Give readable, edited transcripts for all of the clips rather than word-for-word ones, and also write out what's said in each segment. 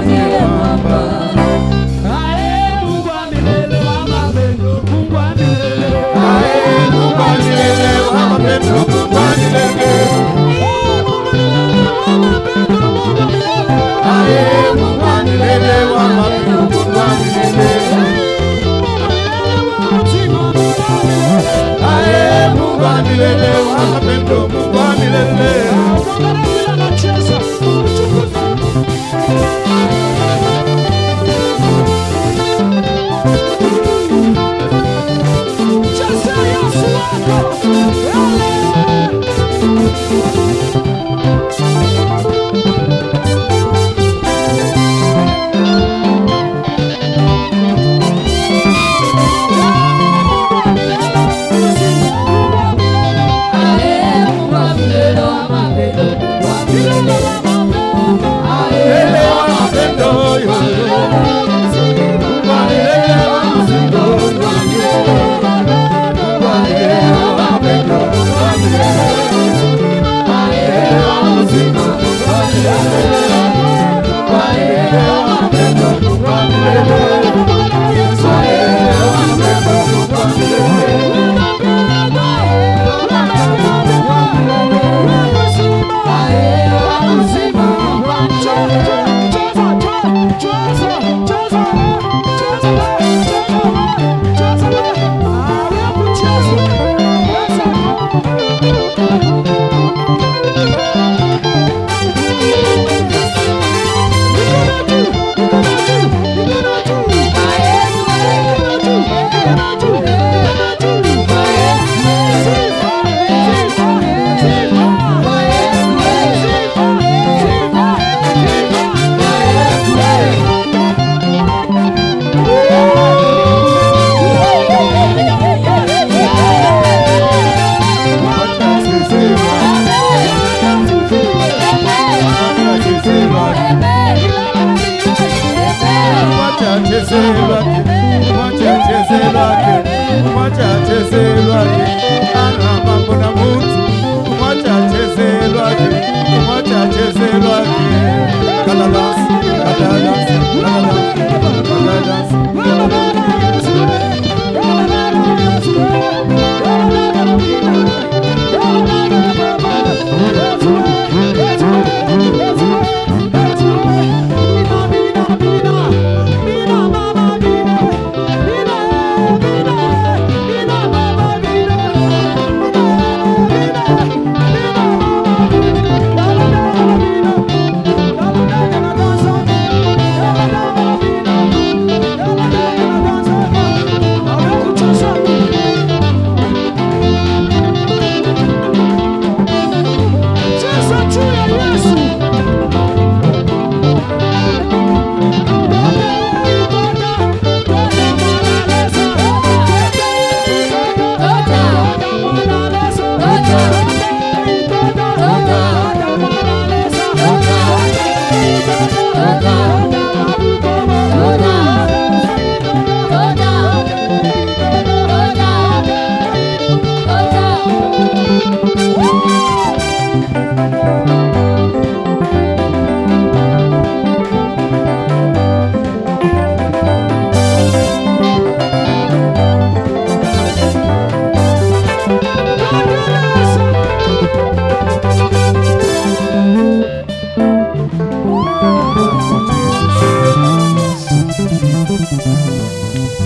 ndiye mwamba. Mungu wa milele wa mapendo, Mungu wa milele. Mungu wa milele wa mapendo, Mungu wa milele. Mungu wa milele wa mapendo, Mungu wa milele. Mungu wa milele wa mapendo, Mungu wa milele.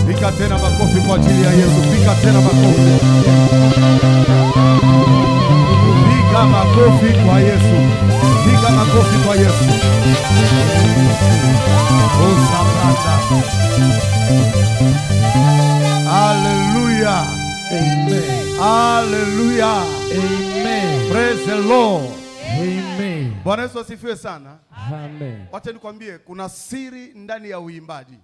Piga tena makofi kwa ajili ya Yesu. Piga tena makofi. Piga makofi kwa Yesu. Piga makofi kwa Yesu. Osapata. Hallelujah. Amen. Hallelujah. Amen. Praise the Lord. Amen. Bwana Yesu asifiwe sana. Amen. Wacha nikwambie kuna siri ndani ya uimbaji.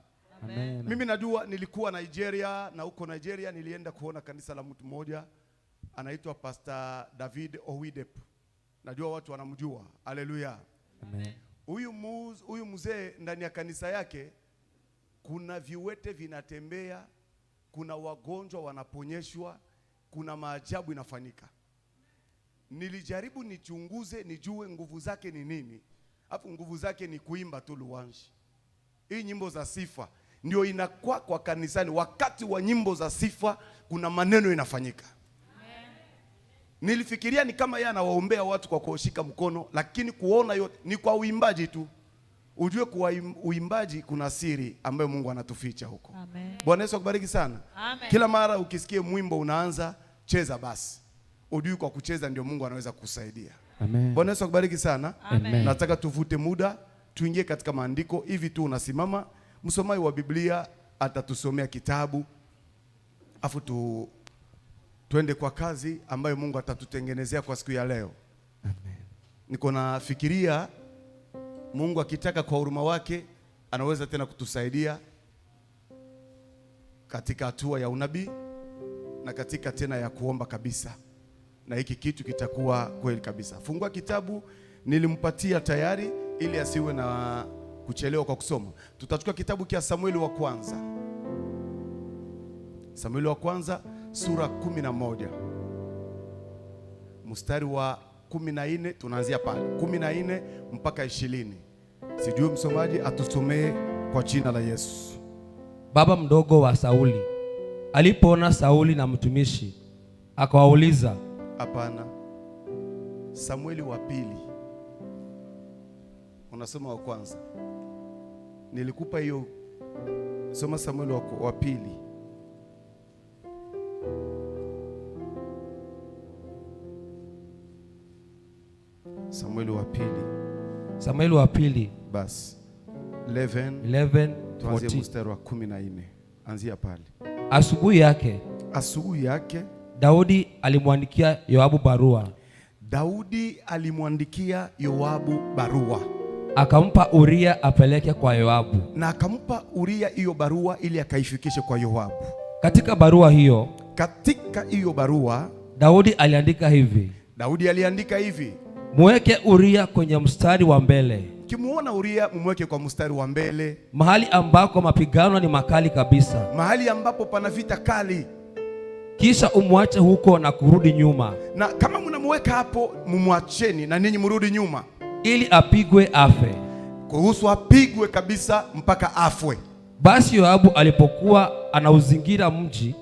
Amen. Mimi najua nilikuwa Nigeria, na huko Nigeria nilienda kuona kanisa la mtu mmoja anaitwa Pastor David Owidep. Najua watu wanamjua. Haleluya. Amen. Huyu mzee ndani ya kanisa yake kuna viwete vinatembea, kuna wagonjwa wanaponyeshwa, kuna maajabu inafanyika. Nilijaribu nichunguze nijue nguvu zake ni nini. Hapo nguvu zake ni kuimba tu luanji. Hii nyimbo za sifa ndio inakuwa kwa kanisani. Wakati wa nyimbo za sifa kuna maneno inafanyika. Nilifikiria ni kama yeye anawaombea watu kwa kushika mkono, lakini kuona yote ni kwa uimbaji tu. Ujue kwa uimbaji kuna siri ambayo Mungu anatuficha huko. Bwana Yesu akubariki sana. Amen. Kila mara ukisikia mwimbo unaanza, cheza basi. Ujue kwa kucheza ndio Mungu anaweza kukusaidia. Amen. Bwana Yesu akubariki sana. Amen. Nataka tuvute muda, tuingie katika maandiko. Hivi tu unasimama, msomaji wa Biblia atatusomea kitabu. Afu tuende kwa kazi ambayo Mungu atatutengenezea kwa siku ya leo. Amen. Niko nafikiria Mungu akitaka kwa huruma wake anaweza tena kutusaidia katika hatua ya unabii na katika tena ya kuomba kabisa, na hiki kitu kitakuwa kweli kabisa. Fungua kitabu, nilimpatia tayari ili asiwe na kuchelewa kwa kusoma. Tutachukua kitabu kia Samueli wa kwanza. Samueli wa kwanza sura 11 mstari wa 14, tunaanzia pale 14 mpaka 20. Sijui msomaji atusomee kwa jina la Yesu. Baba mdogo wa Sauli alipoona Sauli na mtumishi akawauliza. Hapana, Samueli wa pili. Unasoma wa kwanza. Nilikupa hiyo, soma Samueli wa pili. Samueli wa pili. Samueli wa pili. Bas. 11 tuanzie mstari wa 14. Anzia pale. Asubuhi yake Daudi alimwandikia Yoabu barua. Akampa Uria apeleke kwa Yoabu. Na akampa Uria hiyo barua ili akaifikishe kwa Yoabu. Katika hiyo barua Daudi aliandika hivi. Mweke Uria kwenye mstari wa mbele. Kimuona Uria mumweke kwa mstari wa mbele, mahali ambako mapigano ni makali kabisa, mahali ambapo pana vita kali. Kisha umwache huko na kurudi nyuma. Na kama mnamweka hapo, mumwacheni na ninyi mrudi nyuma, ili apigwe afe. Kuhusu apigwe kabisa mpaka afwe. Basi Yoabu alipokuwa anauzingira mji,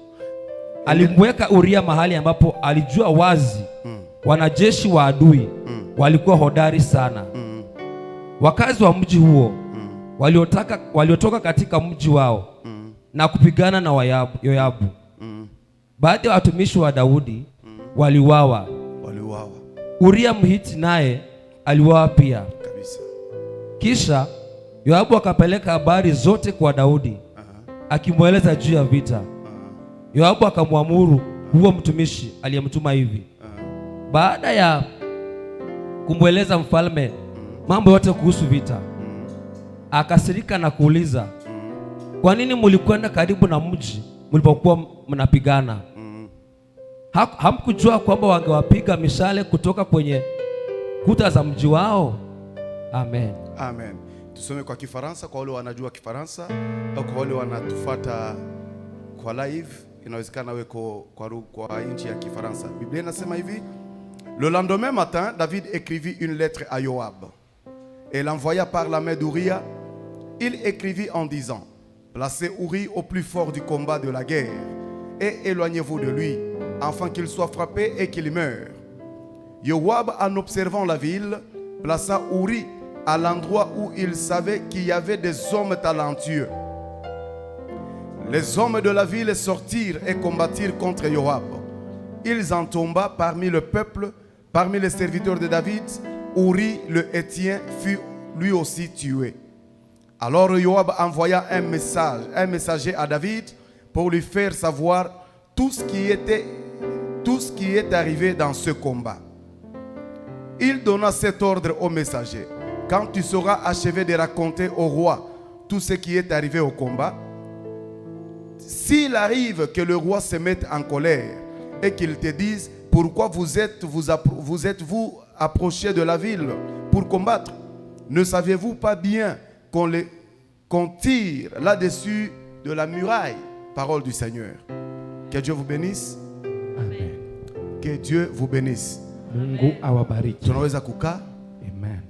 alimweka Uria mahali ambapo alijua wazi wanajeshi wa adui walikuwa hodari sana. Wakazi wa mji huo waliotoka katika mji wao na kupigana na Yoabu. Baadhi ya watumishi wa Daudi waliuawa. Uria Mhiti naye aliuawa pia kabisa. Kisha Yoabu akapeleka habari zote kwa Daudi, akimweleza juu ya vita. Yoabu akamwamuru huo mtumishi aliyemtuma hivi. Baada ya kumweleza mfalme mambo yote kuhusu vita, akasirika na kuuliza, kwa nini mlikwenda karibu na mji mlipokuwa mnapigana? Hamkujua kwamba wangewapiga mishale kutoka kwenye kuta za mji wao? Amen. Amen. Tusome kwa Kifaransa kwa wale wanajua Kifaransa, au kwa wale wanatufuata kwa live, inawezekana weko kwa nchi ya Kifaransa. Biblia inasema hivi: Le lendemain matin, David écrivit une lettre à Joab et l'envoya par la main d'Uria. Il écrivit en disant: placez Uri au plus fort du combat de la guerre et éloignez-vous de lui, afin qu'il soit frappé et qu'il meure. Joab, en observant la ville, plaça Uri à l'endroit où il savait qu'il y avait des hommes talentueux. Les hommes de la ville sortirent et combattirent contre Joab. Ils en tomba parmi le peuple, parmi les serviteurs de David. Uri le Héthien fut lui aussi tué. Alors Joab envoya un messager à David pour lui faire savoir tout ce qui est arrivé dans ce combat. Il donna cet ordre au messager: quand tu seras achevé de raconter au roi tout ce qui est arrivé au combat, s'il arrive que le roi se mette en colère et qu'il te dise: pourquoi vous êtes-vous approché de la ville pour combattre? Ne saviez-vous pas bien qu'on tire là-dessus de la muraille? Parole du Seigneur. Que Dieu vous bénisse. Amen. Que Dieu vous bénisse. Mungu awabariki. Tunaweza kukaa. Amen.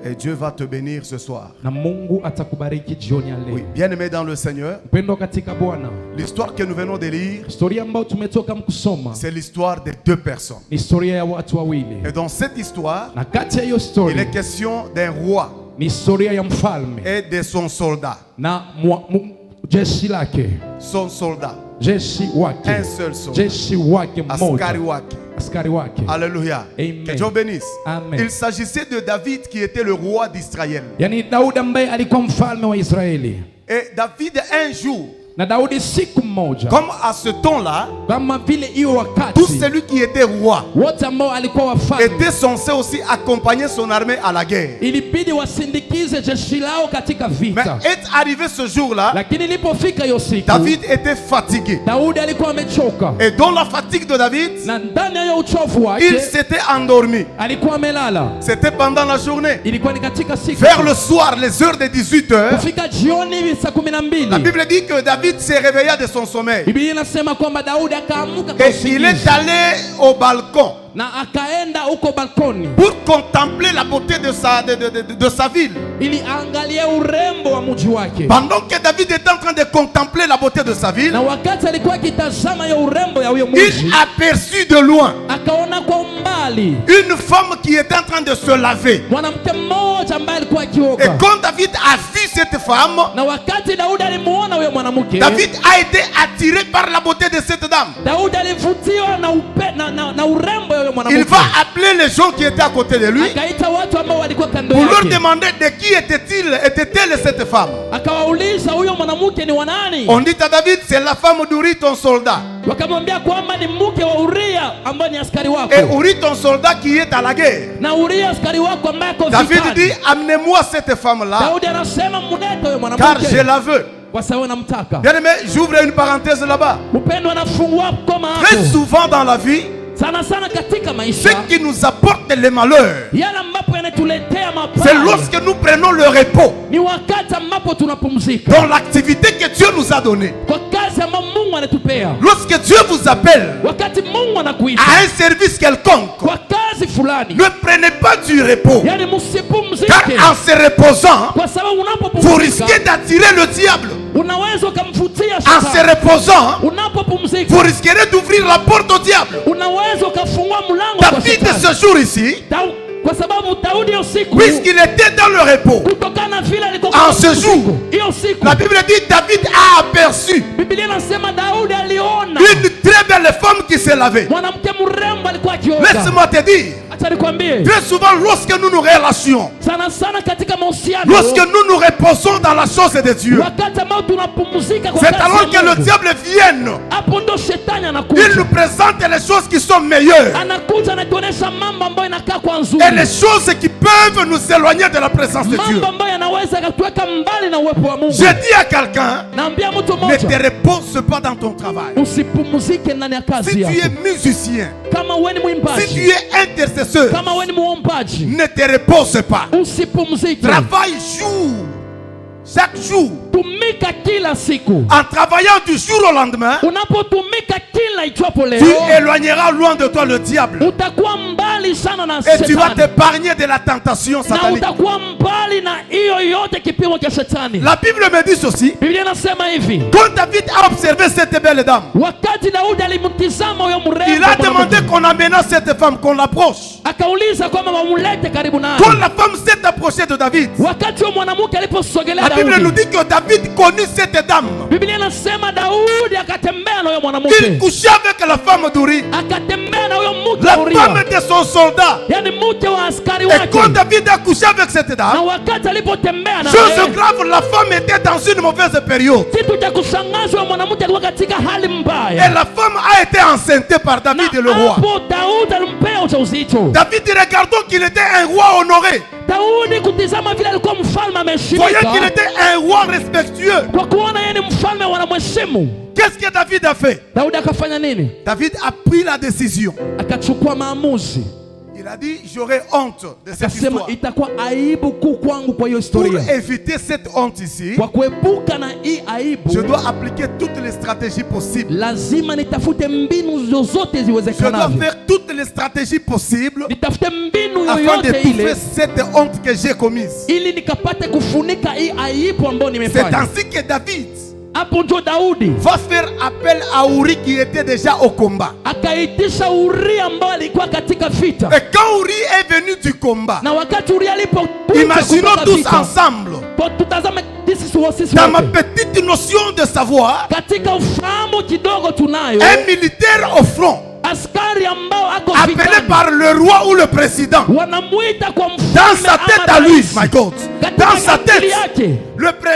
Et Dieu va te bénir ce soir. na Mungu atakubariki jioni ya leo. Oui, bien-aimé dans le Seigneur, Mpendwa katika Bwana, l'histoire que nous venons de lire, historia ambayo tumetoka mkusoma c'est l'histoire de deux personnes. ni historia ya watu wawili, Et dans cette histoire, na kati ya hiyo il story est question d'un roi ni historia ya mfalme et de son soldat. na jeshi lake, Son soldat, jeshi wake, un seul soldat. jeshi wake Askari mmoja, wake. askari wake. Alléluia. Amen. Que Dieu bénisse. Amen. Il s'agissait de David qui était le roi d'Israël. Yani Daudi ambaye alikuwa mfalme wa Israeli, Et David, un jour, na Daudi siku mmoja, comme à ce temps-là, kama vile hiyo tout wakati celui qui était roi wote ambao alikuwa wafalme était censé aussi accompagner son armée à la guerre. ilibidi wasindikize jeshi lao katika Mais vita, est arrivé ce jour-là, lakini ilipofika hiyo siku David était fatigué. Daudi alikuwa amechoka, Et dans la fatigue de David, na ndani ya hiyo uchovu il wake s'était endormi. alikuwa amelala. C'était pendant la journée. Ilikuwa ni katika siku Vers le soir, les heures de 18 heures, kufika jioni hivi saa 12, la Bible dit que David se réveilla de son sommeil. Biblia inasema kwamba Daudi akaamuka kwa Et il est usingizi allé au balcon na akaenda huko balkoni pour contempler la beauté de sa ville. ili aangalie urembo wa mji wake. Pendant que David était en train de contempler la beauté de sa ville, Na wakati alikuwa akitazama hiyo urembo ya huyo il mji, aperçut de loin akaona kwa umbali une femme qui était en train de se laver. mwanamke mmoja ambaye alikuwa Et akioga. quand David a vu cette femme, Na wakati Daudi alimuona huyo mwanamke, David a été attiré par la beauté de cette dame. Daudi alivutiwa na urembo ya huyo Il mwanamke. va appeler les gens qui étaient à côté de lui Akaita watu ambao walikuwa kando pour leur yake, demander de qui était-elle cette femme. akawauliza huyo mwanamke ni wa nani. On dit à David, c'est la femme d'Uri, ton soldat. Wakamwambia kwamba ni mke wa Uria ambaye ni askari wako, Et Uri, ton soldat qui est à la guerre. na Uria askari wako ambaye ako David vitani. dit, amenez-moi cette femme-là, Daudi anasema mlete huyo car je mwanamke la veux. kwa sababu namtaka. Bien aimé, j'ouvre une parenthèse là-bas. Upendo anafungua koma Très hapo. souvent dans la vie, Sana sana katika ce maisha qui nous apporte les malheurs, yale ambapo yanatuletea c'est mabaya lorsque nous prenons le repos ni wakati ambapo tunapumzika dans l'activité que Dieu nous a donnée. kwa kazi ambayo Mungu anatupea. Lorsque Dieu vous appelle Wakati Mungu anakuita à un service quelconque, kwa kazi fulani, ne prenez pas du repos. yani Car msipumzike, en se reposant, kwa sababu vous unapopumzika risquez d'attirer le diable. unaweza ukamfutia En se shetani. reposant, Unapopumzika vous risquerez d'ouvrir la porte au diable. unaweza ukafungua mlango kwa David, shetani. ce jour ici, Kwa sababu Daudi hiyo siku puisqu'il était dans le repos, kutokana na vile alikuwa en ce jour, hiyo siku, la Bible dit David a aperçu Biblia inasema Daudi aliona une très belle femme qui se lavait. mwanamke mrembo alikuwa akioga. Laisse-moi te dire, Acha nikwambie, très souvent lorsque nous nous relations, sana sana katika mahusiano, lorsque nous nous reposons dans la chose de Dieu, wakati ambao tunapumzika kwa c'est kazi alors ya que le Mungu, diable vienne. hapo ndo shetani Il anakuja, nous présente les choses qui sont meilleures anakuja anatuonesha mambo ambayo inakaa kwa nzuri, et les choses qui peuvent nous éloigner de la présence de Dieu. mambo ambayo yanaweza kutuweka mbali na uwepo wa Mungu. Je dis à quelqu'un, Naambia mtu ne mmoja, te repose pas dans ton travail. usipumzike ndani ya Si kazi tu yako. es musicien, Kama wewe ni si tu mwimbaji, es intercesseur, kama wewe ni muombaji, ne te repose pas. usipumzike. Travaille jour, chaque jour. Tumika kila siku. En travaillant du jour au lendemain, Unapotumika kila itwapo tu leo, éloigneras loin de toi le diable. utakuwa mbali sana na Et tu vas shetani, t'épargner de la tentation na satanique. utakuwa mbali na hiyo yote kipimo cha shetani. La Bible me dit ceci. Biblia inasema hivi, Quand David a observé cette belle dame, wakati Daudi alimtizama huyo il mrembo a demandé mwanamke, qu'on amène cette femme, qu'on l'approche. akauliza kwamba wamlete karibu naye. Quand la femme s'est approchée de David, Wakati huyo mwanamke aliposogelea la Bible nous Daudi, dit que David connut cette dame. Biblia inasema Daudi akatembea na huyo Il mwanamke, couchait avec la femme d'Uri, akatembea na huyo mke la wa femme Uria, de son soldat. yani mke wa askari Et quand wake. David a couché avec cette Na dame, wakati alipotembea na chose yeye, grave, la femme était dans une mauvaise période. kitu cha kushangaza, huyo mwanamke alikuwa katika hali Et mbaya, la femme a été enceinte par na David le roi. hapo Daudi alimpea ujauzito. David, regardons qu'il était un roi honoré. Daudi kutizama vile alikuwa mfalme Voyez qu'il ameheshimika, était un roi respectueux. kwa kuona yeye ni mfalme wanamheshimu. Qu'est-ce que David a fait? Daudi akafanya nini? David a pris la décision. Akachukua maamuzi, Il a dit, j'aurai honte de cette akasema histoire. itakuwa aibu kuu kwangu kwa hiyo Pour historia. éviter cette honte ici, Kwa kuepuka na hii aibu, je dois appliquer toutes les stratégies possibles. lazima nitafute mbinu zozote Je dois ziwezekanavyo, faire toutes les stratégies possibles nitafute mbinu afin de yoyote couvrir ile cette honte que j'ai commise. ili nikapate kufunika hii aibu ambayo C'est nimefanya. ainsi que David Hapo ndio Daudi va faire appel à Uri qui était déjà au combat. akaitisha Uria ambao alikuwa katika vita, Et quand Uri est venu du combat, na wakati Uria alipokuja imaginons kutoka tous vita, ensemble, kwa tutazame sisi dans ma wote petite notion de savoir, katika ufahamu kidogo tunayo, un militaire au front, askari ambao ako appelé vitani par le roi ou le président, wanamuita kwa dans mfalme sa tête ama à lui, rais. my God, Katika dans sa akili tête, yake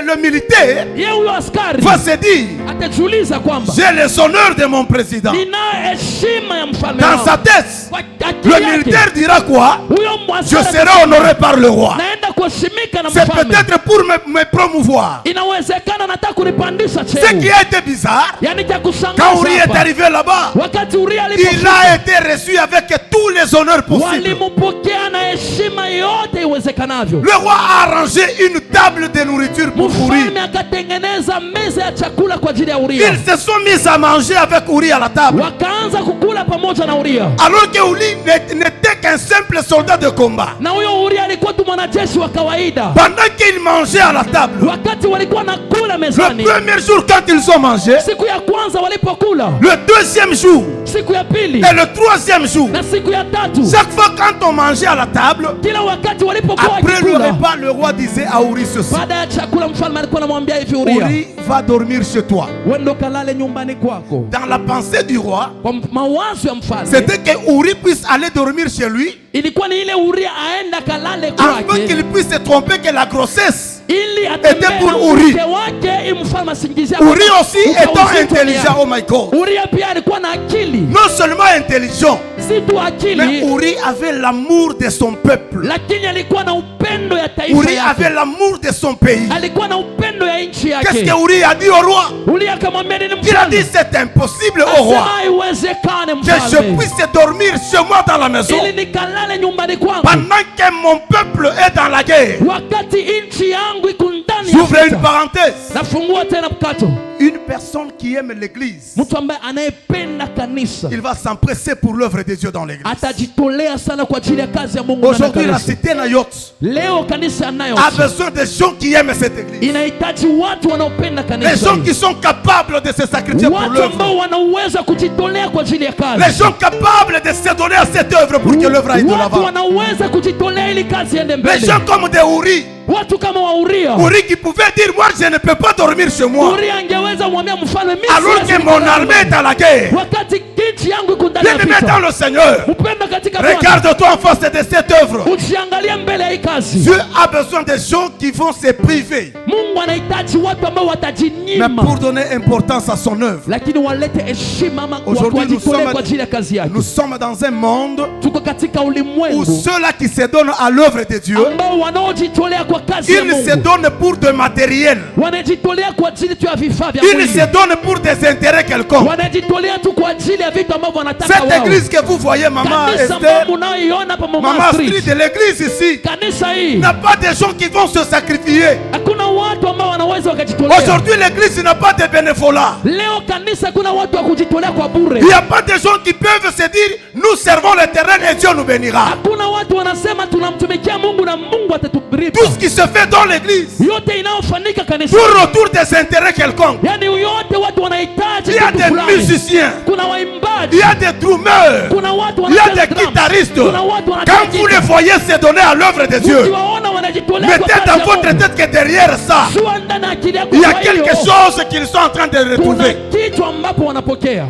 le militaire ye huyo askari va se dire, atajiuliza kwamba j'ai les honneurs de mon président. ninayo heshima ya mfalme Dans wangu. sa tête, Kwa akili le yake, militaire dira quoi? huyo Je askari serai honoré par le roi. naenda kuheshimika na C'est mfalme. peut-être pour me promouvoir. Inawezekana nataka kunipandisha Ce cheo. qui a été bizarre, Yani cha quand kushangaza Uri est hapa, arrivé là-bas, wakati Uria il alipofika a été reçu avec tous les honneurs possibles. walimpokea na heshima yote iwezekanavyo. Le roi a arrangé une table de nourriture pour Uri. Mfalme akatengeneza meza ya chakula kwa ajili ya Uria, Ils se sont mis à manger avec Uri à la table. wakaanza kukula pamoja na Uria, Alors que Uri n'était qu'un simple soldat de combat. na huyo Uria alikuwa tu mwanajeshi wa kawaida. Pendant qu'ils mangeaient à la table, Wakati walikuwa nakula le mezani, premier jour quand ils ont mangé, siku ya kwanza walipokula, le deuxième jour siku ya pili et le troisième jour, na siku ya tatu, chaque fois quand on mangeait à la table, kila wakati walipokuwa après le wakikula, repas, le roi disait à Uri ceci: baada ya chakula mfalme alikuwa anamwambia hivi Uria, Uri va dormir chez toi. wendo kalale nyumbani kwako. Dans la pensée du roi, Kwa mawazo ya mfalme c'était que Uri puisse aller dormir chez lui ilikuwa ni ile Uria aenda kalale afin kwake qu'il puisse se tromper que la grossesse. ili Était atembee pour na Uri. mke wake, ili mfalme asingizie Uri aussi étant ujauzito intelligent, ndani. oh my God. Uria pia alikuwa na akili, Non seulement intelligent, si tu mais akili, Uri avait l'amour de son peuple. lakini alikuwa na upendo ya taifa Uri avait yake, l'amour de son pays. alikuwa na upendo ya nchi Qu'est-ce yake. que Uri a dit au roi? Uria akamwambia nini Il a dit mfalme? c'est impossible au roi Asema haiwezekane que je mfalme, puisse dormir chez moi dans la maison ili nikalale nyumbani kwangu pendant que mon peuple est dans la guerre. wakati nchi yangu iko ndani ya J'ouvre une vita. parenthèse. Nafungua tena mkato. Une personne qui aime l'église, Mtu ambaye anayependa kanisa il va s'empresser pour l'œuvre de Dieu dans l'église. atajitolea sana kwa ajili ya kazi ya Mungu ndani ya Aujourd'hui, la kanisa. cité Nayot Leo kanisa nayo a besoin de gens qui aiment cette église. inahitaji watu wanaopenda Les kanisa gens hili. qui sont capables de se sacrifier pour Watu l'œuvre. ambao wanaweza kujitolea kwa ajili ya Les kazi. gens capables de se donner à cette œuvre pour que l'œuvre aille de Watu l'avant. wanaweza kujitolea ili kazi iende Les mbele. gens comme des Uri. Watu kama wa Uria. Uri qui pouvait dire moi je ne peux pas dormir chez moi Uria angeweza kumwambia mfalme mimi alors siwezi que mon kulala. armée est à la guerre. Wakati nchi yangu iko ndani ya Bien-aimé dans vita. le Seigneur, Upendo katika Bwana. regarde-toi en face de cette œuvre. Usiangalie mbele ya hii kazi. Dieu a besoin de gens qui vont se priver, Mungu anahitaji watu ambao mais watajinyima, pour donner importance à son œuvre. lakini walete heshima ama Aujourd'hui, wajitolee kwa ajili ya kazi yake. nous sommes dans un monde Tuko katika où ulimwengu ceux-là qui se donnent à l'œuvre de Dieu, ambao wanaojitolea kwa kazi ya ils se Mungu donnent pour de matériel. wanajitolea kwa ajili tu ya vifaa vya Ils mwili, se donnent pour des intérêts quelconques. wanajitolea tu kwa ajili ya vitu ambavyo wanataka Cette wao. église que vous voyez, Maman Kanisa Esther, ambao mnaoiona hapa Mama Maman Street, Street, l'église ici, kanisa hii n'a pas de gens qui vont se sacrifier. hakuna watu ambao wanaweza wakajitolea. Aujourd'hui, l'église n'a pas de bénévolat. Leo kanisa kuna watu wa kujitolea kwa bure. Il n'y a pas de gens qui peuvent se dire nous servons l'éternel et Dieu nous bénira. Hakuna watu wanasema tunamtumikia Mungu na Mungu atatubariki. Tout ce qui se fait dans l'église, Yote inayofanyika kanisa, pour retour des intérêts quelconques. yani yote watu wanahitaji Il y a kitu des fulani. musiciens, Kuna il waimbaji, y a des drummers, kuna watu il y a wanacheza des drums, guitaristes. kuna watu Quand wanacheza vous les gitaa. voyez se donner à l'œuvre de Dieu, Ukiwaona wanajitolea kwa mettez kazi dans ya votre Mungu, tête que derrière ça, jua ndani ya akili yako il y a kwa hiyo, quelque chose qu'ils sont en train de kuna retrouver. kitu ambapo wanapokea.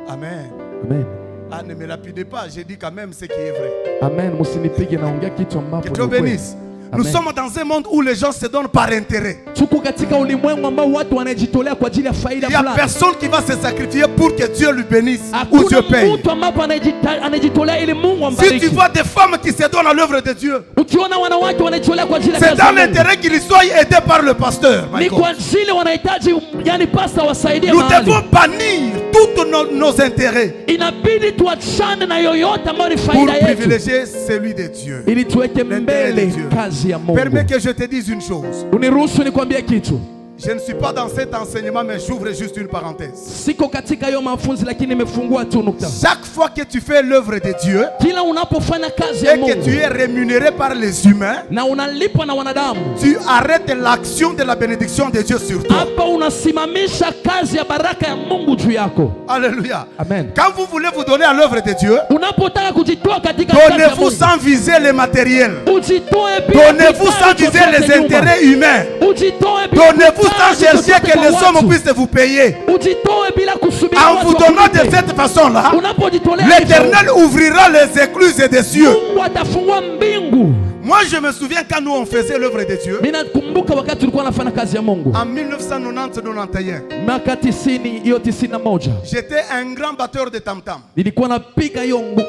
Amen. Amen. Ah, ne me lapidez pas, j'ai dit quand même ce qui est vrai. Amen. Msinipige, naongea kitu ambapo Que Dieu ni kweli. bénisse. Nous Amen. sommes dans un monde où les gens se donnent par intérêt. Tuko katika ulimwengu ambao watu wanajitolea kwa ajili ya faida Il n'y a fulani. personne qui va se sacrifier pour que Dieu lui bénisse ou Dieu Hakuna paye. mtu ambapo anajitolea ili Mungu Si ambariki. tu vois des femmes qui se donnent à l'œuvre de Dieu, Ukiona wanawake wanajitolea kwa ajili ya c'est kazi ya dans Mungu, l'intérêt qu'ils soient aidés par le pasteur. my ni God. kwa ajili wanahitaji, yani pasta wasaidie Nous mahali. devons bannir tous nos intérêts Inabidi tuachane na yoyote ambayo ni pour faida yetu, privilégier celui de Dieu. ili tuweke L'intérêt mbele de Dieu. kazi ya Mungu. Permets que je te dise une chose. Uniruhusu nikwambie kitu. Je ne suis pas dans cet enseignement, mais j'ouvre juste une parenthèse. Siko katika hiyo mafunzo lakini nimefungua tu nukta. Chaque fois que tu fais l'œuvre de Dieu Kila unapofanya kazi ya et que tu Mungu es rémunéré par les humains, na unalipwa na wanadamu, tu arrêtes l'action de la bénédiction de Dieu sur toi. hapa unasimamisha kazi ya baraka ya Mungu juu yako. Alléluia. Amen. Quand vous voulez vous donner à l'œuvre de Dieu, Unapotaka kujitoa katika kazi ya donnez-vous Mungu, sans viser les matériels. ujitoe bila Donnez-vous sans kujali viser les chochote nyuma. intérêts humains. Ujitoe bila Donnez-vous sans kujali chercher chochote que kwa les hommes watu. puissent vous payer. Ujitoe bila kusubiri En watu vous donnant de wakulipe. cette façon-là, Unapojitolea l'Éternel ouvrira les écluses des cieux. Mungu atafungua mbingu. Moi, je me souviens quand nous on faisait l'œuvre de Dieu, Mimi nakumbuka wakati tulikuwa nafanya kazi ya Mungu en 1990-91, miaka 91 j'étais un grand batteur de tam-tam. nilikuwa napiga hiyo ngoma,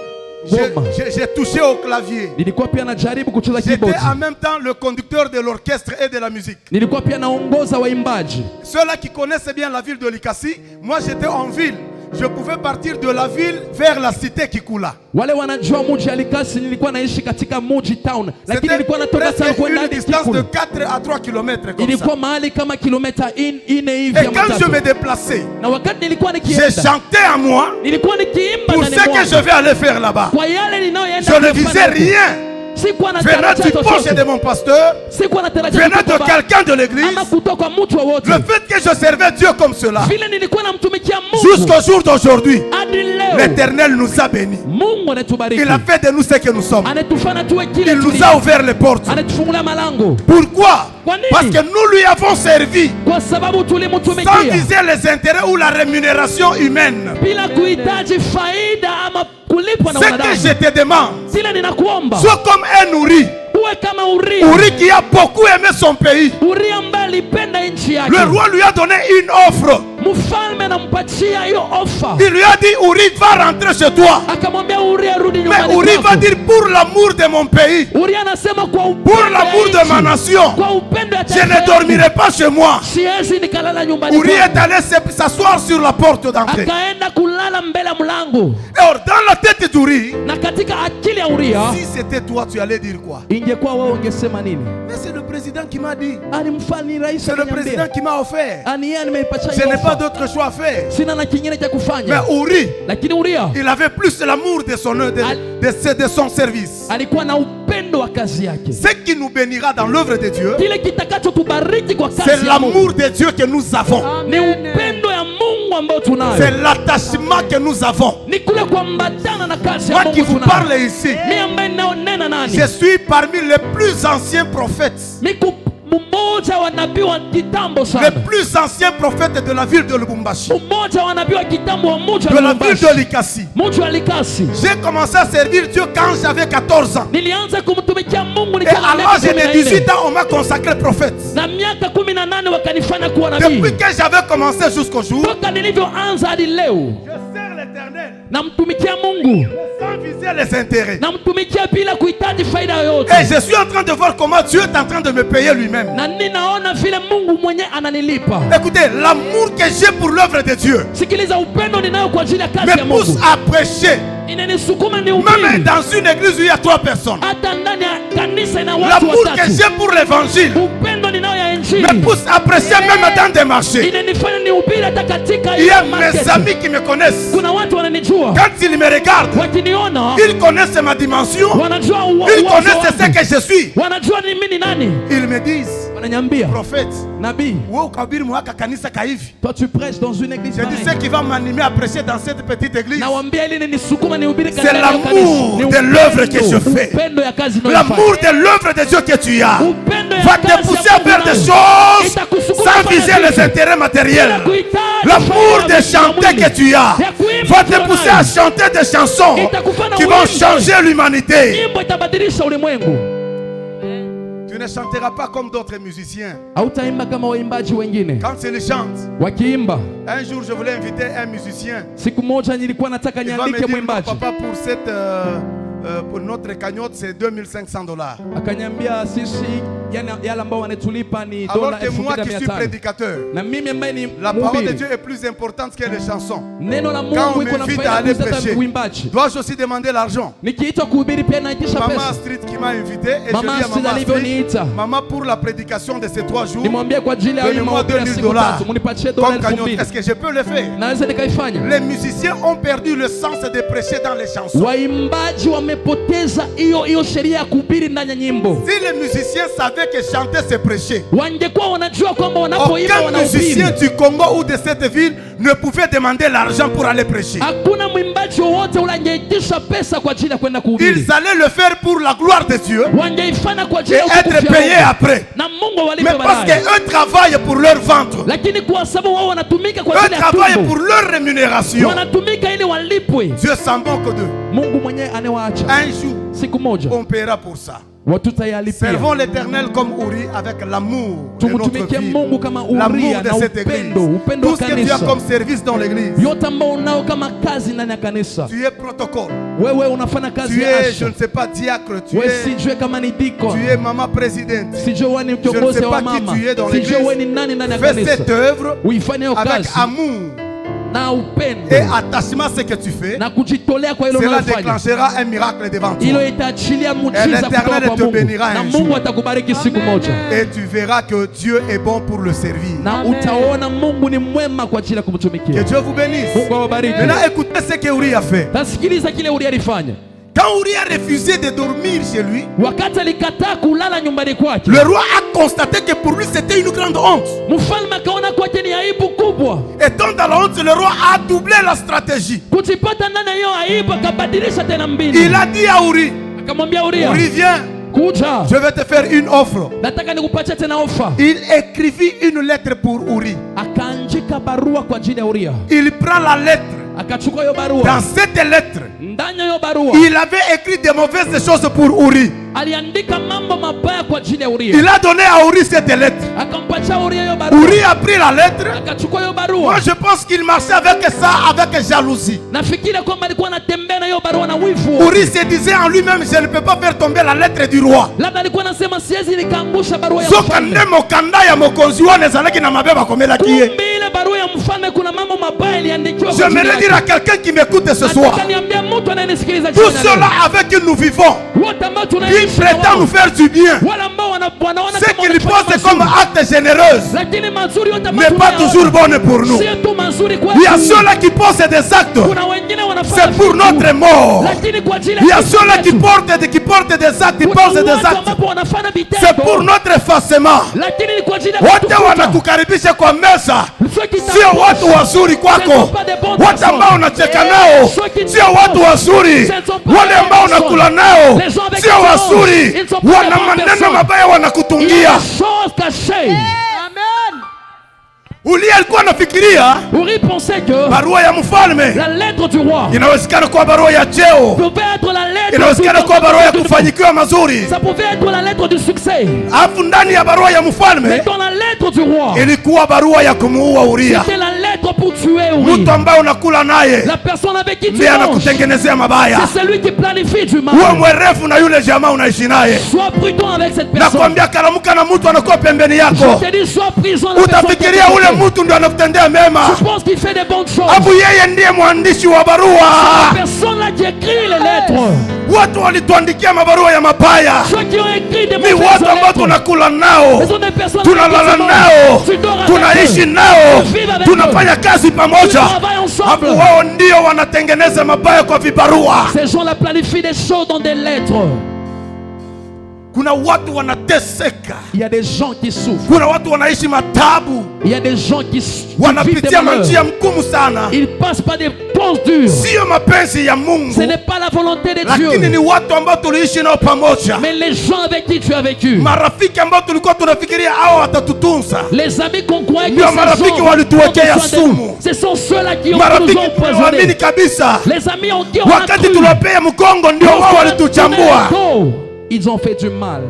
J'ai touché au clavier. nilikuwa pia najaribu kucheza J'étais keyboard, en même temps le conducteur de l'orchestre et de la musique. nilikuwa pia naongoza waimbaji. Ceux-là qui connaissent bien la ville de Likasi, moi j'étais en ville. Je pouvais partir de la ville vers la cité Kikula. Wale wanajua muji ya Likasi, nilikuwa naishi katika muji town, lakini C'était nilikuwa natoka sana presque kwenda une hadi distance de Kikula. 4 à 3 kilomètres comme ça. Ilikuwa mahali kama kilomita 4 hivi Et ya quand je matatu. me déplaçais, Na wakati nilikuwa j'ai nikienda, chanté à moi nilikuwa nikiimba pour ndani ce que mwangu. je vais aller faire là-bas. Kwa yale ninayoenda Je ne kufanya visais huko. rien. Sikuwa na Venant tarajia du poche de chochote. mon pasteur, Sikuwa na tarajia venant de kutoka quelqu'un de l'église, ama kutoka mtu wowote. le fait que je servais Dieu comme cela, Vile nilikuwa namtumikia Mungu jusqu'au jour d'aujourd'hui, hadi leo. l'Éternel nous a bénis. Mungu anatubariki. Il a fait de nous ce que nous sommes. Anatufanya tuwe kile Il nous tulivyo. a ouvert les portes. Anatufungulia malango. Pourquoi? Kwa nini? Parce que nous lui avons servi Kwa sababu sans tulimtumikia viser les intérêts ou la rémunération humaine. bila kuhitaji faida ama kulipwa na Ce que wanadamu. je te demande, Sile ninakuomba sois comme un Uri. uwe kama Uria. Uri qui a beaucoup aimé son pays. Uria ambaye alipenda nchi yake. Le roi lui a donné une offre. Mfalme anampatia hiyo ofa. Il lui a dit, Uri, va rentrer chez toi. Akamwambia Uria rudi Mais nyumbani Uri va kwako. dire, pour l'amour de mon pays, Uria anasema kwa upendo pour l'amour ya de ma nchi, nation, kwa upendo ya je taifa ne yangu, dormirai pas chez moi. siwezi nikalala nyumbani Uri est kwangu. allé s'asseoir sur la porte d'entrée. Akaenda kulala mbele ya mlango. Or, dans la tête d'Uri, Na katika akili ya Uria, si c'était toi, tu allais dire quoi? ingekuwa wewe ungesema nini? Mais c'est le président qui m'a dit. Ani mfalme rais C'est le président ananiambia. qui m'a offert. Ani yeye nimeipatia Je hiyo n'ai pas ofa. d'autre choix à faire. Sina na kingine cha Mais kufanya. Uri, Lakini Uria il avait plus l'amour de son service. alikuwa na upendo wa kazi yake. Ce qui nous bénira dans l'œuvre de Dieu, Kile kitakachotubariki kwa c'est kazi ya Mungu l'amour de Dieu que nous avons. ni upendo ya Mungu ambao tunayo. C'est l'attachement que nous avons. Ni kule kuambatana na kazi ya Moi qui Mungu vous tunayo. parle ici, Mimi ambaye ninaonena nani? je suis parmi les plus anciens prophètes. Miku mmoja wa nabii wa kitambo Les sana. plus anciens prophètes de la ville de Lubumbashi, Mmoja wa nabii wa kitambo wa mji de wa la ville Lubumbashi. de Likasi. Mji wa Likasi. J'ai commencé à servir Dieu quand j'avais 14 ans. Nilianza kumtumikia Mungu Et nikiwa na à miaka l'âge de 14. 18 ans, on m'a consacré prophète. Na miaka 18 wakanifanya kuwa nabii. Depuis que j'avais commencé jusqu'au jour, Toka nilivyoanza hadi leo je sers l'Éternel namtumikia Mungu, sans viser les intérêts. namtumikia bila kuhitaji faida yoyote. Et je suis en train de voir comment Dieu est en train de me payer lui-même. Na ninaona vile Mungu mwenye ananilipa. Écoutez, l'amour que j'ai pour l'œuvre de Dieu Sikiliza, upendo ninayo kwa ajili ya kazi ya me pousse Mungu à prêcher. inanisukuma ni Même ubiri. dans une église où il y a 3 personnes. Hata ndani ya kanisa ina watu L'amour que watatu. j'ai pour l'évangile Upendo ninayo ya me injili pousse à prêcher même dans des marchés. inanifanya ni ubiri hata katika Il y a hiyo mes market. amis qui me connaissent. Kuna watu wananijua, Quand ils me regardent, wakiniona ils connaissent ma dimension. wanajua Ils uwezo connaissent ce wangu. que je suis. Wanajua ni mimi ni nani. Ils me disent, Wananiambia, prophète, nabii, wewe ukabiri mwaka kanisa kaivi. toi tu prêches dans une église Je dis ce pareille. qui va m'animer à prêcher dans cette petite église. Nawaambia ili nisukuma ni ubiri C'est katika hiyo kanisa. l'amour Ni de l'œuvre que je upendo. fais. Upendo ya kazi ninayofanya. L'amour de l'œuvre de Dieu que tu as Upendo ya va te kazi pousser ya à faire Mungu des nayo. choses Itakusukuma sans kufanya viser les vitu. intérêts matériels. Bila kuhitaji L'amour faida de ya chanter mwili. que tu as Ya kuimba va te ulionayo. pousser à chanter des chansons Itakufanya qui vont uimbe. changer l'humanité. Nyimbo itabadilisha ulimwengu. Tu ne chanteras pas comme d'autres musiciens. Hautaimba kama waimbaji wengine Quand ils chantent, wakiimba. un jour je voulais inviter un musicien. Siku moja nilikuwa nataka Il va me niandike dire, non, mwimbaji, papa, pour notre cagnotte, c'est $2500. akaniambia sisi yale ambao wanatulipa ni Alors dola que moi qui suis 1500. prédicateur, Na mimi ambaye ni la parole de mhubiri, Dieu est plus importante que les chansons. neno la Quand Mungu on iko na m'invite à faida aller kuzeta prêcher, uimbaji. dois-je aussi demander l'argent? Nikiitwa kuhubiri pia naitisha Maman pesa. Street qui m'a invité et Maman je dis à Street Maman alivyoniita. Street, Maman, pour la prédication de ces 3 jours, Nimwambie kwa ajili ya hii donnez-moi mahubiri ya 2000 siku dollars. tatu munipatie dola Comme cagnotte. 2000. Est-ce que je peux le faire? Naweza nikaifanya. Les musiciens ont perdu le sens de prêcher dans les chansons. Waimbaji wamepoteza hiyo sheria ya kuhubiri ndani ya nyimbo. Si les musiciens savaient que chanter c'est prêcher, Wangekuwa wanajua kwamba wanapoimba aucun wanahubiri. musicien du Congo ou de cette ville ne pouvait demander l'argent pour aller prêcher. Hakuna mwimbaji wowote ule angeitisha pesa kwa ajili ya kwenda kuhubiri. Ils allaient le faire pour la gloire de Dieu Wangeifanya kwa et ajili ya être utukufu payés wa Mungu. après. Na Mungu walipe Mais parce baadaye. qu'eux travaillent pour leur ventre, Lakini kwa sababu wao wanatumika kwa eux ajili ya travaillent tumbo. pour leur rémunération. Wanatumika ili walipwe. Dieu s'en moque d'eux. Mungu mwenyewe anawaacha. Un jour, Siku moja on paiera pour ça. watutayalipia. Servons l'Éternel comme Uri avec l'amour de notre Tumtumikie vie, Mungu kama l'amour Uria de na cette église. upendo Tout wa ce que tu as kanisa. comme service dans l'église, Yote ambao unao kama kazi ndani ya kanisa. tu es protocole, Wewe unafanya tu kazi ya es, je asha. ne sais pas, diacre, tu Wewe es, sijue kama ni diko. tu es maman présidente. Sijue wewe ni Je ne kiongozi sais wa pas qui mama. tu es dans Sijue wewe l'église. ni nani ndani ya Fais kanisa. cette œuvre Uifanye hiyo avec kazi amour na upendo et attachement à ce que tu fais. na kujitolea kwa hilo Cela unalofanya. déclenchera un miracle devant Hilo toi. itaachilia muujiza l'Éternel kutoka kwa te Mungu. bénira Na un Mungu jour. atakubariki siku moja. Et tu verras que Dieu est bon pour le servir. Na utaona Mungu ni mwema kwa ajili ya Que kumtumikia. Dieu vous bénisse. Mungu awabariki. Maintenant, écoutez ce que Uri a fait. Tasikiliza kile Uria alifanya. Quand Uri a refusé de dormir chez lui, Wakati alikataa kulala nyumbani kwake, le roi a constaté que pour lui c'était une grande honte. mfalme akaona kwake ni aibu kubwa. Étant dans la honte, le roi a doublé la stratégie. Kujipata ndani ya hiyo aibu, akabadilisha tena mbinu. Il a dit à Uri, Akamwambia Uria, Uri viens, kuja, je vais te faire une offre. nataka nikupatie tena ofa. Il écrivit une lettre pour Uri. Akaandika barua kwa ajili ya Uria. Il prend la lettre. Akachukua hiyo Dans barua. cette lettre, Ndani ya hiyo barua il avait écrit de mauvaises choses pour Uri. aliandika mambo mabaya kwa ajili ya Uria. Il a donné à Uri cette lettre. Akampatia Uria hiyo barua. Uri a pris la lettre. Akachukua hiyo Moi, barua. je pense qu'il marchait avec ça, avec jalousie. Nafikiria kwamba alikuwa anatembea na hiyo barua na wivu. Uri se disait en lui-même, je ne peux pas faire tomber la lettre du roi. Labda alikuwa anasema siwezi nikaangusha barua ya Soka mfalme. nde mokanda ya mokonzi wana ezalaki na mabe bakomelaki ye. Kumbe ile barua ya mfalme kuna mambo mabaya iliandikiwa kwa J'aimerais ajili dire à yake. quelqu'un qui m'écoute ce soir, Nataka niambie mtu anayenisikiliza tout jioni ya leo. cela avec qui nous vivons, Wote ambao qui tunaishi na prétend wao, nous faire du bien, wale ambao wanaona ce kama qu'ils wanafanya posent comme mazuri, acte généreux lakini mazuri yote ambayo n'est pas tunayaona, toujours bonne pour nous. sio tu mazuri Il y a kwetu. ceux-là qui posent des actes, Kuna wengine wanafanya c'est pour vitu, notre mort. lakini kwa ajili Il y a Kristo ceux-là qui wetu. portent des actes, ils Kuna posent des watu actes. ambapo wanafanya vitendo, C'est pour notre effacement. lakini ni kwa ajili ya Wote kutukuza. wanakukaribisha kwa meza, Ceux qui sio t'approchent, watu wazuri kwako. Watu ambao unacheka nao sio watu wazuri. Wale ambao unakula nao sio wazuri, wana maneno mabaya il y a wanakutungia. des choses cachées. Uli alikuwa anafikiria Uri pensait que barua ya mfalme la lettre du roi inawezekana kuwa barua ya cheo, pouvait être la lettre inawezekana kuwa barua ya du kufanyikiwa mazuri. ça pouvait être la lettre du succès. Alafu ndani ya barua ya Mais mfalme dans la lettre du roi, ilikuwa barua ya kumuua Uria. c'était la lettre pour tuer Uri. Mtu ambaye unakula naye La personne avec qui tu ndiye manges, anakutengenezea mabaya. c'est celui qui planifie du Uwe mal. mwerefu na yule jamaa unaishi naye. Sois prudent avec cette personne. Nakwambia, kalamuka na mtu anakuwa pembeni yako, Je te dis, sois prudent avec cette utafikiria personne. ule mtu ndio anakutendea mema. Je pense qu'il fait des bonnes choses. Abu yeye ndiye mwandishi wa barua. La personne là qui écrit les lettres, Watu walituandikia mabarua ya mabaya, ceux qui ont écrit des ni mauvaises watu ambao lettres, tunakula nao, ce sont des personnes tunalala avec qui tu nao, manges, tu dors avec tunaishi eux, nao, tu vis avec tunafanya kazi tu pamoja. travailles ensemble. Hapo wao ndio wanatengeneza mabaya kwa vibarua. Ces gens-là planifient des choses dans des lettres. Kuna watu wanateseka, Il y a des gens qui souffrent. kuna watu wanaishi matabu, Il y a des gens qui vivent des wanapitia malheurs. njia mgumu sana. Ils passent par des pauses dures. Sio mapenzi ya Ce Mungu, n'est pas la volonté de lakini ni Dieu, watu ambao tuliishi nao pamoja, mais les gens avec qui tu as vécu, marafiki ambao tulikuwa tunafikiria hao watatutunza. les amis qu'on croyait que Ndio ces marafiki gens walituwekea ont besoin de nous. sumu. Ce sont ceux-là qui ont Marafiki nous ont tunawaamini empoisonnés. kabisa, Les amis en qui on a wakati cru. tuliwapea mkongo ndio wao walituchambua. Ils ont fait du mal.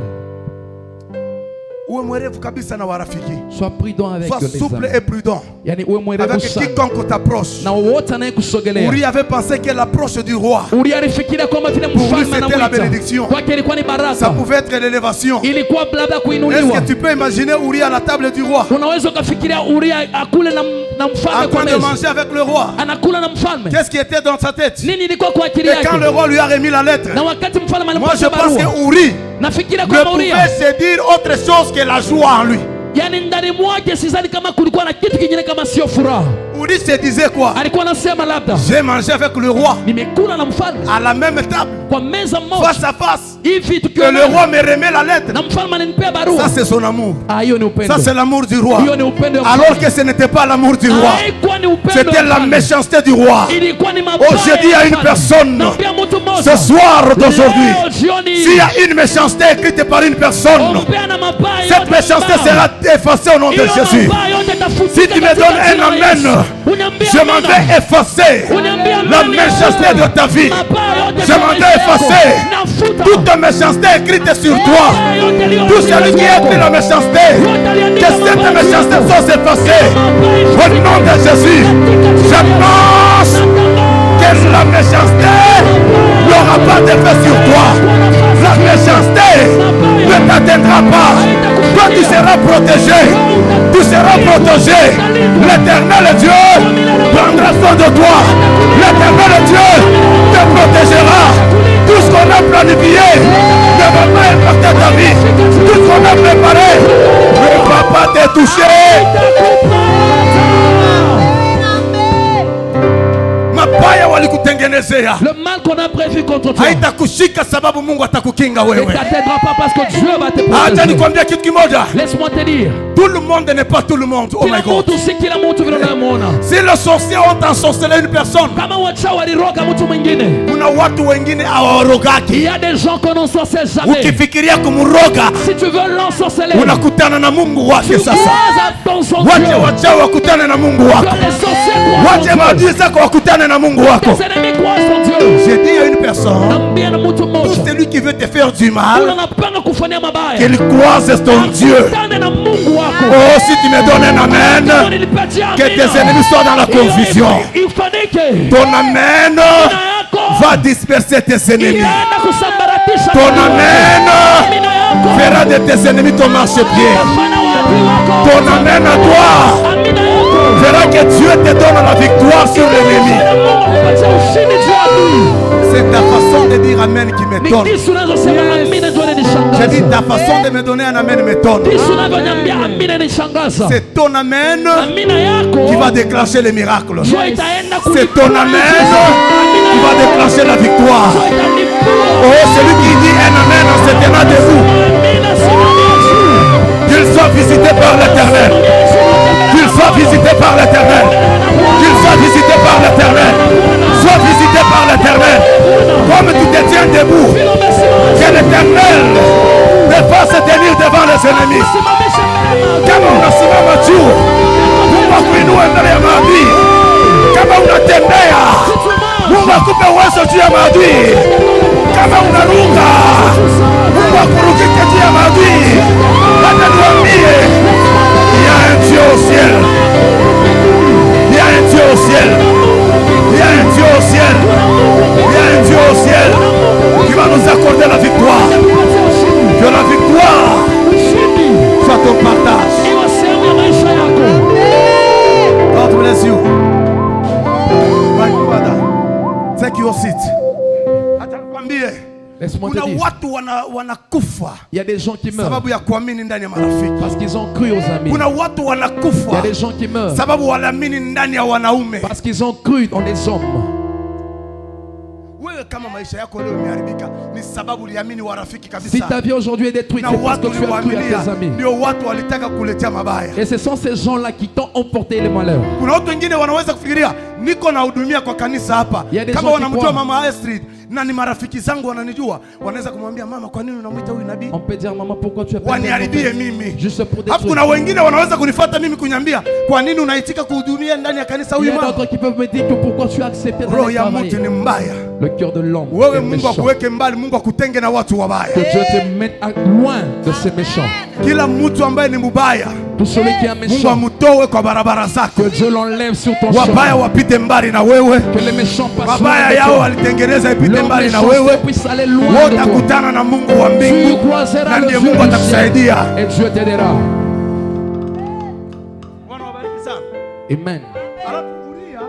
Uwe mwerevu kabisa na warafiki. Sois prudent avec Sois les souple amis. et prudent. Yani uwe mwerevu Avec sana. quiconque t'approche. Na wote anayekusogelea. Uri avait pensé que l'approche du roi, Uri alifikiria kwamba vile pour lui mfalme c'était la anamuita. bénédiction. Kwake ilikuwa ni Ça baraka. pouvait être l'élévation. Ilikuwa labda Est-ce kuinuliwa. que tu peux imaginer Uri à la table du roi, Unaweza ukafikiria Uria akule na mfalme en kwa train de meza. manger avec le roi? Anakula na mfalme. Qu'est-ce qui était dans sa tête? Nini ilikuwa kwa akili Et quand yake? le roi lui a remis la lettre, Na wakati mfalme moi je alipata pense barua, que Uri nafikiria ne kwamba pouvait Uria, se dire autre chose que la joie en lui. yani ndani mwake sidhani kama kulikuwa na kitu kingine kama sio furaha. Uri se disait quoi? Alikuwa anasema labda J'ai mangé avec le roi nimekula na mfalme à la même table, kwa meza moja face à face, hivi que tukiwa le roi me remet la lettre. na mfalme alinipea Ça barua. c'est son amour. Hiyo ni upendo. Ça c'est l'amour du roi. Hiyo ni upendo wa Alors que ce n'était pas l'amour du roi, haikuwa ni upendo c'était wa la mfalme. méchanceté du roi. Ilikuwa ni mabaya. Oh, je dis à une personne, Naambia mtu mmoja, ce soir d'aujourd'hui, leo jioni, s'il y a une méchanceté écrite par une personne, ombea na mabaya cette yote méchanceté mabaya. sera effacée au nom de Hiyo Jésus. mabaya yote tafutika Si tu me katika donnes un jina la amen, Yesu. Uniambie je m'en amina. vais effacer Uniambie la amina. méchanceté de ta vie. Mabaya yote Je kwa m'en maisha vais yako. effacer Nafuta. toute méchanceté écrite sur toi. Mabaya yote yaliyo Tout andikwa celui qui yako. écrit la méchanceté, Yote aliandika que cette mabaya méchanceté yako. soit effacée. Mabaya Au nom de Jésus, j'annonce que la méchanceté n'aura pas d'effet sur toi. La méchanceté ne t'atteindra pas. Toi, tu seras protégé. Tu seras protégé. L'éternel Dieu prendra soin de toi. L'éternel Dieu te protégera. Tout ce qu'on a planifié ne va pas impacter ta vie. Tout ce qu'on a préparé ne va pas te toucher. Mabaya walikutengenezea Le mal qu'on a prévu contre toi haitakushika sababu Mungu atakukinga ne wewe. t'atteindra pas parce que Dieu va te Acha protéger. nikwambia kitu kimoja. Laisse-moi te dire, Tout le monde n'est pas tout le monde. Oh kila my God. mtu si kila mtu vile unayemwona. Si le sorcier ont ensorcelé une personne, Kama wachawi waliroga mtu mwingine, kuna watu wengine il hawaorogaki. y a des gens qu'on n'ensorcelle jamais. Ukifikiria kumroga Si tu veux l'ensorceler, unakutana na Mungu wake tu sasa. crois à ton son Wache Dieu. wachawi wakutane na Mungu Que wako. les sorciers croient Wache en maadui Dieu. zako wakutane na Mungu wako. Tes ennemis croient en Dieu. J'ai dit à une personne, Naambia na mtu tout mmoja, celui qui veut te faire du ule mal, anapanga kufanyia mabaya, qu'il croise ton Dieu. akutane na Mungu wako. Oh, si tu me donnes un amen, Kama nilipatia que amina, tes ennemis soient dans la confusion. ifanyike. Ton amen Amina yako va disperser tes ennemis. inaenda kusambaratisha Ton adui. amen Amina yako fera de tes ennemis ton marchepied. itafanya waadui wako. Ton amen à toi Amina yako fera que Dieu te donne la victoire sur l'ennemi. na Mungu akupatia ushindi juu ya adui. C'est ta façon de dire amen qui Ni m'étonne. jinsi unazosema amina ndio J'ai inanishangaza. dit ta façon de me donner un amen m'étonne. Jinsi unavyoniambia amina inanishangaza. C'est ton amen Amina yako qui va déclencher les miracles. ndio itaenda C'est ton amen qui va déclencher la victoire. Oh, celui qui dit un amen en se tenant debout, qu'il soit visité par l'Éternel. Qu'il soit visité par l'Éternel. Qu'il soit visité par l'Éternel. Sois visité par l'Éternel. Comme tu te tiens debout, que l'Éternel te fasse tenir devant les ennemis. Kama unasimama juu, Mungu akuinue mbele ya maadui. Kama unatembea, Mungu akupe uwezo juu ya maadui. Kama unaruka, Mungu akurukike juu ya maadui. Hata niwaambie, il y a un Dieu au ciel. Il y a un Dieu au ciel. Il y a un Dieu au ciel. Il y a un Dieu au ciel qui va nous accorder la victoire. Que la victoire soit ton partage. iwe sehemu ya maisha yako. God bless you. My brother, take your seat. Acha nikwambie, Laisse-moi te kuna dire, watu wanakufa il y a des gens qui meurent sababu ya kuamini ndani ya marafiki. parce qu'ils ont cru aux amis. Kuna watu Il y a wanakufa des gens qui meurent sababu wanaamini ndani ya wanaume. parce qu'ils ont cru dans les hommes. Wewe kama maisha yako leo imeharibika, ni sababu uliamini warafiki Si kabisa. ta vie aujourd'hui est détruite, Na c'est parce que watu tu as cru à uliwaaminia tes amis. ndio watu walitaka kuletea mabaya. Et ce sont ces gens-là qui t'ont emporté les malheurs. Kuna watu wengine wanaweza kufikiria niko nahudumia kwa kanisa hapa, Il y a des kama gens qui wanamjua croient. mama Astrid na ni marafiki zangu wananijua, wanaweza kumwambia mama, kwa nini unamwita huyu nabii? On peut dire, maman, pourquoi tu as Waniharibie mimi. juste pour Hapo kuna détruire. wengine wanaweza kunifuata mimi kunyambia, kwa nini unaitika kuhudumia ndani ya kanisa Il y huyu a mama? d'autres qui peuvent me dire que pourquoi tu as accepté Roho d'aller ya mtu travailler. ni mbaya. Le cœur de l'homme Wewe est Mungu méchant. akuweke mbali, Mungu akutenge na watu wabaya. Que Dieu te mette loin de ces méchants. Kila mtu ambaye ni mubaya, Tout celui qui est Mungu méchant, amutoe kwa barabara zako. que Dieu l'enlève sur ton Wabaya chemin. wapite mbali na wewe. Que les méchants passent loin Wabaya de yao toi. walitengeneza ipite Leur mbali na méchanceté wewe. puisse aller loin Wewe de toi. utakutana na Mungu wa Tu mbingu croiseras na le ndiye Dieu Mungu du ciel atakusaidia. et Dieu t'aidera. Bwana wabariki sana. Amen. Alafu Uria,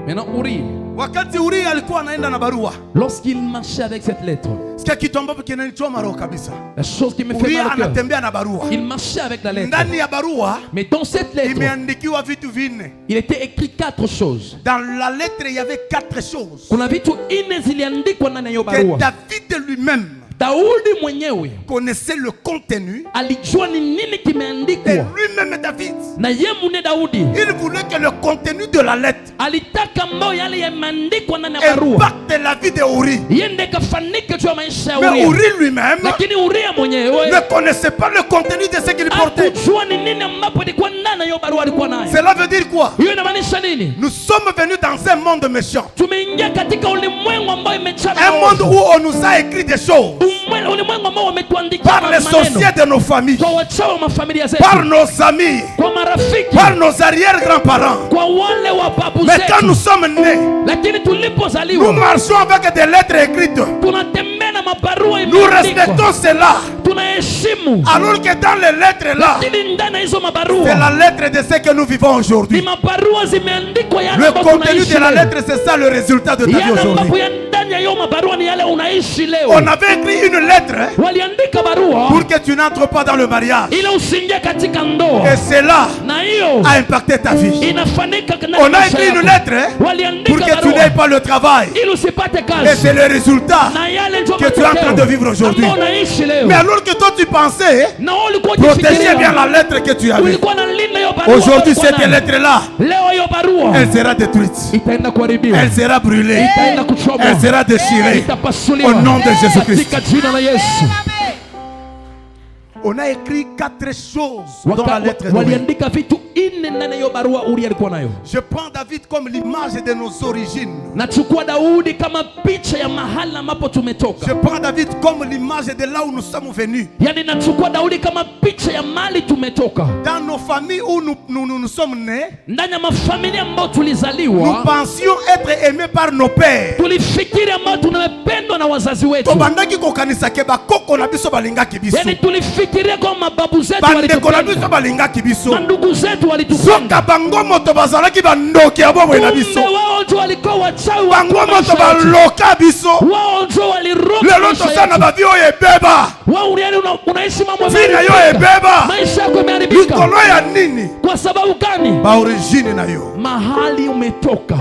Maintenant, Uri, wakati Uria alikuwa anaenda na barua, lorsqu'il marchait avec cette lettre, sikia kitu ambacho kinanichoma roho kabisa. la chose qui me fait Uria mal au cœur, anatembea na barua. il marchait avec la lettre. Ndani ya barua Mais dans cette lettre, imeandikiwa vitu vinne. il était écrit 4 choses. Dans la lettre, il y avait 4 choses Kuna vitu nne ziliandikwa ndani ya hiyo que barua. David lui-même Daudi mwenyewe connaissait le contenu. alijua ni nini Et kimeandikwa, lui-même, David, na ye mune Daudi il voulait que le contenu de la lettre alitaka ambayo yale yameandikwa ndani ya barua impacte la vie de Uri. yende kafanike juu ya maisha ya Mais Uria. Uri lui-même Lakini Uria mwenyewe ne connaissait pas le contenu de ce qu'il portait. hakujua ni nini ambapo ilikuwa ndani ya hiyo barua alikuwa nayo. Cela veut dire quoi? Hiyo inamaanisha nini? Nous sommes venus dans un monde méchant. Tumeingia katika ulimwengu ambao imejaa Un monde maovu. où on nous a écrit des choses Ulimwengu ambao wametuandikia par les sorciers maneno de nos familles, kwa wachawi wa mafamilia zetu, par nos amis, kwa marafiki, par nos arrière-grands-parents. kwa wale wa babu Mais quand nous zetu. sommes nés, Lakini nous tulipozaliwa marchons avec des lettres écrites. tunatembea na mabarua Nous imeandikwa, respectons cela. tunaheshimu. Alors que dans les lettres là, Lakini ndani ya hizo c'est mabarua la lettre de ce que nous vivons ni aujourd'hui. mabarua zimeandikwa yale Le ambayo contenu tunaishi de la leo. lettre, c'est ça le résultat de ta vie Yale ambapo aujourd'hui. ya ndani ya hiyo mabarua ni yale unaishi leo. On avait écrit une lettre Waliandika barua pour que tu n'entres pas dans le mariage. ili usiingie katika ndoa, Et cela na hiyo a impacté ta vie. inafanika ndani ya On a maisha écrit une yako. lettre pour Waliandika que tu barua n'aies pas le travail. ili usipate Et kazi, c'est le résultat na yale ndio que tu es en train de vivre aujourd'hui. ambao unaishi leo. Mais alors que toi tu pensais Na wewe ulikuwa protéger bien ukifikiria la lettre que tu avais, ulikuwa na linda hiyo barua. aujourd'hui ulikuwa cette nayo. lettre-là, Leo hiyo barua elle sera détruite. itaenda kuharibiwa, Elle sera brûlée. itaenda kuchomwa, Elle sera déchirée. itapasuliwa Au nom de Jésus-Christ. katika jina la Yesu. On a écrit 4 choses dans la lettre de Uri. Waliandika vitu nne ndani ya hiyo barua Uri alikuwa nayo. Je prends David comme l'image de nos origines. Nachukua Daudi kama picha ya mahali ambapo tumetoka. Je prends David comme l'image de là où nous sommes venus. Yaani nachukua Daudi kama picha ya mali tumetoka. Dans nos familles où nous sommes nés, Ndani ya mafamilia ambao nous tulizaliwa, pensions être aimés par nos pères. tulifikiri ambao tunapendwa na wazazi wetu. Tobandaki kokanisa ke bakoko na biso balingaki biso. Yaani tulifikiria kwa mababu zetu Bandeko na biso walitupenda. balingaki biso. Na ndugu zetu walitupenda. Soka bango moto bazalaki bandoki ya bobo na biso. Kumbe wao ndio walikuwa wachawi wa Bango moto maisha yetu. baloka biso. Wao ndio waliroga Lelo maisha tosana yetu. babi oyo ebeba. Wao yaani unaishi mambo Vina yo yameharibika. ebeba. Maisha yako yameharibika. Likolo ya nini? Kwa sababu gani? Ba origine na yo. Mahali umetoka.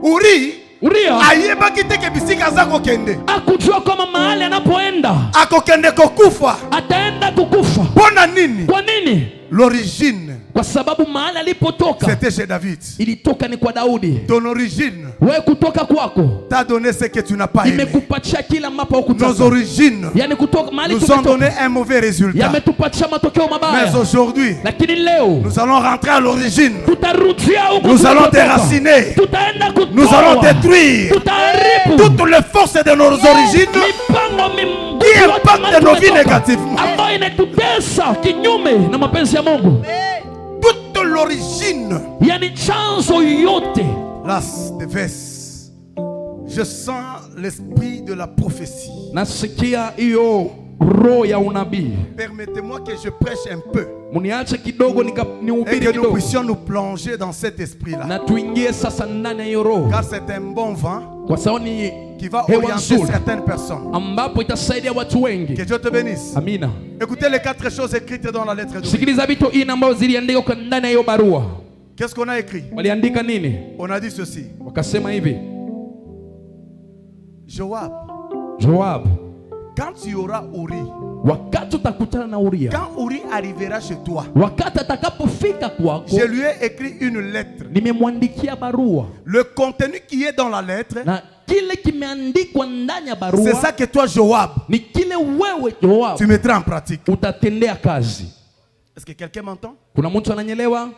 Uri Uria ayebaki teke bisika za kokende. akujua kama mahali anapoenda Akokende kokufa. ataenda kukufa. Pona nini? Kwa nini? L'origine, Kwa sababu mahali alipotoka c'était chez David. ilitoka ni kwa Daudi. Ton origine Wewe kutoka kwako t'a donné ce que tu n'as pas aimé. imekupatia kila ambapo Nos hukutaka. origines Yaani kutoka mahali nous ont donné tumetoka un mauvais résultat. yametupatia matokeo Mais mabaya. aujourd'hui, Lakini leo nous allons rentrer à l'origine. tutarudia huko Nous allons tulikotoka. déraciner. Tutaenda kutoa. Nous allons détruire Tutaharibu toutes les forces de nos origines mipango qui impactent nos vies négativement. ambayo inatutesa kinyume na mapenzi ya Mungu. Toute l'origine. Yaani chanzo yote. Las de Ves. Je sens l'esprit de la prophétie. Nasikia hiyo roho ya unabii. Permettez-moi que je prêche un peu Muniache kidogo et nihubiri que nous kidogo. puissions nous plonger dans cet esprit-là. Na tuingie sasa ndani ya hiyo roho. Car c'est un bon vent Kwa sababu ni qui va hewa orienter nzuri certaines personnes. ambapo itasaidia watu wengi. Que Dieu te bénisse. Amina. Écoutez les 4 choses écrites dans la lettre de Uri. Sikiliza vitu hii ambazo ziliandikwa ndani ya hiyo barua. Qu'est-ce qu'on a écrit? Waliandika nini? On a dit ceci. Wakasema hivi. Joab, Joab, quand tu auras Uri, wakati utakutana na Uria, quand Uri arrivera chez toi, wakati atakapofika kwako, je lui ai écrit une lettre. nimemwandikia barua. Le contenu qui est dans la lettre, Na kile kimeandikwa ndani ya barua c'est ça que toi, Joab, ni kile wewe Joab tu mettras en pratique. utatendea kazi. Est-ce que quelqu'un m'entend? Kuna mtu ananyelewa?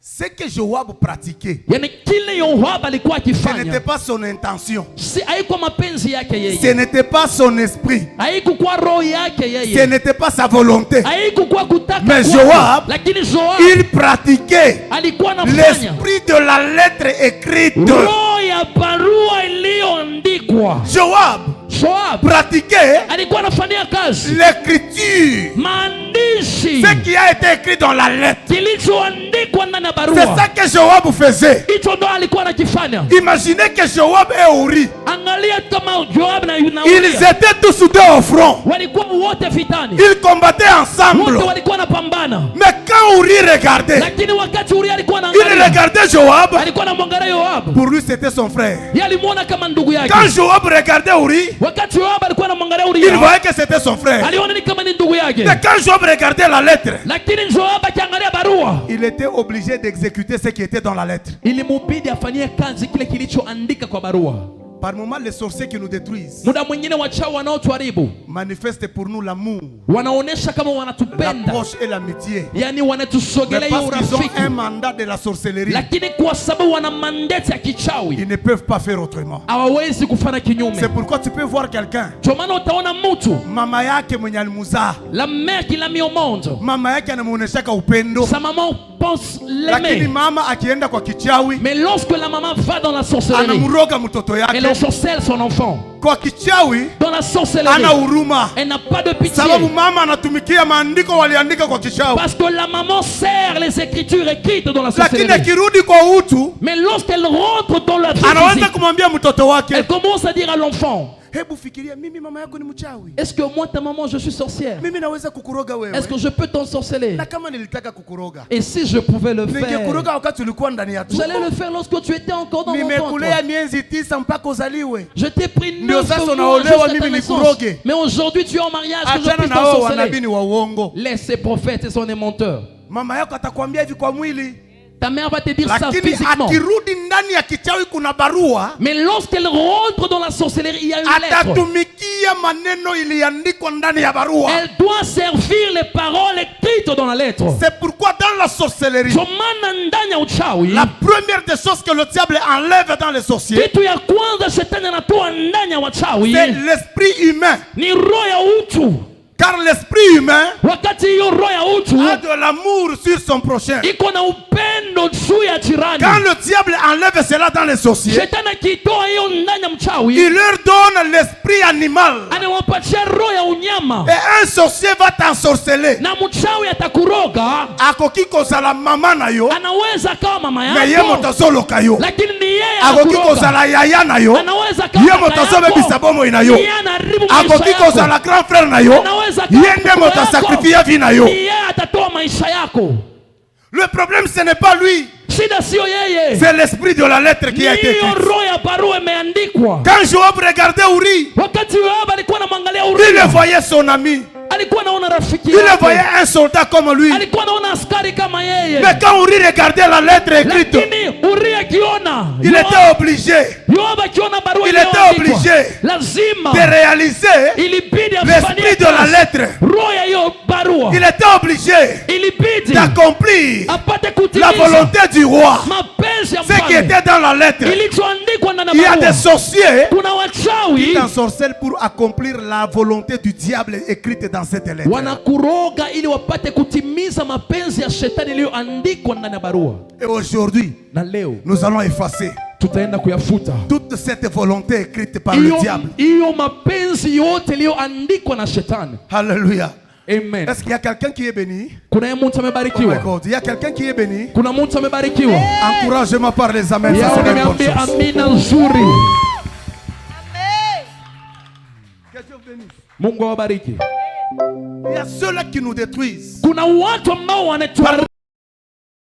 Ce que Joab pratiquait, Yani kile Yoabu alikuwa ce n'était akifanya pas son intention. si haikuwa mapenzi yake Ce yeye, n'était pas son esprit. haikukuwa roho yake Ce yeye, n'était pas sa volonté. haikukuwa kutaka Mais kwake. Joab, Lakini Joabu Il pratiquait alikuwa anafanya l'esprit de la lettre écrite. roho ya barua iliyoandikwa. Joab Joabu pratiquait alikuwa anafanyia kazi l'écriture. maandishi Ce qui a été écrit dans la lettre. kilichoandikwa ndani ya C'est barua. ça que Joab faisait. Hicho ndo alikuwa anakifanya. Imaginez que Joab et Uri, Angalia kama Joabu na ils Uria étaient tous deux au front. walikuwa wote vitani, Ils combattaient ensemble. wote walikuwa wanapambana, Mais quand Uri regardait, lakini wakati Uria alikuwa il anaangalia, regardait Joab. alikuwa anamwangalia Yoabu, Pour lui, c'était son frère. yeye alimuona kama ndugu yake. Quand Joab regardait Uri, Wakati Yoabu alikuwa anamwangalia il Uria, voyait que c'était son frère. aliona ni kama ni ndugu yake, Mais quand Joab regardait la lettre, lakini Yoabu akiangalia barua il était obligé d'exécuter ce qui était dans la lettre. ilimubidi afanyie kazi kile kilichoandika kwa barua. Par moments, les sorciers qui nous détruisent Muda mwingine wachao wanaotuharibu manifestent pour nous l'amour, wanaonesha kama wanatupenda, l'approche et l'amitié. yani Mais wanatusogelea parce qu'ils ont urafiki, un mandat de la sorcellerie, lakini kwa sababu wana mandate ya kichawi ils ne peuvent pas faire autrement. hawawezi kufanya kinyume. C'est pourquoi tu peux voir quelqu'un, Ndio maana utaona mtu mama yake mwenye alimuzaa, la mère qui l'a mis au monde, mama yake anamuoneshaka upendo, sa maman pense lakini l'aimer, mama akienda kwa kichawi mais lorsque la maman va dans la sorcellerie, anamuroga mtoto elle yake. ensorcelle son enfant. Kwa kichawi Dans la sorcellerie, ana huruma, elle n'a pas de pitié, sababu mama anatumikia maandiko waliandika kwa kichawi. parce que la maman sert les écritures écrites dans la Lakini sorcellerie. akirudi kwa utu, Mais lorsqu'elle rentre dans la vie anaweza physique, kumwambia mtoto wake, elle commence à dire à l'enfant, hebu fikiria, mimi mama yako ni mchawi, est-ce que moi ta maman je suis sorcière? mimi naweza kukuroga Est-ce que wewe, je peux t'ensorceler? na kama nilitaka kukuroga Et si je pouvais le faire, ningekuroga wakati ulikuwa ndani ya tumbo. j'allais le faire lorsque tu étais encore dans mon Nimekulea ventre. miezi 9 mpaka uzaliwe. Je t'ai pris Ndio 9 sasa mois unaolewa, jusqu'à ta mimi naissance. nikuroge. Mais aujourd'hui tu es en mariage que je Achana puisse na wao wanabii t'ensorceler. ni wa uongo. Laisse ces prophètes, ce sont des menteurs. Mama yako atakwambia hivi kwa mwili, Ta mère va te dire ça lakini physiquement. akirudi ndani ya kichawi kuna barua, Mais lorsqu'elle rentre dans la sorcellerie, il y a une lettre. atatumikia maneno iliandikwa ndani ya barua. Elle doit servir les paroles écrites dans la lettre. C'est pourquoi dans la sorcellerie, Ndio maana ndani ya uchawi, la première des choses que le diable enlève dans les sorciers, kitu ya kwanza shetani anatoa ndani ya wachawi c'est l'esprit humain. ni roho ya utu. Car l'esprit humain Wakati hiyo roho ya utu a de l'amour sur son prochain. iko na upendo juu ya jirani, Quand le diable enlève cela dans les sorciers, shetani akitoa hiyo ndani ya mchawi, il leur donne l'esprit animal. anawapatia roho ya unyama, Et un sorcier va t'ensorceler. na mchawi atakuroga. Akoki kozala mama na yo, Anaweza kawa mama mais ye yako, motazoloka yo. lakini ni yeye Akoki anakuroga. kozala yaya na yo, Anaweza ye kawa kaka motazobebisa yako, bomo na yo. ni yeye anaharibu maisha Akoki yako. kozala grand frère na yo, Anaweza kawa ye nde mkubwa yako, motasakrifia vi na yo. ni yeye atatoa maisha yako. Le problème ce n'est pas lui, Shida sio yeye, c'est l'esprit de la lettre qui a été hiyo écrite. roho ya barua imeandikwa. Quand Joab regardait Uri, Wakati Yoabu alikuwa anamwangalia il Uria, voyait son ami, alikuwa anaona rafiki il voyait yake, un soldat comme lui. alikuwa anaona askari kama yeye. Mais quand Uri regardait la lettre écrite, Lakini Uria akiona, il était obligé Yoabu akiona barua Il était iliyoandikwa, obligé lazima de réaliser ilibidi l'esprit afanye de la kazi. lettre. Roho ya hiyo barua Il était obligé ilibidi d'accomplir apate la kutimiza volonté du roi. mapenzi ya Ce qui mfalme était dans la lettre. ilichoandikwa ndani Il y ya a des barua. sorciers Kuna wachawi qui t'ensorcellent pour accomplir la volonté du diable écrite dans cette lettre. wanakuroga ili wapate kutimiza mapenzi ya shetani iliyoandikwa ndani ya barua. Et aujourd'hui, Na leo nous allons effacer tutaenda kuyafuta toute cette volonté écrite par le diable. hiyo mapenzi yote iliyoandikwa na shetani. Alléluia. Amen. Est-ce qu'il y a quelqu'un qui est béni? Kuna mtu Oh my amebarikiwa, God. Il y a quelqu'un qui est béni? kuna mtu amebarikiwa. Encouragement par les amens. Ça, Yao c'est une bonne nimeambia chose. amina nzuri. Que Dieu bénisse. Mungu awabariki. Il y a ceux-là qui nous détruisent. Kuna watu ambao wanatuharibu,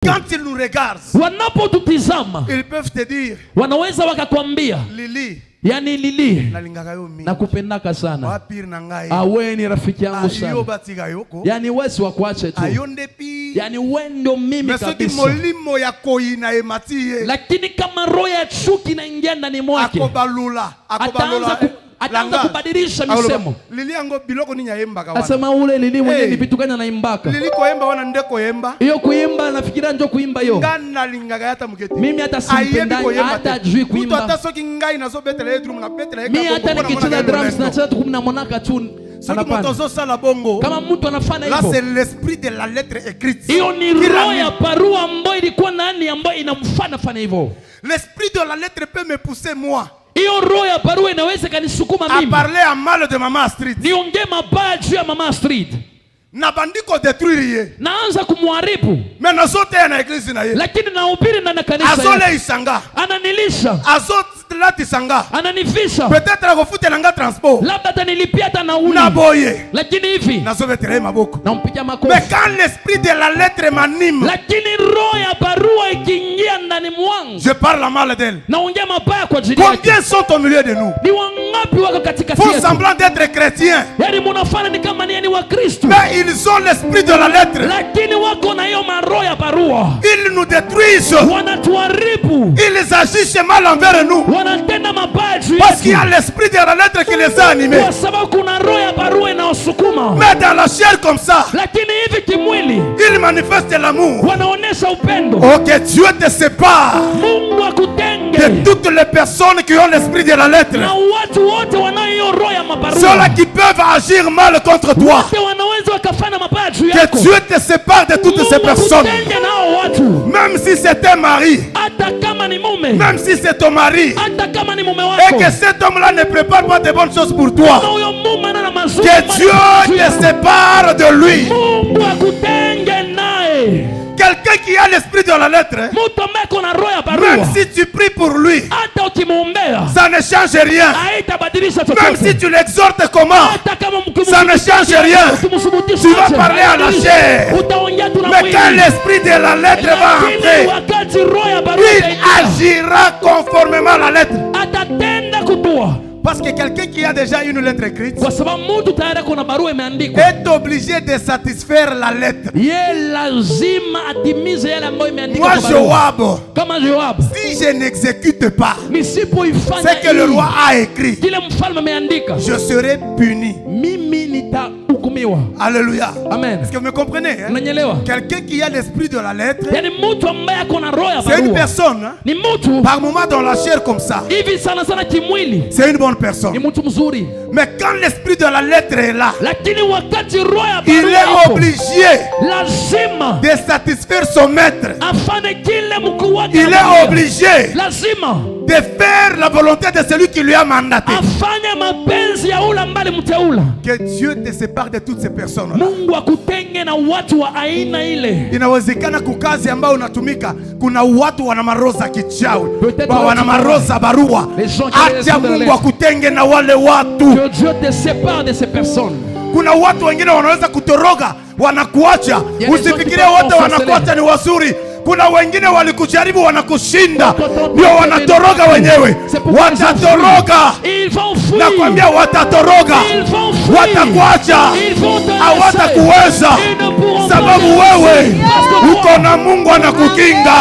Quand ils nous regardent, wanapotutizama ils peuvent te dire, wanaweza wakakwambia, Lili, yani Lili, nalingaka yo mingi. nakupendaka sana, Wapir na ngai. awe ni rafiki yangu Ayo sana, batiga yoko. yani wesi wakuache tu, Ayo ndepi. yani we ndo mimi Mais soki kabisa. molimo ya koina emati ye. Lakini kama roho ya chuki inaingia ndani mwake, Akobalula. ataanza Akobalula. ataanza kubadilisha misemo. Lili yango biloko ni nyayemba kawana. Asema ule Lili mwenye ni vitu gani anaimbaka. Lili koyemba wana ndeko yemba. Hiyo kuimba nafikiria ndio kuimba hiyo. Ngana lingaga hata mugeti. Mimi hata simpendani hata ajui kuimba. Mtu hata soki ngai na so betele drum na betele. Mimi hata nikicheza drums na cheza tukumna monaka tu. Kama mtu anafanya hivyo, là c'est l'esprit de la lettre écrite. Hiyo ni roho ya barua ambayo ilikuwa ndani ambayo inamfanya fanya hivyo. L'esprit de la lettre peut me pousser moi. Hiyo roho ya barua inaweza kanisukuma mimi. À parler à mal de Mama Astrid. Niongee mabaya juu ya Mama Astrid. Na bandiko détruire ye. Naanza kumharibu. Mais na zote na église na ye. Lakini nahubiri na kanisa. Azole isanga. Ananilisha. Azote lati sanga. Ananifisha. Peut-être akofute nanga transport. Labda atanilipia hata nauli. Na boye. Lakini hivi. Na zobe tere maboko. Nampiga makofi. Mais quand l'esprit de la lettre m'anime. Lakini roho ya barua ikiingia ndani mwangu. Je parle mal d'elle. Naongea mabaya kwa ajili yake. Combien sont au milieu de nous? Ni wangapi wako katikati yetu? Font semblant d'être chrétiens. Yaani mnafanya ni kama ni wa Kristo. Ils ont l'esprit de la lettre. Lakini wako na hiyo maroho ya barua. Ils nous détruisent. Wanatuharibu. Ils agissent mal envers nous. Wanatenda mabaya juu yetu. Parce qu'il y a l'esprit de la lettre qui les a animés. Kwa sababu kuna roho ya barua inayosukuma. Mais dans la chair comme ça, lakini hivi kimwili, ils manifestent l'amour. Wanaonesha upendo. Oh, que Dieu te sépare Mungu akutenge de toutes les personnes qui ont l'esprit de la lettre. Na watu wote wanao hiyo roho ya mabarua. Ceux-là qui peuvent agir mal contre toi. Wote wanaweza wakafanya mabaya juu yako. Que Dieu te sépare de toutes ces personnes. Même si c'est un mari. Même si c'est ton mari. Et que cet homme-là ne prépare pas de bonnes choses pour toi. Que Dieu te sépare de lui. Quelqu'un qui a l'esprit de la lettre, même si tu pries pour lui, ça ne change rien. Même si tu l'exhortes comment, ça ne change rien. Tu vas parler à la chair. Mais quand l'esprit de la lettre va entrer, il agira conformément à la lettre. Parce que quelqu'un qui a déjà une lettre écrite est obligé de satisfaire la lettre. Moi, Joab, si je n'exécute pas ce que le roi a écrit, je serai puni. Alléluia. Amen. Est-ce que vous me comprenez? Quelqu'un qui a l'esprit de la lettre, c'est une personne, par moment dans la chair comme ça, c'est une bonne personne. Mais quand l'esprit de la lettre est là, il est obligé de satisfaire son maître. Il est obligé de faire la volonté de celui qui lui a mandaté. Que Dieu te sépare de toutes ces personnes. Inawezekana kukazi ambao unatumika kuna watu wana maroza kichawi, wana maroza barua. Acha Mungu akutenge na wale watu. Que Dieu te sépare de ces personnes. Kuna watu wengine wanaweza kutoroga, wanakuacha. Usifikirie wote wanakuacha ni wazuri. Kuna wengine walikujaribu wanakushinda, ndio wanatoroga wenyewe. Watatoroga. Nakwambia watatoroga. Watakuacha. Hawatakuweza. Sababu wewe uko na Mungu anakukinga.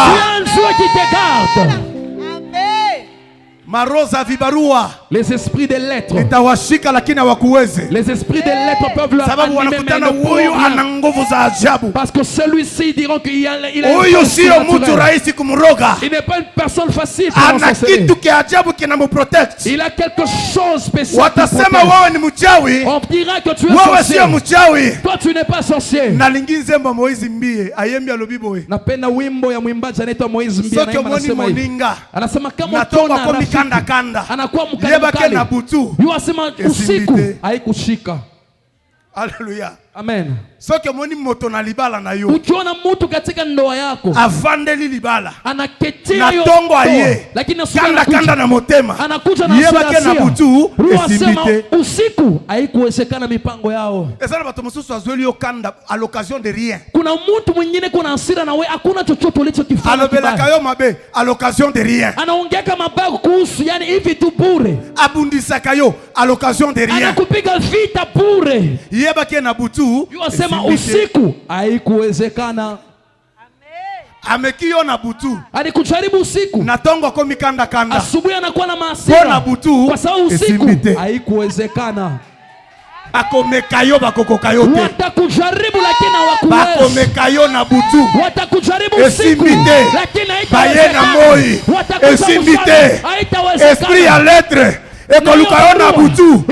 Maroza vibarua. Les esprits des lettres. Itawashika lakini hawakuweze. Les esprits des lettres peuvent leur sababu wanakutana huyu ana nguvu za ajabu. Parce que celui-ci diront qu'il a huyu sio mtu rahisi kumroga. Il n'est pas une personne facile. Ana kitu kia ajabu kinamprotect. Il a quelque chose spécial. Watasema wewe ni mchawi. On dira que tu es wewe sio mchawi. Toi tu n'es pas sorcier. Na linginze mba Moizi Mbie ayembi alobiboe. Napenda wimbo ya mwimbaji anaitwa Moizi Mbie anasema kama utona kanda anakuwa mkali na butu yuasema usiku haikushika. Haleluya. Amen. Soki moni moto na libala na yo. Ukiona mtu katika ndoa yako avandeli libala anaketia yo tongo aye lakini kanda na motema anakuja na yebake na butu esibite usiku haikuwezekana mipango yao. Ezana bato mususu azweli yo kanda à l'occasion de rien. Kuna mtu mwingine kuna hasira na wewe hakuna chochote ulichokifanya. Alobela kayo mabe à l'occasion de rien. Anaongea mabaya kuhusu yani hivi tu bure. Abundisa kayo à l'occasion de rien. Anakupiga vita bure. Yebake na butu yuasema usiku haikuwezekana. Amekio na butu. Alikujaribu usiku. Na tongo ko mikanda kanda. Asubuhi anakuwa na maasira. Bona butu. Kwa sababu usiku haikuwezekana. Bakomekayo bakokokayo te. Watakujaribu lakini hawakuweza. Bakomekayo na butu. Watakujaribu usiku lakini Bayena haitawezekana. moi. Esimbite. Esprit à lettre. Ekolukayo na butu.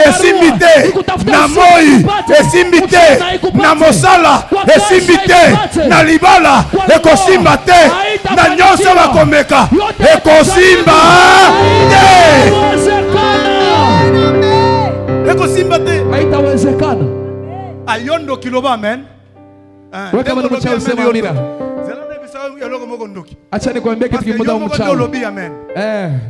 Esimbite. Na moi. Esimbite. Na mosala. Esimbite. Na libala. Ekosimbate. Na nyonso bakomeka. Ekosimba. Ekosimbate. Haitawezekana. Ayondo kiloba amen. Weka maneno mchawi sema amina. Acha nikwambie kitu kimoja mchawi.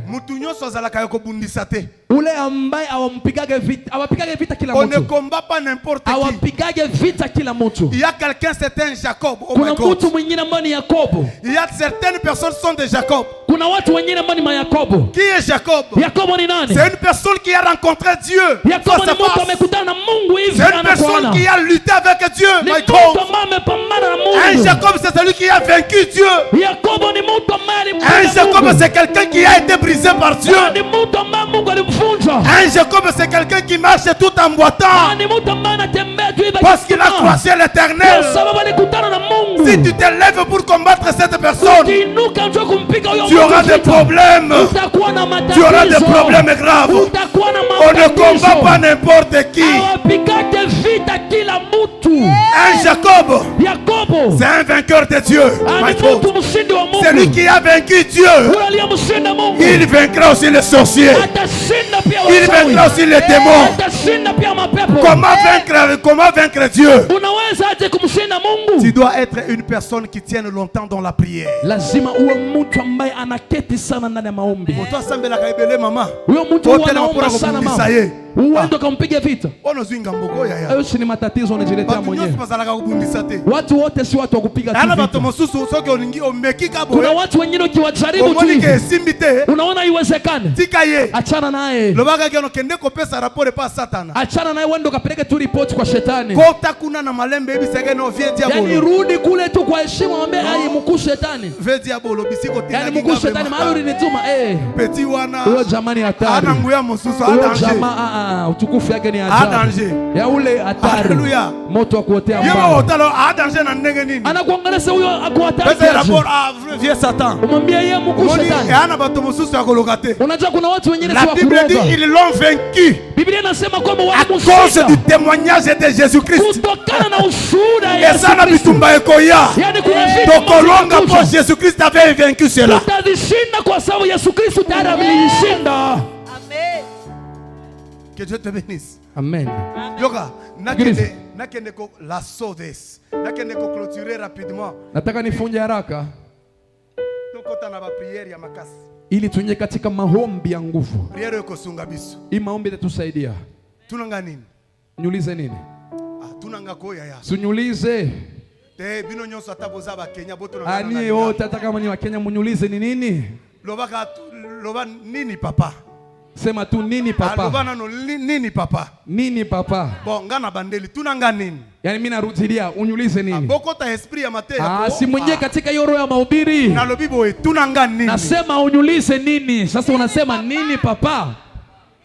Mutu nyonso azalaka kobundisa te. Ule ambaye awampigage vita kila mtu. On ne combat pas n'importe qui. Awapigage vita kila mtu. Il y a quelqu'un, c'est un Jacob. Kuna mtu mwingine ambaye ni Yakobo. Il y a certaines personnes sont des Jacob. Kuna watu wengine ambao ni Yakobo. Qui est Jacob? Yakobo ni nani? C'est une personne qui a rencontré Dieu. Yakobo ni mtu amekutana na Mungu hivi anakuona. C'est une personne qui a lutté avec Dieu. Ni mtu ambaye amepambana na Mungu. Un Jacob, c'est celui qui a vaincu Dieu. Yakobo ni mtu ambaye alimvunja. Un Jacob, c'est quelqu'un qui a été brisé par Dieu. Ni mtu ambaye Mungu alimvunja. Un Jacob, c'est quelqu'un qui marche tout en boitant. Ni mtu ambaye anatembea tu hivi. Parce qu'il a croisé l'Éternel. Sababu alikutana na Mungu. Si tu te lèves pour combattre cette personne, ukiinuka njoo kumpiga huyo tu auras des problèmes. Utakuwa na matatizo. Tu auras des problèmes graves. Utakuwa na On ne combat pas n'importe qui. Hawapigage vita kila mtu. Un Jacob, Yakobo, c'est un vainqueur de Dieu. C'est lui qui a vaincu Dieu. Il vaincra aussi les sorciers. Il vaincra aussi les démons. Comment vaincre Dieu? Tu dois être une personne qui tienne longtemps dans la prière. Lazima uwe mtu ambaye anaketi sana ndani ya maombi. Toi sambela kaibele mama. Huyo mtu anaomba sana mama. Uende ukampiga vita. Hayo si ni matatizo unajiletea mwenyewe. Watu wote si watu wa kupiga vita. Kuna watu wengine ukiwajaribu tu hivi, unaona haiwezekani. Achana naye. Achana naye, uende ukapeleke tu report kwa shetani. Yani rudi kule tu kwa heshima, mwambie ai mkuu shetani. Yani mkuu shetani mahali ulinituma huyo jamani hatari. Huyo jamaa utukufu yake ni hatari. Ya ule hatari. Haleluya. Moto wa kuotea mbao. Anakuangalia huyo ako hatari. Umwambie yeye mkuu shetani. Unajua kuna watu wengine si wa kuroga. Ils l'ont vaincu. Biblia inasema kwamba à cause du témoignage de Jésus-Christ. Kutokana na ushuhuda ya Yesu Kristo. Yani kuna vitu pour Jésus-Christ avait vaincu cela. Tutazishinda kwa sababu Yesu Kristo tayari alishinda. Amen. Que Dieu te bénisse. Amen. Yoga, nakende ko la sauves. Nakende ko clôturer rapidement. Nataka nifunge haraka. Tokota na ba prière ya makasi. Ili tuingie katika maombi ya nguvu. Prière yako sunga biso. Hii maombi itatusaidia. Tunanga nini? Niulize nini? Tunanga koya ya. Suniulize. Te bino nyonso ataboza ba Kenya boto na. Ani yote hata kama ni wa Kenya mniulize ni nini? Loba nini papa? Sema tu nini papa? Loba nano nini papa? Nini papa? Bon, ngana bandeli tunanga nini? Yani mimi narudilia uniulize nini? Boko ta esprit ya mate. Si mwenye katika hiyo roho ya mahubiri. Na lobibo tunanga nini? Nasema uniulize nini? Sasa unasema nini papa?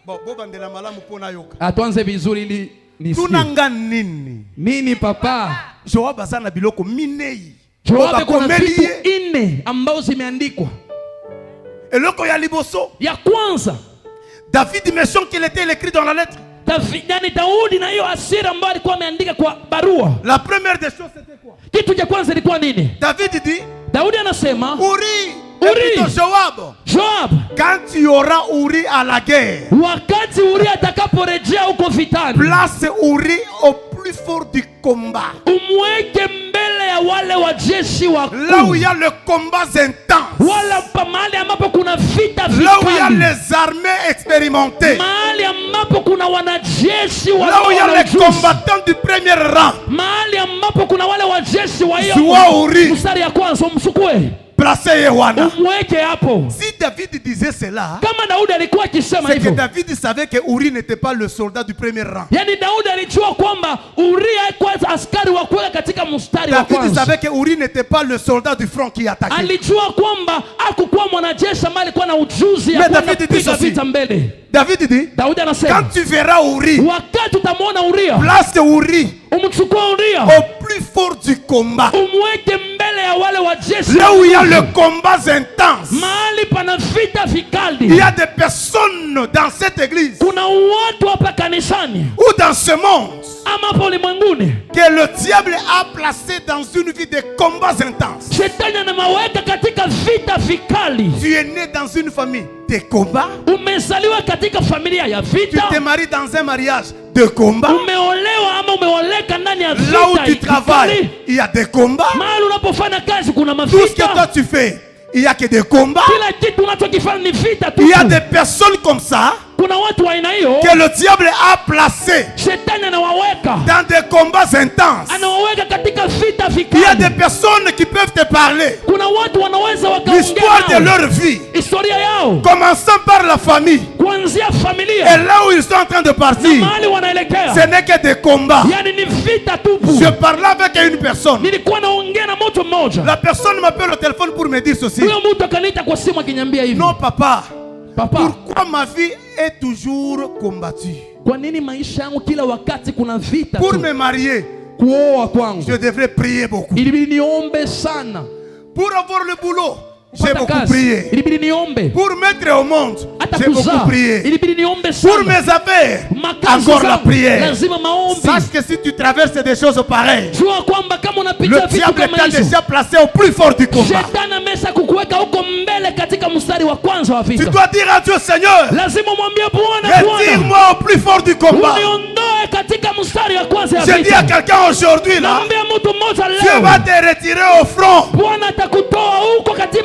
Bon, boba ndela malamu pona yoka. Tuanze vizuri ili nisikie. Tunanga nini? Nini papa? Joaba sana biloko minei. Joaba kuna vitu ine ambao zimeandikwa. Eloko ya liboso. Ya kwanza. David mentionne qu'il était écrit dans la lettre. Daudi na hiyo asira ambayo alikuwa ameandika kwa barua. La première des choses c'était quoi? Kitu cha kwanza ilikuwa nini? David dit, Daudi anasema, Uri, Joab, quand tu auras Uri à la guerre, wakati Uri atakaporejea huko vitani, place Uri au plus fort du combat. Umweke mbele ya wale wajeshi wakuu. Là où il y a le combat intense. Wala mahali ambapo kuna vita vikali. Là où il y a les armées expérimentées. Mahali ambapo kuna wanajeshi wa. Là où il y a les combattants du premier rang. Mahali ambapo kuna wale wajeshi wa hiyo. Mstari ya kwanza msukue. Si David disait cela, c'est que David savait que Uri n'était pas le soldat du premier rang. mstari wa kwanza. David savait que Uri n'était pas le soldat du front qui attaquait. Alijua kwamba hakukuwa mwanajeshi ambaye alikuwa na ujuzi ya kupiga vita mbele. David dit, Daudi anasema, quand tu verras Uri, wakati utamwona Uria, place Uri umchukue Uria au plus fort du combat, umweke mbele ya wale wajeshi, là où il y a le combat intense. mahali pana vita vikali. Il y a des personnes dans cette église Kuna watu hapa kanisani ou dans ce monde ama hapa ulimwenguni que le diable a placé dans une vie de combats intenses. Shetani anamaweka katika vita vikali. Tu es né dans une famille de combats. Umezaliwa katika familia ya vita. Tu te maries dans un mariage de combat. Umeolewa ama umeoleka ndani ya vita. Là où tu travailles, il y a des combats. Mahali unapofanya kazi kuna Tout ce que mavita. toi tu fais, il y a que des combats. Kila kitu unachokifanya ni vita tu. Il y a des personnes comme ça Kuna watu wa aina hiyo que le diable a placé Shetani anawaweka dans des combats intenses. anawaweka katika vita Il y a vikali. des personnes qui peuvent te parler Kuna watu wanaweza l'histoire de wakaongea leur vie, historia yao commençant par la famille. kuanzia Et familia là où ils sont en train de na partir, mahali wanaelekea. ce n'est que des combats. Yani ni vita tupu. Je parlais avec une personne. Nilikuwa naongea na mtu mmoja. La personne m'appelle au téléphone pour me dire ceci. Huyo mtu akaniita kwa simu akiniambia hivi. Non, papa. Papa, Pourquoi ma vie est toujours combattue? kwa nini maisha yangu kila wakati kuna vita Pour tu? me marier, Kuoa kwangu je devrais prier beaucoup. ilibidi niombe sana. Pour avoir le boulot, j'ai Kupata beaucoup kazi prié. ilibidi niombe. Pour mettre au monde, Hata j'ai beaucoup kuzaa prié. ilibidi niombe Pour sana. mes affaires, Makazi encore la zangu prière. lazima maombi. Sache que si tu traverses des choses pareilles, Jua kwamba kama le unapitia vitu diable kama t'a hizo, déjà placé au plus fort du combat. Shetani amesha kukuweka huko mbele katika mstari wa kwanza wa Tu vita. dois dire à Dieu, Seigneur, Lazima mwambie Bwana, Bwana, retire-moi au plus fort du combat. uniondoe katika mstari wa kwanza ya Je dis à vita. quelqu'un aujourd'hui là, Naambia mtu mmoja Dieu leo, va te retirer au front. Bwana atakutoa huko katika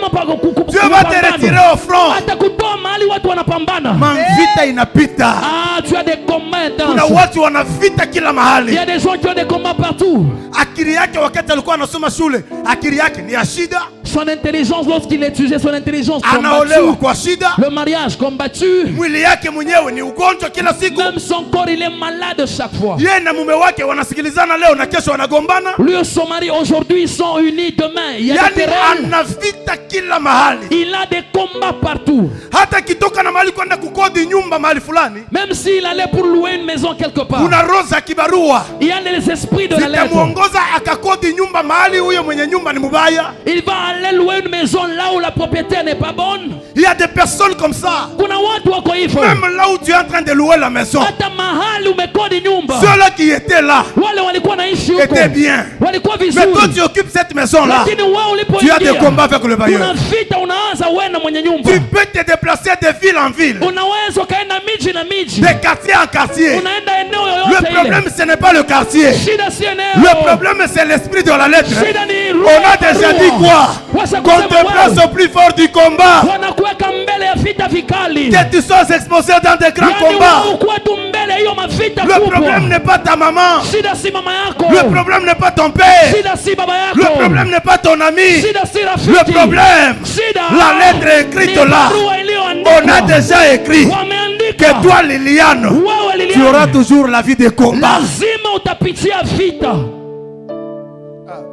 Dieu va te retirer au front. atakutoa mahali watu wanapambana. Manvita inapita. Ah, tu as des combats Kuna intenses. watu wanavita kila Il y mahali. a des gens qui ont des combats partout. Akili yake wakati alikuwa anasoma shule, akili yake ni ya shida. Son intelligence, lorsqu'il étudiait son intelligence Anaolewa combattue. kwa shida. Le mariage combattu. Mwili yake mwenyewe ni ugonjwa kila siku. Même son corps, il est malade chaque fois. Yeye na mume wake wanasikilizana leo na kesho wanagombana. Lui et son mari, aujourd'hui, ils sont unis. Demain, il y a des Yani querelles. anavita kila mahali. Il a des combats partout. Hata kitoka na mahali kwenda kukodi nyumba mahali fulani, Même s'il allait pour louer une maison quelque part, kuna roho za kibarua il y a les esprits de la lettre. zitamuongoza akakodi nyumba mahali huyo mwenye nyumba ni mubaya. Il va aller louer une maison là où la propriétaire n'est pas bonne. Il y a des personnes comme ça. Kuna watu wako hivyo. Même là où tu es en train de louer la maison, Hata mahali umekodi nyumba, ceux-là qui étaient là wale walikuwa naishi huko étaient bien. walikuwa Mais toi, vizuri, tu occupes cette maison-là. lakini wewe Tu as des ulipoingia combats avec le kuna bailleur. vita, unaanza wewe na mwenye nyumba. Tu peux te déplacer de ville en ville, Unaweza ukaenda miji na miji, de quartier en quartier. unaenda eneo Le yoyote ile. problème, ce n'est pas le quartier. Shida si eneo, Le problème, c'est l'esprit de la lettre. shida ni roho. On a déjà dit quoi? Wasa Qu'on te kusema place wewe, au plus fort du combat. wanakuweka mbele ya vita vikali, Que tu sois exposé dans des grands yani combats. wewe ukuwe tu mbele ya hiyo mavita Le kubwa. problème n'est pas ta maman. Shida si mama yako, Le problème n'est pas ton père. shida si baba yako, Le problème n'est pas ton ami. shida si Le rafiki, problème, shida la lettre écrite ni là, barua on a iliyoandikwa. déjà écrit Wameandika que toi, Liliane, wewe tu auras Liliane, toujours la vie de combat. lazima utapitia vita.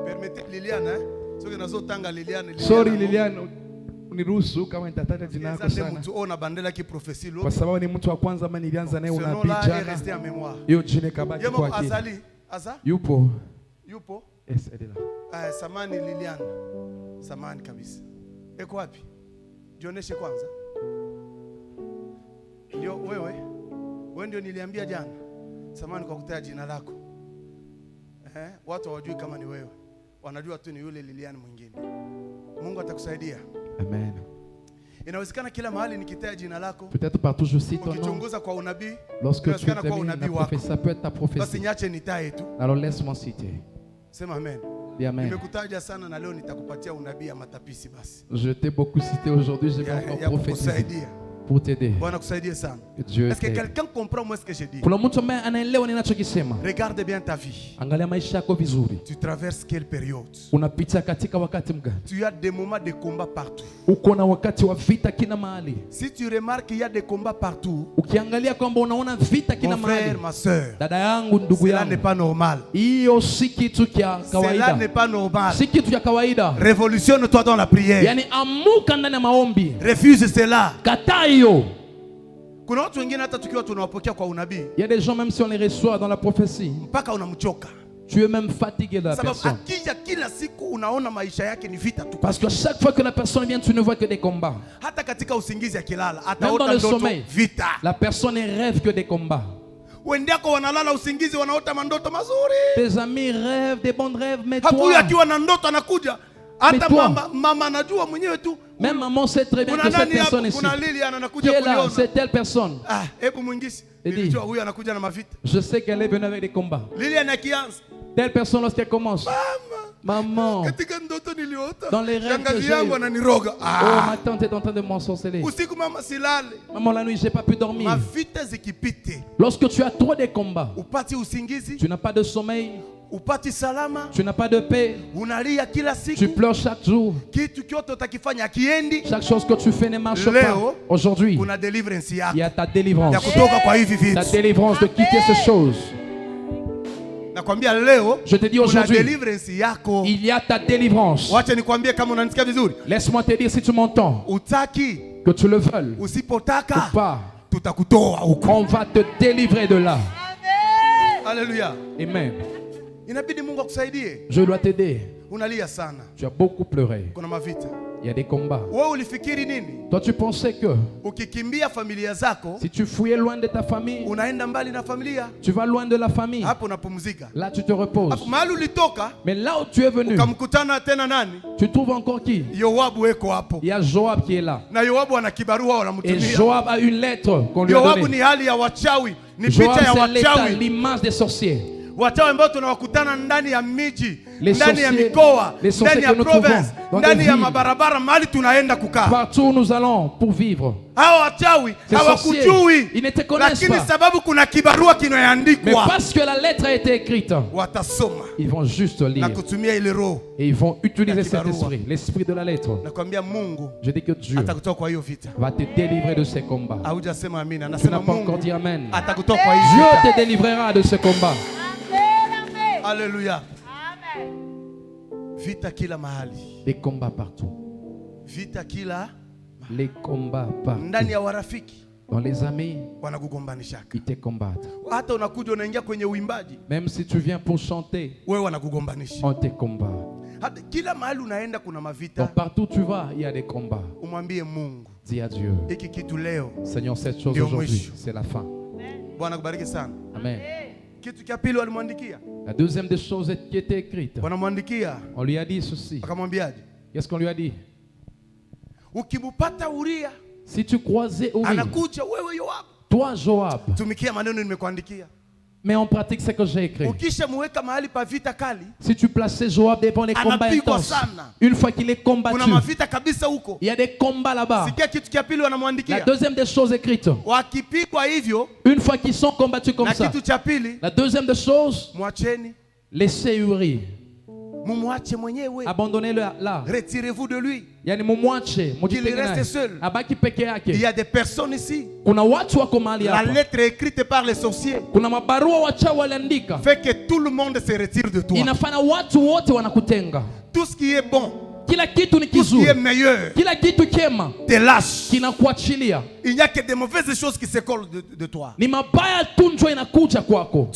Permettez Liliane, hein? Sorry Liliane, uniruhusu kama nitataja jina lako sana, kwa sababu ni mtu wa kwanza ambaye nilianza naye unabii jana. Hiyo jina kabaki kwa akili. Yupo. Yes, Edela. Samani Liliane. Samani kabisa. Eko wapi? Jioneshe kwanza. Ndio wewe. Wewe ndio niliambia jana. Samani kwa kutaja jina lako. Watu hawajui kama ni wewe. Wanajua tu ni yule Liliane mwingine. Mungu atakusaidia. Amen. Inawezekana kila mahali nikitaja jina lako. Peut-être partout je cite ton nom. Ukichunguza kwa unabii, Lorsque tu termines la prophétie, ça peut être ta basi prophétie. niache nitae tu. Alors laisse-moi citer. Sema amen. Dis amen. Nimekutaja sana na leo nitakupatia unabii ya matapisi basi. Je t'ai beaucoup cité aujourd'hui, je vais encore prophétiser pour t'aider. Est-ce que quelqu'un comprend moi ce que je dis? Regarde bien ta vie. Tu traverses quelle période? Tu as des moments de combat partout. Si tu remarques qu'il y a des combats partout, mon frère, ma soeur, cela n'est pas normal. Cela n'est pas normal. Révolutionne-toi dans la prière. Refuse cela. Il y a des gens, même si on les reçoit dans la prophétie, tu es même fatigué de la personne. Parce que chaque fois que la personne vient, tu ne vois que des combats. Même dans le sommeil, la personne ne rêve que des combats. Tes amis rêvent des bons rêves, mais toi, même maman sait très bien que cette personne ici, qui est là, c'est telle personne. dit, je sais qu'elle est venue avec des combats. Telle personne, lorsqu'elle commence, maman, dans les rêves que j'ai eu, ma tante est en train de m'ensorceler. Maman, la nuit, je n'ai pas pu dormir. Lorsque tu as trop de combats, tu n'as pas de sommeil, tu n'as pas de paix, tu pleures chaque jour, chaque chose que tu fais ne marche pas. Aujourd'hui, il y a ta délivrance. Ta délivrance de quitter ces choses. Je te dis aujourd'hui, il y a ta délivrance. Laisse-moi te dire, si tu m'entends, que tu le veuilles ou pas, on va te délivrer de là. Alléluia. Amen. Je dois t'aider. Tu as beaucoup pleuré. Il y a des combats. Toi, tu pensais que si tu fouillais loin de ta famille, tu vas loin de la famille. Là, tu te reposes. Mais là où tu es venu, tu trouves encore qui? Il y a Joab qui est là. Et Joab a une lettre qu'on lui a donnée. Joab, c'est l'état, l'image des sorciers. Les sorciers que nous trouvons dans des villes, partout où nous allons pour vivre. Ces sorciers, ils ne te connaissent pas. Mais parce que la lettre a été écrite, ils vont juste lire. Et ils vont utiliser cet esprit, l'esprit de la lettre. Je dis que Dieu va te délivrer de ces combats. Tu n'as pas encore dit Amen. Dieu te délivrera de ce combat. Alléluia. Vita kila mahali. Les combats partout. Vita kila. Les combats partout. Ndani ya warafiki. Dans les amis, wanakugombanishaka. Ils te combattent. Hata unakuja unaingia kwenye uimbaji. Même si tu viens pour chanter, wewe wanakugombanisha. On te combat. Hata kila mahali unaenda kuna mavita. Donc partout où tu vas, il y a des combats. Umwambie Mungu. Dis à Dieu. Hiki kitu leo. Seigneur, cette chose aujourd'hui, c'est la fin. Bwana kubariki sana. Amen. La deuxième des choses qui était écrite, on lui a dit ceci. Qu'est-ce qu'on lui a dit? Si tu croisais Uri, toi Joab, mais en pratique ce que j'ai écrit. Si tu plaçais Joab devant les combats intenses, une fois qu'il est combattu, il y a des combats là-bas. La deuxième des choses écrites, une fois qu'ils sont combattus comme ça, la deuxième des choses, laissez Uri. Abandonnez-le là. Retirez-vous de lui. Qu'il reste seul. Il y a des personnes ici. La lettre écrite par les sorciers fait que tout le monde se retire de toi. Tout ce qui est bon, tout ce qui est meilleur, te lâche. Il n'y a que des mauvaises choses qui se collent de toi. Tu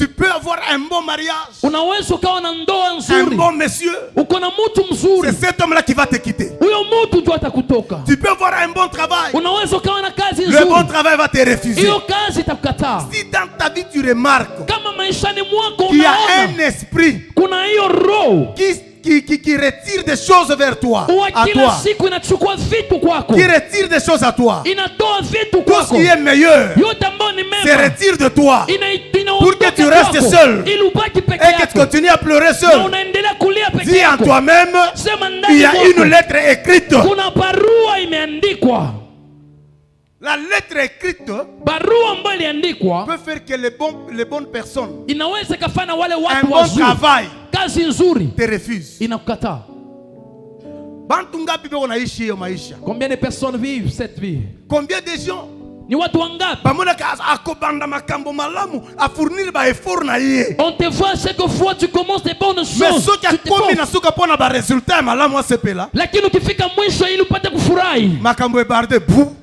peux avoir un bon mariage, un bon monsieur. C'est cet homme-là qui va te quitter. Tu peux avoir un bon travail, le bon travail va te refuser. Si dans ta vie tu remarques qu'il y a un esprit qui retire des choses vers toi, à toi, qui retire des choses à toi, tout ce qui est meilleur se retire de toi pour que tu restes seul et que tu continues à pleurer seul. Dis en toi-même, il y a une lettre écrite. La lettre écrite peut faire que les bonnes personnes, un bon travail, te refusent. Combien de personnes vivent cette vie? Combien de gens on te voit chaque fois tu commences des bonnes choses. Lakini ukifika mwisho ili upate kufurahi,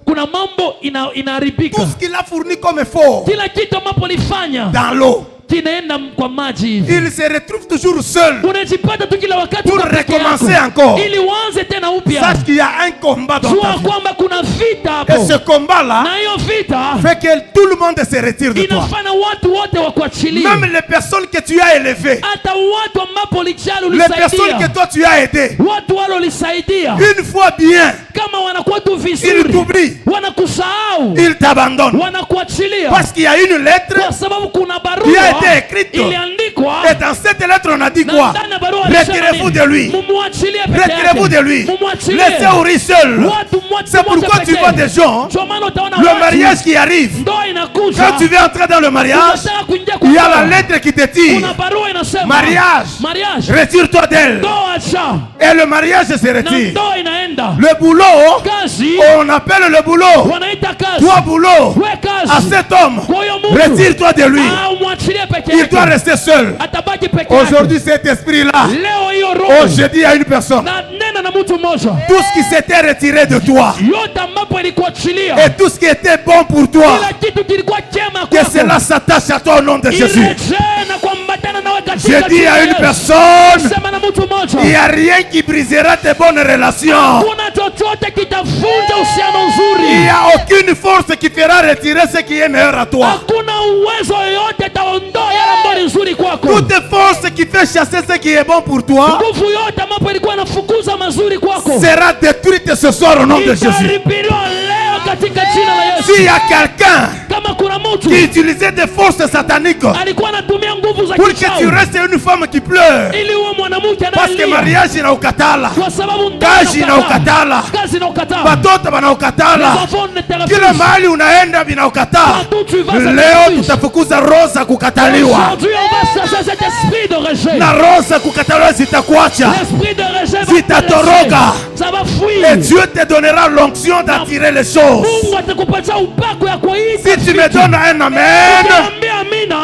kuna mambo inaharibika. Tout ce qu'il a fourni comme effort, kila kitu ambapo ulifanya dans l'eau, kwa maji, il se retrouve toujours seul unajipata tu kila wakati pour recommencer encore. Ili uanze tena upya. Sache qu'il y a un combat dans ta vie. Kwamba kuna vita hapo. Et ce combat là fait que tout le monde se retire de toi. Inafanya watu wote wakuachilie. Même les personnes que tu as élevées, hata watu ambao ulijali ulisaidia, les personnes que toi tu as aidées, watu wale ulisaidia, une fois bien, kama wanakuwa tu vizuri, ils t'oublient, wanakusahau, ils t'abandonnent, wanakuachilia, parce qu'il y a une lettre kwa sababu kuna barua qui a été écrite, iliandikwa, et dans cette lettre on a dit quoi? Retirez-vous de lui, retirez-vous de lui, laissez Uri seul. C'est pourquoi tu vois des gens, le mariage qui arrive, quand tu veux entrer dans le mariage, il y a la lettre qui te dit mariage, retire-toi d'elle, et le mariage se retire. Le boulot, on appelle le boulot, toi boulot, à cet homme, retire-toi de lui, il doit rester seul. Aujourd'hui cet esprit-là, oh, je dis à une personne, tout ce qui s'était retiré de toi et tout ce qui était bon pour toi, que cela s'attache à toi au nom de Jésus. Je dis à une personne, il n'y a rien qui brisera tes bonnes relations. Il n'y a aucune force qui fera retirer ce qui est meilleur à toi. Toute force qui fait chasser ce qui est bon pour toi sera détruite ce soir au nom de Jésus. S'il y a quelqu'un qui utilisait des forces sataniques pour que tu restes une femme qui pleure, parce que mariage ina ukatala, kazi ina ukatala, watoto wana ukatala, kila mahali unaenda vina ukatala, leo tutafukuza rosa kukataliwa, na rosa kukataliwa zitakuacha, zitatoroka, et Dieu te donnera l'onction d'attirer les choses. Si tu me donnes un amen,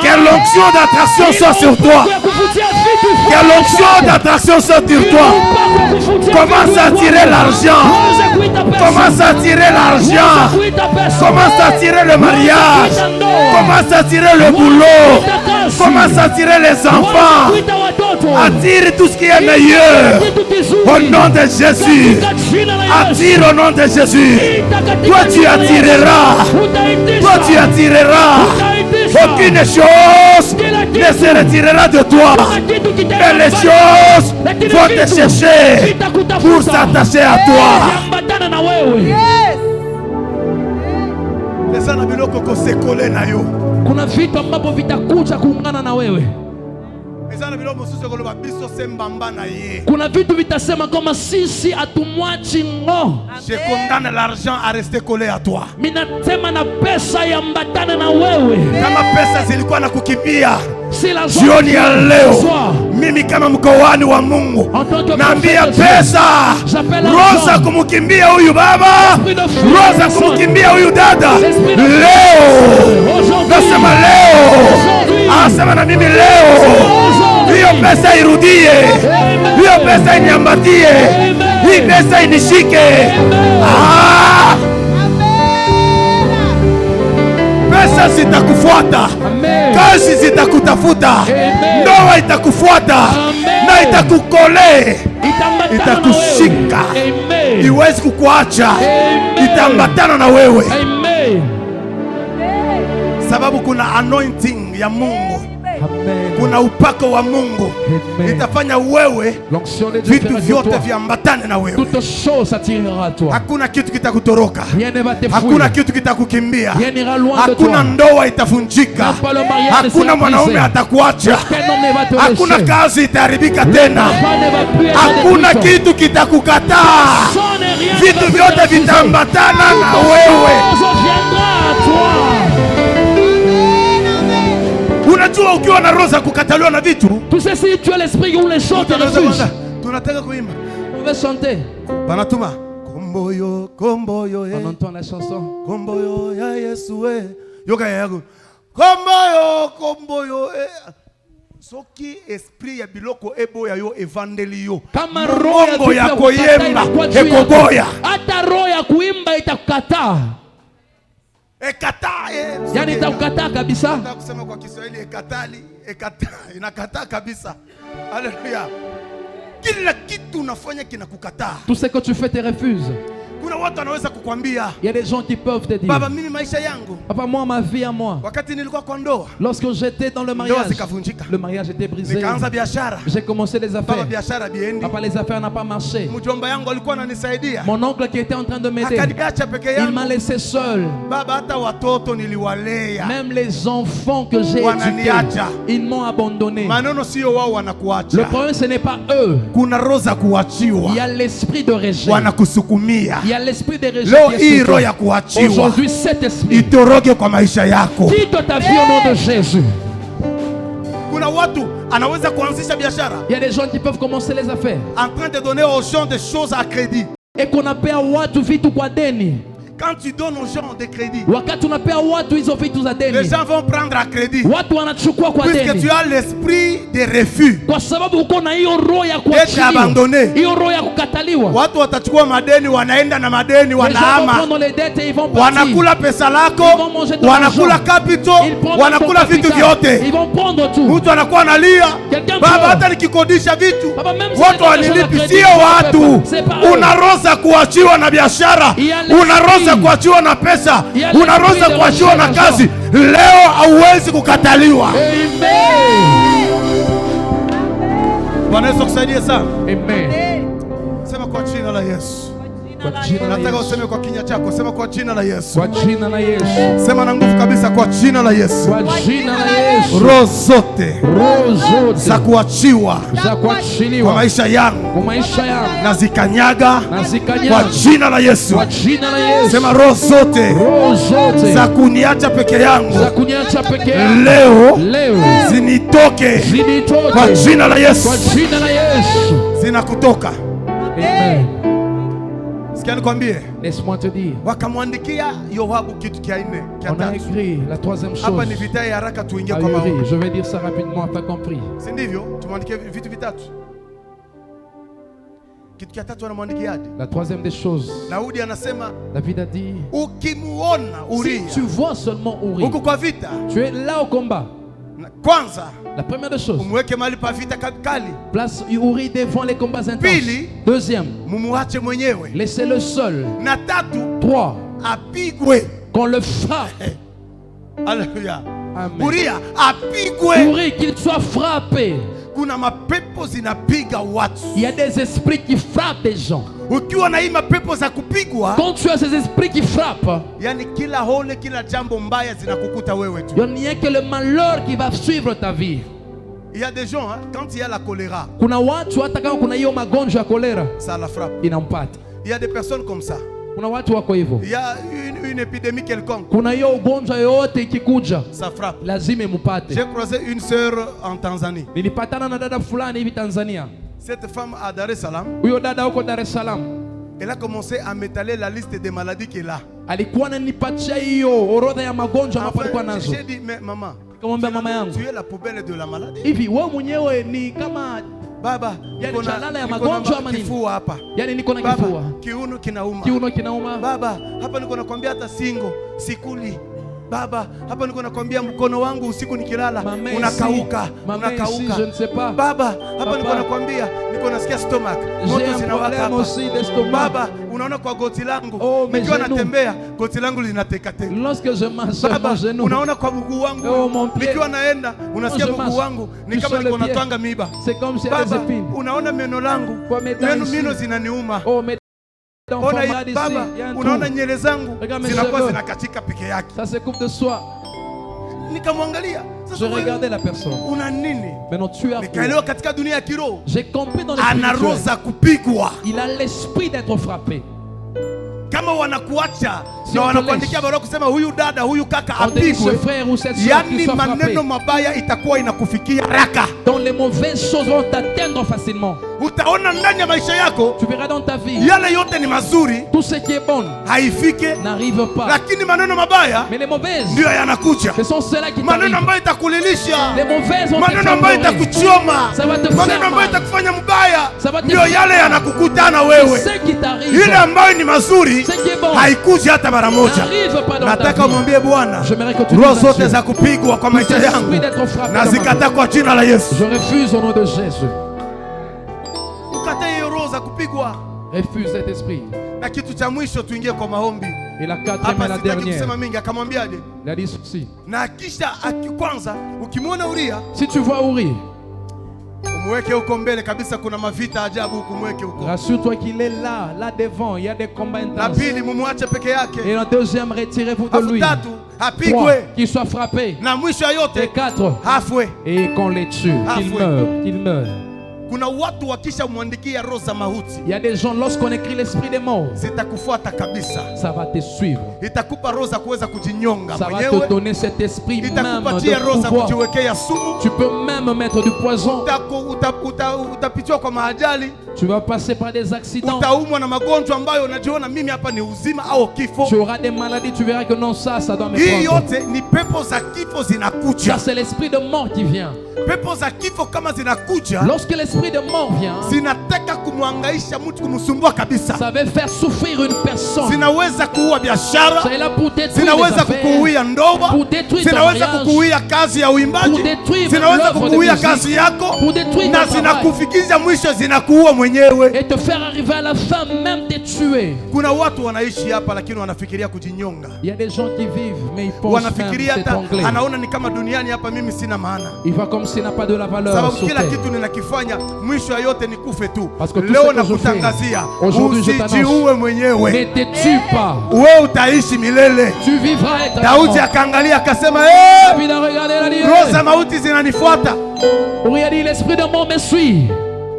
que l'onction d'attraction soit sur toi, que l'onction d'attraction soit sur toi. Commence à attirer l'argent, commence à attirer l'argent, commence à attirer le mariage, commence à attirer le boulot, commence à attirer les enfants, attire tout ce qui est meilleur au nom de Jésus. Attire au nom de Jésus. Toi tu attireras, toi tu attireras. Aucune chose ne se retirera de toi, mais les choses vont te chercher pour s'attacher à toi. Kuna vitu ambavyo vitakuja kuungana na wewe. Kuna vitu vitasema kama sisi hatumwachi ngo. Je condamne l'argent à rester collé à toi. Minasema na pesa yambatane na wewe. Kama pesa zilikuwa na kukimbia, jioni ya leo mimi kama mkoani wa Mungu naambia pesa, roza kumkimbia huyu baba, roza kumkimbia huyu dada. Leo nasema leo, asema na mimi leo, hiyo pesa irudie, hiyo pesa iniambatie, hii pesa inishike. Pesa zitakufuata, kazi zitakutafuta, ndoa itakufuata, na itakukole, itakushika, iwezi kukuacha, itambatana na wewe. Sababu kuna anointing ya Mungu. Kuna upako wa Mungu. Itafanya wewe vitu vyote viambatane na wewe. Hakuna kitu kitakutoroka, hakuna kitu kitakukimbia, hakuna ndoa itavunjika, hakuna mwanaume atakuacha, hakuna kazi itaharibika tena, hakuna kitu kitakukataa. Vitu vyote vitaambatana na wewe. Unajua ukiwa na roho za kukataliwa na vitu. Tu sais si tu as l'esprit où les choses te refusent. Tunataka kuimba. On veut chanter. Banatuma. Komboyo, komboyo. On entend la chanson. Komboyo ya Yesu Yoga yago. Komboyo, komboyo Soki esprit ya biloko ebo ya yo evangelio. Kama roho ya koyemba ekoboya. Hata roho ya kuimba itakukataa. Yani itakukataa kabisa. Nataka kusema kwa Kiswahili inakataa kabisa. Haleluya. Kila kitu unafanya kinakukataa. Tout ce que tu fais te refuse. Kuna watu wanaweza kukwambia. Il y a des gens qui peuvent te dire. Baba, mimi maisha yangu. Papa, moi ma vie à moi. Wakati nilikuwa kwa ndoa. Lorsque j'étais dans le mariage. Le mariage était brisé. Nikaanza biashara. J'ai commencé les affaires. Baba, biashara biendi. Papa, les affaires n'ont pas marché. Mjomba yangu alikuwa ananisaidia. Mon oncle qui était en train de m'aider. Akaniacha peke yangu. Il m'a laissé seul. Baba, hata watoto niliwalea. Même les enfants que j'ai éduqués, ils m'ont abandonné. Maneno sio wao wanakuacha. Le problème ce n'est pas eux. Kuna roho za kuachiwa. Il y a l'esprit de rejet. Wanakusukumia. Il y a l'esprit de rejet. Aujourd'hui, cet esprit itoroge kwa maisha yako. Quitte ta vie au nom de Jésus. Kuna watu anaweza kuanzisha biashara. Il y a des gens qui peuvent commencer les affaires en train de donner aux gens des choses à crédit. Et qu'on appelle watu vitu kwa deni. Quand tu donnes aux gens des crédits, wakati unapea watu hizo vitu za deni, les gens vont prendre à crédit. Watu wanachukua kwa deni. Puisque tu as l'esprit de refus. Kwa sababu uko na hiyo roho ya kuachiliwa. Abandonné. Hiyo roho ya kukataliwa. Watu watachukua madeni, wanaenda na madeni, wanahama. Wanakula pesa lako, wanakula capital, wanakula vitu vyote. Mtu anakuwa analia, baba hata nikikodisha vitu, watu wanilipi, sio watu. Unaroza kuachiwa na biashara. Unaroza kuachiwa na pesa, unaroza kuachiwa na kazi. Leo hauwezi kukataliwa. Bwana Yesu akusaidie sana. Amen. Sema kwa jina la Yesu. Nataka useme kwa kinywa chako, sema kwa jina la Yesu. Kwa jina la Yesu. Sema na nguvu kabisa kwa jina la Yesu. Kwa jina la Yesu. Roho zote za kuachiwa kwa maisha yangu, kwa maisha yangu nazikanyaga kwa jina la Yesu. Kwa jina la Yesu. Sema roho zote za kuniacha peke yangu, leo zinitoke kwa jina la Yesu. Kwa jina la Yesu. Zinakutoka. Amen. Nikwambie, laisse-moi te dire, wakamwandikia Yoabu kitu kia 4 kia 5. On a écrit la troisième chose. Hapa ni vitae haraka tuingie kwa maombi. Je vais dire ça rapidement, t'as compris? Si ndivyo? Tumwandikie vitu vitatu. Kitu kia 3 anamwandikiaje? La troisième des choses. Daudi anasema, David a dit, ukimuona Uria, si tu vois seulement Uria, uko kwa vita, tu es là au combat. Kwanza, la première des choses, umweke mahali pa vita kali. Place Uri devant les combats intenses. Pili, deuxième, mumuache mwenyewe. Laissez-le seul. Na tatu, 3, apigwe. Qu'on le frappe. Alléluia. Amen. Uria apigwe. Uri, qu'il soit frappé. Kuna mapepo zinapiga watu. Il y a des esprits qui frappent des gens. Ukiwa na hii mapepo za kupigwa, quand tu as ces esprits qui frappent, yani kila hole, kila jambo mbaya zinakukuta wewe tu. Il n'y a que le malheur qui va suivre ta vie. Il y a des gens, hein, quand il y a la choléra, kuna watu hata kama kuna hiyo magonjwa ya kolera, ça la frappe. Inampata. Il y a des personnes comme ça. Kuna watu wako hivyo. Il y a une épidémie quelconque. Kuna hiyo ugonjwa yote ikikuja, ça frappe. Lazima imupate. J'ai croisé une sœur en Tanzanie. Nilipatana na dada fulani hivi Tanzania. Cette femme à Dar es Salaam. Huyo dada huko Dar es Salaam. Elle a commencé à m'étaler la liste des maladies qu'elle a. Alikuwa ananipatia hiyo orodha ya magonjwa ambayo alikuwa nazo. J'ai dit mais maman, nikamwambia mama yangu, tu es la poubelle de la maladie. Hivi wewe mwenyewe ni kama baba, yani jalala ya magonjwa ama nini? Kifua hapa. Yani niko na kifua. Kiuno kinauma. Kiuno kinauma. Baba, hapa niko nakwambia hata singo, sikuli. Baba, hapa niko nakwambia mkono wangu usiku nikilala unakauka, unakauka. Je ne sais pas. Baba, hapa niko nakwambia niko nasikia stomach, moto zinawaka hapa. Baba, unaona kwa goti langu, nikiwa natembea goti langu linatekateka. Lorsque je marche, baba, unaona kwa mguu wangu, nikiwa naenda unasikia mguu wangu ni kama niko natwanga miba. C'est comme si des épines. Unaona meno langu, meno zinaniuma. Ona baba, unaona nyele zangu zinakuwa zinakatika peke yake. Ça se coupe de soi. Nikamwangalia. Je regardais la personne. Una nini? Maintenant tu as nikaelewa katika dunia ya kiroho. J'ai compris dans le anaroza kupigwa. Il a l'esprit d'être frappé. kama wanakuacha na wanakuandikia barua kusema huyu dada huyu kaka apigwe, yani maneno mabaya itakuwa inakufikia haraka. Donc les mauvaises choses vont t'atteindre facilement. Utaona ndani ya maisha yako, tu verras dans ta vie, yale yote ni mazuri, tout ce qui est bon haifike, n'arrive pas, lakini maneno mabaya, mais les mauvaises ndio yanakuja. Ce sont ceux-là qui maneno t'arrivent. ambayo itakulilisha, Les mauvaises vont maneno ambayo itakuchoma, maneno ambayo itakufanya mbaya, ndio yale yanakukutana wewe. Ile ambayo ni mazuri haikuji hata mara moja. Nataka umwambie Bwana, roho zote za kupigwa kwa maisha yangu na zikataa kwa jina la Yesu. Je refuse au nom de Jésus. Ukatae roho za kupigwa. Refuse cet esprit. Na kitu cha mwisho tuingie kwa maombi. Et la quatrième et la dernière. Kusema mingi akamwambiaje? Il a dit ceci. Na kisha kwanza ukimwona Uria, si tu vois Uri, umweke huko mbele kabisa, kuna mavita ajabu huko, mweke huko. Rassure-toi qu'il est là devant, il y a des combats intenses. La pili mumwache peke yake. Et la deuxième, retirez-vous de lui. Tatu apigwe, qu'il soit frappé. Na mwisho yote, et 4, afwe, et qu'on les tue, qu'il meure. Kuna watu wakisha mwandikia roho za mauti. Il y a des gens, lorsqu'on écrit l'esprit des morts, zitakufuata kabisa. Ça va te suivre. Itakupa roho za kuweza kujinyonga mwenyewe. Ça va te donner cet esprit même itakupatia roho za kujiwekea sumu. Tu peux même mettre du poison. Utapitiwa kwa maajali. Tu vas passer par des accidents. Utaumwa na magonjwa ambayo unajiona mimi hapa ni uzima au kifo. Tu auras des maladies, tu verras que non, ça doit me prendre. Hii yote ni pepo za kifo zinakuja. Ça c'est l'esprit de mort qui vient. Pepo za kifo kama zinakuja, lorsque l'esprit de mort vient, zinataka kumhangaisha mtu, kumsumbua kabisa. Ça veut faire souffrir une personne. Zinaweza kuua biashara, zinaweza kukuuia ndoa, zinaweza kukuuia kazi ya uimbaji, zinaweza kukuuia kazi yako, na zinakufikisha mwisho zinakuua mwenyewe. Et te faire arriver à la fin même te tuer. Kuna watu wanaishi hapa lakini wanafikiria kujinyonga. Il y a des gens qui vivent mais ils pensent wanafikiria hata anaona ni kama duniani hapa mimi sina maana. Il va comme s'il n'a pas de la valeur. Sababu kila kitu ninakifanya mwisho ya yote ni kufe tu. Leo nakutangazia usijiue mwenyewe. Ne te tue pas. Wewe utaishi milele. Tu vivras éternellement. Daudi akaangalia akasema roho za mauti zinanifuata. Uri a dit l'esprit de mort me suit.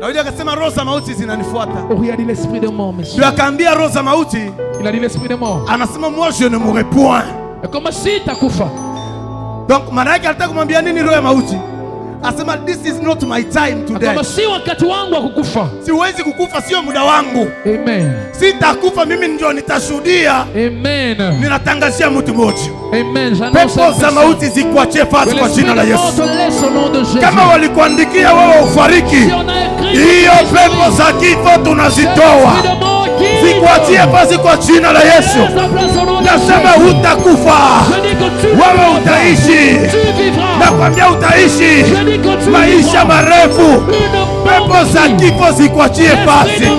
Daudi akasema roho za mauti zinanifuata. Uri a dit l'esprit de mort me suit. Ndio akaambia roho za mauti. Il a dit l'esprit de mort. Anasema moi je ne mourrai point. Comme si takufa. Donc maana yake alitaka kumwambia nini roho ya mauti? Asema this is not my time today. Kama si wakati wangu wa kukufa. Siwezi kukufa, sio muda wangu. Amen. Sitakufa mimi, ndio nitashuhudia. Amen. Ninatangazia mtu mmoja. Amen. Pepo za mauti zikuachie fasi kwa jina la Yesu. Kama walikuandikia wewe ufariki, hiyo pepo za kifo tunazitoa. Zikuachie fasi kwa jina la Yesu. Nasema hutakufa. Wewe utaishi. Nakwambia utaishi maisha marefu. Pepo za kifo zikuachie fasi.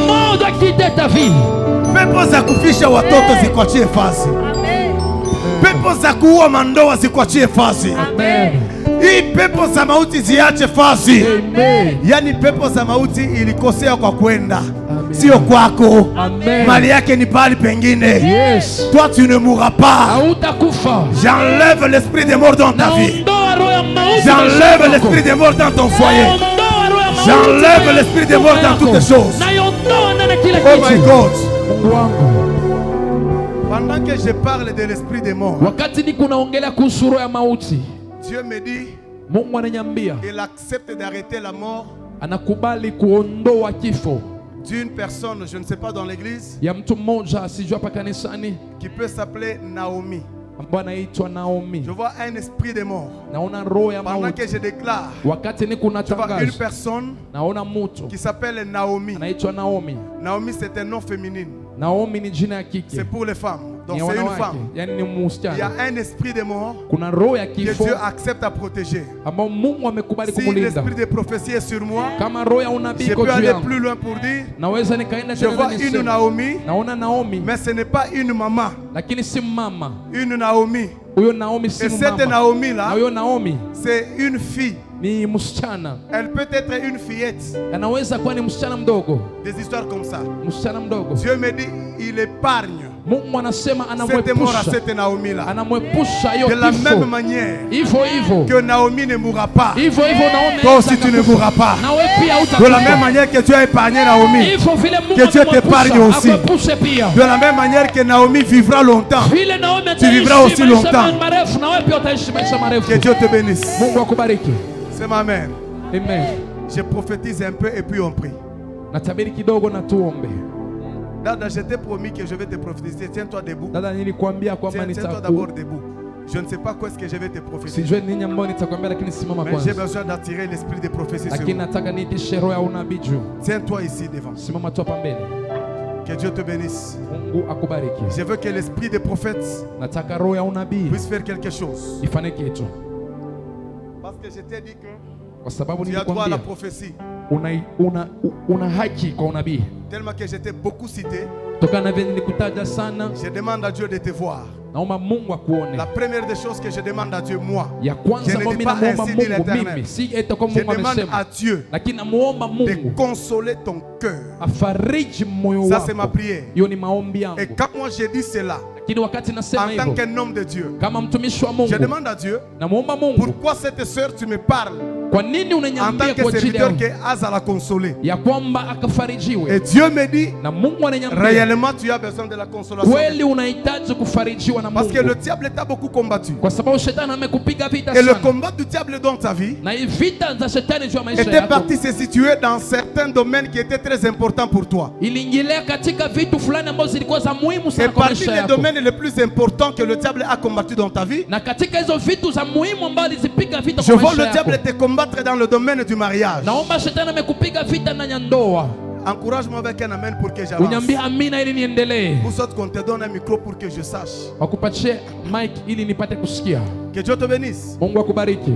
Pepo za kufisha watoto zikuachie fasi. Pepo za kuua mandoa zikuachie fasi. Hii pepo za mauti ziache fasi. Yani pepo za mauti ilikosea kwa kwenda, sio kwako. Mali yake ni pali pengine. Toi tu ne mourras pas. J'enlève l'esprit de mort dans ta vie. J'enlève l'esprit de mort dans ton foyer. J'enlève l'esprit de mort dans toutes les choses. Oh my God. Pendant que je parle de l'esprit de mort, Dieu me dit il accepte d'arrêter la mort d'une personne, je ne sais pas, dans l'église, qui peut s'appeler Naomi. Je vois un esprit de mort. Pendant que je déclare, je vois une personne qui s'appelle Naomi. Naomi, c'est un nom féminin. C'est pour les femmes. Donc c'est une femme. Il y a un esprit de mort que Dieu accepte à protéger. Si l'esprit de prophétie est sur moi, je peux aller plus loin pour dire, je vois une Naomi, mais ce n'est pas une maman. Une Naomi. Et cette Naomi là, c'est une fille. Elle peut être une fillette. Des histoires comme ça. Dieu me dit, il épargne Mungu anasema C'était mort à cette Naomi là. Anamwepusha hiyo De la kifo. même manière Hivyo que Naomi ne mourra pas, hivyo Naomi, toi aussi tu ne mourras pas. Na wewe pia De utakufa. la même manière que tu as épargné Naomi, Hivyo vile Mungu que Dieu t'épargne aussi. akuepushe pia. De la même manière que Naomi vivra longtemps, Vile Naomi tu vivras aussi longtemps. marefu, na wewe pia utaishi maisha marefu. Que Dieu te bénisse. Mungu akubariki. C'est ma mère. Amen. Je prophétise un peu et puis on prie. Natabiri kidogo na tuombe. Dada, je t'ai promis que je vais te prophétiser. Tiens-toi debout. Dada, nilikwambia kwamba Tiens-toi d'abord debout. Je ne sais pas quoi est-ce que je vais te prophétiser. Sijui nini ambayo nitakwambia, lakini simama Mais j'ai kwanza. besoin d'attirer l'esprit de prophétie sur Lakini moi. nataka niitishe roho ya unabii juu. Tiens-toi ici devant. Simama tu hapa mbele. Que Dieu te bénisse. Mungu akubariki. Je veux que l'esprit des prophètes Nataka roho ya unabii puisse faire quelque chose. ifanye kitu. Parce que je t'ai dit que Kwa sababu tu as droit à la nilikwambia prophétie. una haki kwa unabii. Tellement que j'étais beaucoup cité. Tokana na vile nilikutaja sana, Je demande à Dieu de te voir. naomba Mungu akuone. La première des choses que je demande à Dieu, moi, Ya je kwanza ne ambayo dis mimi pas namuomba ainsi dit Mungu, l'Éternel. mimi si eti kwa Je Mungu demande amesema, à Dieu lakini namuomba de Mungu consoler ton cœur. afariji moyo Ça c'est ma wako. prière. Hiyo ni maombi Et yangu. quand moi j'ai dit cela, Lakini wakati nasema en tant hivyo qu'un homme de Dieu, kama mtumishi wa Mungu, je demande à Dieu, namuomba Mungu, pourquoi cette sœur tu me parles kwa nini en tant unaniambia que kwa ajili serviteur yangu que Asa la consoler. ya kwamba Et akafarijiwe? Dieu me dit, Na Mungu ananiambia réellement tu as besoin de la consolation. kweli unahitaji kufarijiwa na Parce que le Mungu, diable t'a beaucoup combattu. kwa sababu shetani amekupiga vita Et le sana, combat du diable dans ta vie na hii vita za shetani juu ya maisha était yako parti se situer dans certains domaines qui étaient très importants pour toi. iliingilia katika vitu fulani ambazo zilikuwa za muhimu Et sana kwa parmi maisha les yako, domaines les plus importants que le diable a combattu dans ta vie, na katika hizo vitu za muhimu ambazo alizipiga vita je kwa vois maisha le diable yako, te combattre dans le domaine du mariage. naomba shetani amekupiga vita ndani ya ndoa. Encourage-moi avec un amen pour que j'avance. Uniambie amina ili niendelee. Ou soit qu'on te donne un micro pour que je sache. Wakupatie mic ili nipate kusikia. Que Dieu te bénisse. Mungu akubariki.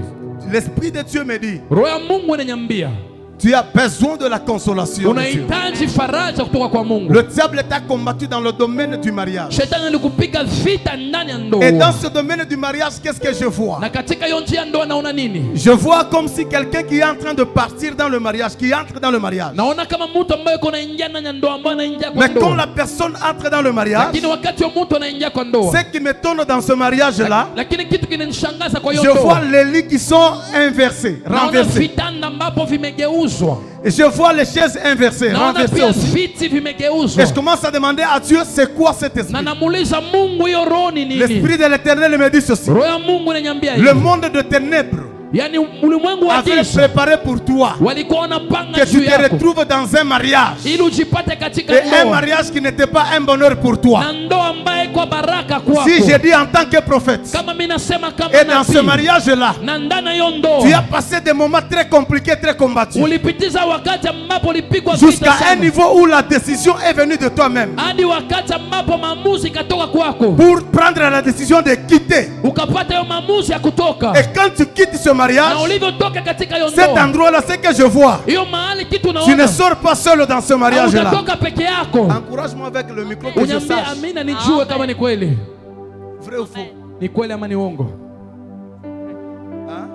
L'Esprit de Dieu me dit, Roho ya Mungu inaniambia tu as besoin de la consolation de Dieu. unahitaji faraja kutoka kwa Mungu. Le diable t'a combattu dans le domaine du mariage. Shetani alikupiga vita ndani ya ndoa. Et dans ce domaine du mariage, qu'est-ce que je vois? Na katika hiyo njia ndoa naona nini? Je vois comme si quelqu'un qui est en train de partir dans le mariage, qui entre dans le mariage. Naona kama mtu ambaye yuko anaingia ndani ya ndoa, ambaye anaingia kwa Mais quand ndoa. la personne entre dans le mariage, Lakini wakati huo mtu anaingia kwa ndoa, ce qui m'étonne dans ce mariage-là, lakini kitu kinanishangaza kwa hiyo je vois ndoa, les lits qui sont inversés, naona renversés. vitanda ambapo vimegeuzwa. Et je vois les chaises inversées, Naona renversées pia aussi. viti Et vimegeuzwa. je commence à demander à Dieu, c'est quoi cet Na esprit? namuuliza Mungu, hiyo roho ni nini? L'esprit de l'éternel me dit ceci. Roho ya Mungu inaniambia Le hivi. monde de ténèbres Yaani ulimwengu wa avait giza préparé pour toi walikuwa wanapanga que juu tu te yako retrouves dans un mariage. ili ujipate katika Et un ndoa, mariage qui n'était pas un bonheur pour toi. na ndoa ambaye kwa baraka kwako. Si je dis en tant que prophète, Kama mimi nasema kama et dans ce nabii, mariage-là, na ndani ya hiyo tu ndoa as passé des moments très compliqués, très combattus. ulipitiza wakati ambapo ulipigwa vita Jusqu'à un sana, niveau où la décision est venue de toi-même. hadi wakati ambapo maamuzi ikatoka kwako, Pour prendre la décision de quitter. ukapata hiyo maamuzi ya kutoka. Et quand tu quittes ce mariage, Na ulivyotoka katika hiyo cet ndoa, endroit-là, c'est que je vois. hiyo mahali kitu Tu ne unaona, sors pas seul dans ce mariage-là. utatoka peke yako. Encourage-moi avec le micro que je Uniambie sache. amina, nijue kama ni kweli. Vrai ou faux? Ni kweli ama ni uongo? Hein?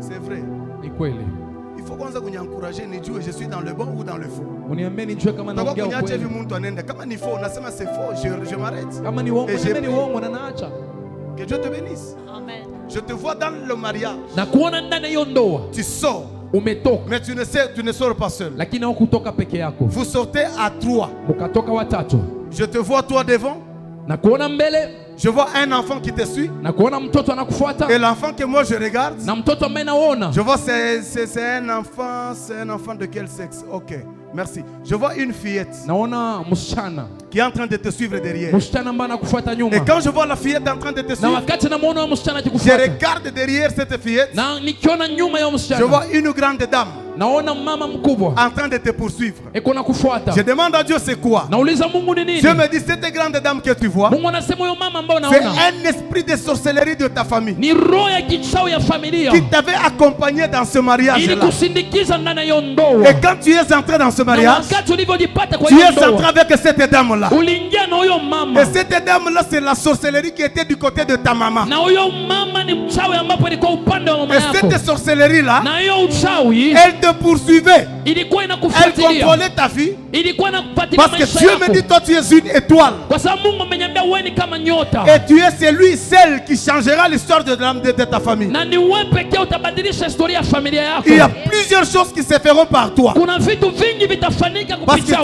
C'est vrai. Ni kweli. Il faut kwanza kunyancourager nijue je suis dans le bon ou dans le faux. Uniambie nijue kama Utakuwa naongea kunyache hivi ukweli. mtu anaenda. Kama ni faux, unasema c'est faux, je m'arrête. Kama ni uongo, Et j'ai niambie ni pris. uongo na naacha. Que Dieu te bénisse. Amen. Je te vois dans le mariage. Na kuona ndani ya hiyo ndoa Tu sors, umetoka, mais tu ne sors pas seul. lakini haukutoka peke yako, Vous sortez à trois. mkatoka watatu. Je te vois toi devant. Na kuona mbele, Je vois un enfant qui te suit. na kuona mtoto anakufuata, Et l'enfant que moi je regarde, na mtoto ambaye naona, je vois c'est un enfant de quel sexe? Ok, merci. Je vois une fillette naona msichana, qui est en train de te suivre derrière. msichana ambaye anakufuata Et nyuma. quand je vois la fillette en train de te Na suivre, wakati namuona huyo msichana je akikufuata, regarde derrière cette fillette. na nikiona nyuma ya Je msichana, vois une grande dame naona mama mkubwa en train de te poursuivre. eko nakufuata. Je demande à Dieu c'est quoi? Nauliza Mungu ni nini? Dieu me dit cette grande dame que tu vois, Mungu anasema huyo mama ambaye c'est unaona un esprit de sorcellerie de ta famille ni roho ya kichawi ya familia qui t'avait accompagné dans ce ili mariage-là. kusindikiza ndani ya hiyo ndoa. Et quand tu es entré dans ce Na mariage, wakati ulivyojipata kwa tu hiyo es entré ndoa, avec cette dame-là. uliingia na huyo mama, Et cette dame-là, c'est la sorcellerie qui était du côté de ta maman. na huyo mama ni mchawi ambapo ilikuwa upande wa mama Et yako, cette sorcellerie-là, na hiyo uchawi elle te poursuivait. Elle contrôlait ta vie. Parce que Dieu me dit, toi tu es une étoile. Et tu es celui, celle qui changera l'histoire de ta famille. Il y a plusieurs choses qui se feront par toi. Parce que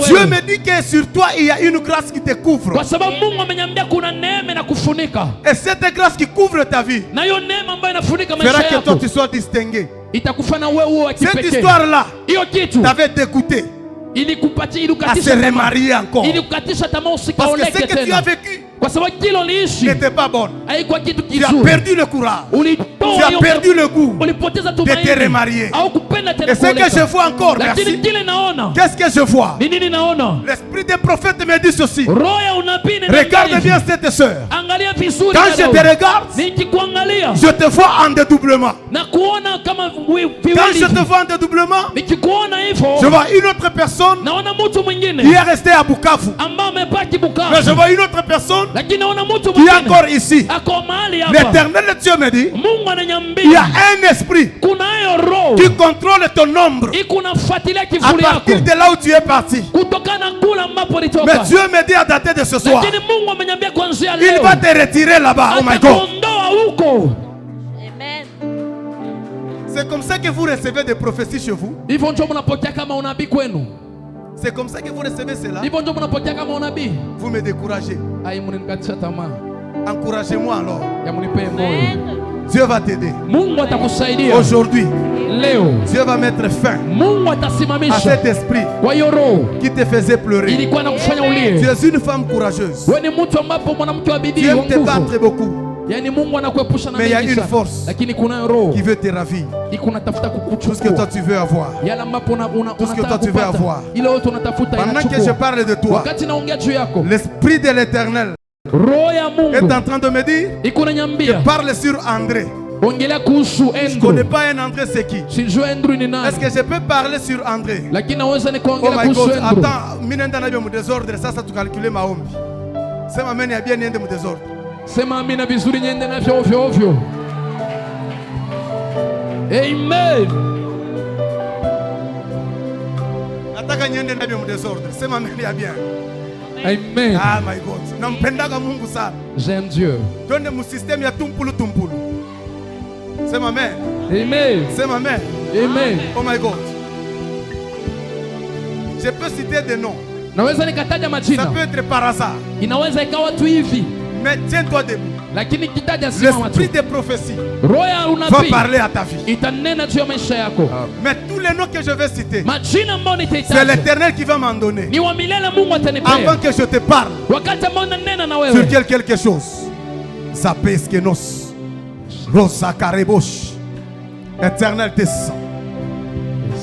Dieu me dit que sur toi il y a une grâce qui te couvre. Et cette grâce qui couvre ta vie fera que toi tu sois distingué. Cette histoire-là t'avait dégoûté à se remarier encore. Parce que ce que tu as vécu n'était pas bon. Tu as perdu le courage. Tu as perdu le goût de te remarier. Et ce que je vois encore, merci. Qu'est-ce que je vois? L'esprit des prophètes me dit ceci. Regarde bien cette sœur. Quand je te regarde, je te vois en dédoublement. Quand je te vois en dédoublement, je vois une autre personne qui est restée à Bukavu. Mais je vois une autre personne qui est encore ici. L'Éternel Dieu me dit, il y a un esprit qui contrôle ton nombre à partir de là où tu es parti. Mais Dieu me dit à dater de ce soir, il va te retirer là-bas. Oh my God. C'est comme ça que vous recevez des prophéties chez vous. C'est comme ça que vous recevez cela. Vous me découragez. Encouragez-moi alors. Dieu va t'aider. Aujourd'hui, Dieu va mettre fin à cet esprit qui te faisait pleurer. Tu es une femme courageuse. Tu aimes te battre beaucoup. Mais il y a une force qui veut te ravir. Tout ce que toi tu veux avoir. Tout ce que toi tu veux avoir. Pendant que je parle de toi, l'esprit de l'Éternel est en train de me dire, je parle sur André. Je ne connais pas un André, c'est qui? Est-ce que je peux parler sur André? Oh my God, attends, minenda na mu désordre, ça tu calculer maombi. C'est ma mère bien niende mu désordre. Sema mina vizuri nyende na ovyo ovyo. Amen. Nataka nyende na mu désordre. Sema mimi bien. Amen. Ah my God. Nampendaga Mungu sana. J'aime Dieu. Donne mu système ya tumpulu tumpulu. Sema amen. Amen. Sema amen. Amen. Oh my God. Je peux citer des noms. Naweza nikataja majina. Ça peut être par hasard. Inaweza ikawa tu hivi. Mais tiens-toi debout. Lakini kitaja simama tu. L'esprit des prophéties Roya va unabii parler à ta vie. Itanena juu ya maisha yako. Mais tous les noms que je vais citer, Majina ambayo nitahitaji. c'est l'Éternel qui va m'en donner. Ni wa milele Mungu atanipea. Avant que je te parle. Wakati ambao nanena na wewe. Sur quelque chose. Zapeskenos. Rosa karebosh. Éternel te sent.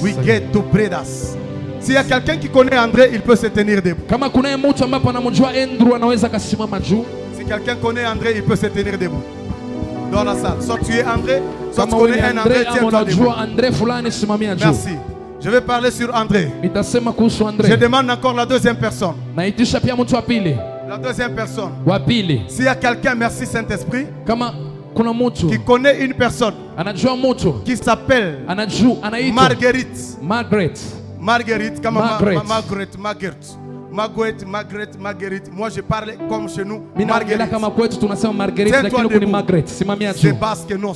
We get to bredas. S'il y a quelqu'un qui connaît André, il peut se tenir debout. Kama kuna mtu ambaye anamjua Andrew anaweza kasimama juu. Si quelqu'un connaît André, il peut se tenir debout. Dans la salle. Soit tu es André, soit tu connais un André, tiens-toi debout. Merci. Je vais parler sur André. Je demande encore la deuxième personne. La deuxième personne. S'il y a quelqu'un, merci Saint-Esprit, qui connaît une personne qui s'appelle Marguerite. Marguerite, comme Marguerite. Moi je parle comme chez nous. Marguerite. C'est parce que nous,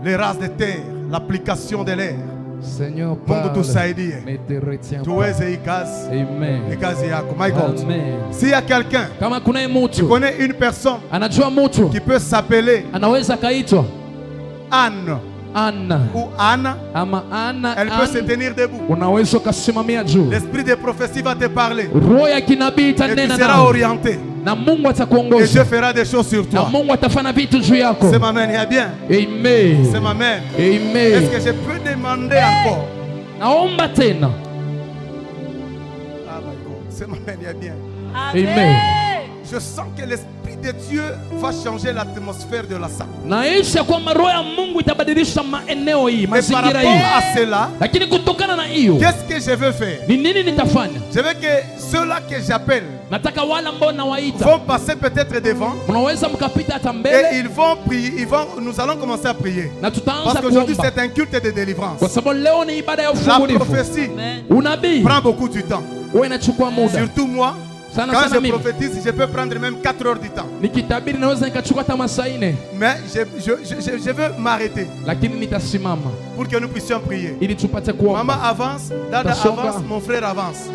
les races de terre, l'application de l'air. Seigneur, Mungu tusaidie. Tuweze ikazi. Ikazi yako. My God. S'il y a quelqu'un qui connaît une personne qui peut s'appeler Anne. Ou Anna, elle peut se tenir debout. L'esprit de prophétie va te parler. Et tu seras orienté. Et Dieu fera des choses sur toi. C'est ma mère, il y a bien. C'est ma mère. Est-ce que je peux demander encore? Ah my God. C'est ma mère, il y a bien. Amen. Je sens que l'esprit de Dieu va changer l'atmosphère de la salle. Mais par rapport à cela, qu'est-ce que je veux faire? Je veux que ceux-là que j'appelle vont passer peut-être devant. Et ils vont prier, nous allons commencer à prier. Parce qu'aujourd'hui c'est un culte de délivrance. La prophétie prend beaucoup du temps. Surtout moi. Quand je prophétise, je peux prendre même 4 heures du temps. Mais je veux m'arrêter pour que nous puissions prier. Maman avance, Dada avance, mon frère avance.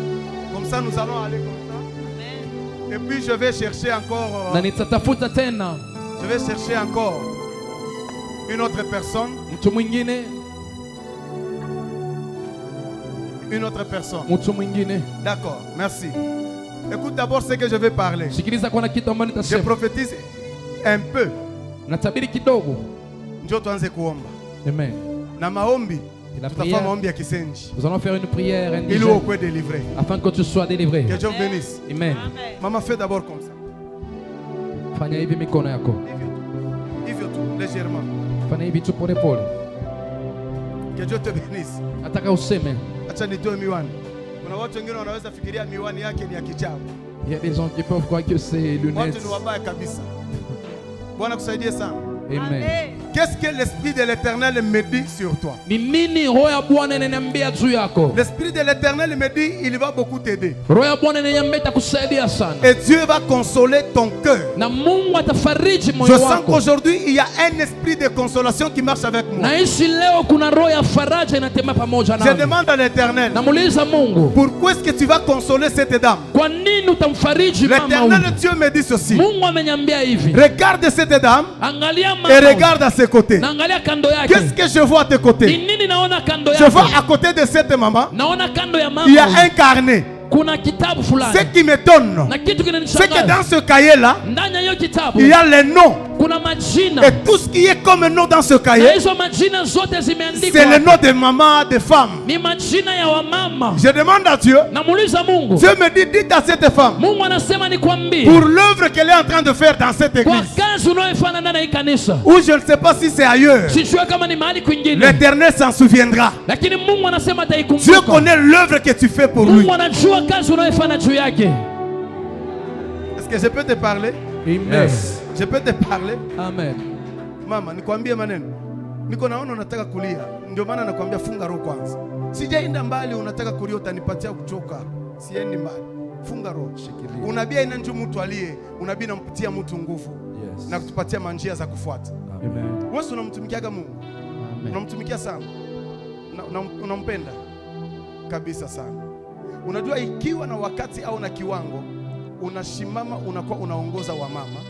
Comme ça, nous allons aller comme ça. Et puis je vais chercher encore. Je vais chercher encore une autre personne. Une autre personne. D'accord, merci. Écoute d'abord ce que je vais parler. Je prophétise un peu. Njoo tuanze kuomba. Amen. Na maombi. Nous allons faire une prière délivré. Afin que tu sois délivré. Que Dieu vous bénisse. Amen. Maman, fais d'abord comme ça. Fanya hivi mikono yako. Hivyo tu, légèrement. Fanya hivi tu pole pole. Que Dieu te bénisse. Nataka useme. Acha nitoe miwani. Kuna watu wengine wanaweza fikiria miwani yake ni ya kichawi. Il y a des gens qui peuvent croire que c'est lunettes. Watu ni wabaya kabisa. Bwana kusaidie sana. Amen. Qu'est-ce que l'Esprit de l'Éternel me dit sur toi? L'Esprit de l'Éternel me dit il va beaucoup t'aider. Et Dieu va consoler ton cœur. Je sens qu'aujourd'hui il y a un esprit de consolation qui marche avec moi. Je demande à l'Éternel, pourquoi est-ce que tu vas consoler cette dame? L'Éternel Dieu me dit ceci. Regarde cette dame et regarde à ses côtés. Qu'est-ce que je vois à tes côtés? Je vois à côté de cette maman, il y a un carnet. Ce qui m'étonne, c'est que dans ce cahier-là, il y a les noms. Et tout ce qui est comme nom dans ce cahier, c'est le nom de maman, de femme. Je demande à Dieu. Dieu me dit, dites à cette femme, pour l'œuvre qu'elle est en train de faire dans cette église, ou je ne sais pas si c'est ailleurs, l'Éternel s'en souviendra. Dieu connaît l'œuvre que tu fais pour lui. Est-ce que je peux te parler? Yes. Je peux te parler? Amen. Mama, nikwambie maneno. Niko naona unataka kulia. Ndio maana nakwambia funga roho kwanza. Sijaenda mbali unataka kulia utanipatia kuchoka. Siendi mbali. Funga roho. Unabii ina njoo mtu alie, unabii nampitia mtu nguvu. Yes. Na kutupatia manjia za kufuata. Amen. Wewe unamtumikiaga Mungu. Amen. Unamtumikia sana. Unampenda kabisa sana. Unajua ikiwa na wakati au na kiwango unashimama unakuwa unaongoza wamama,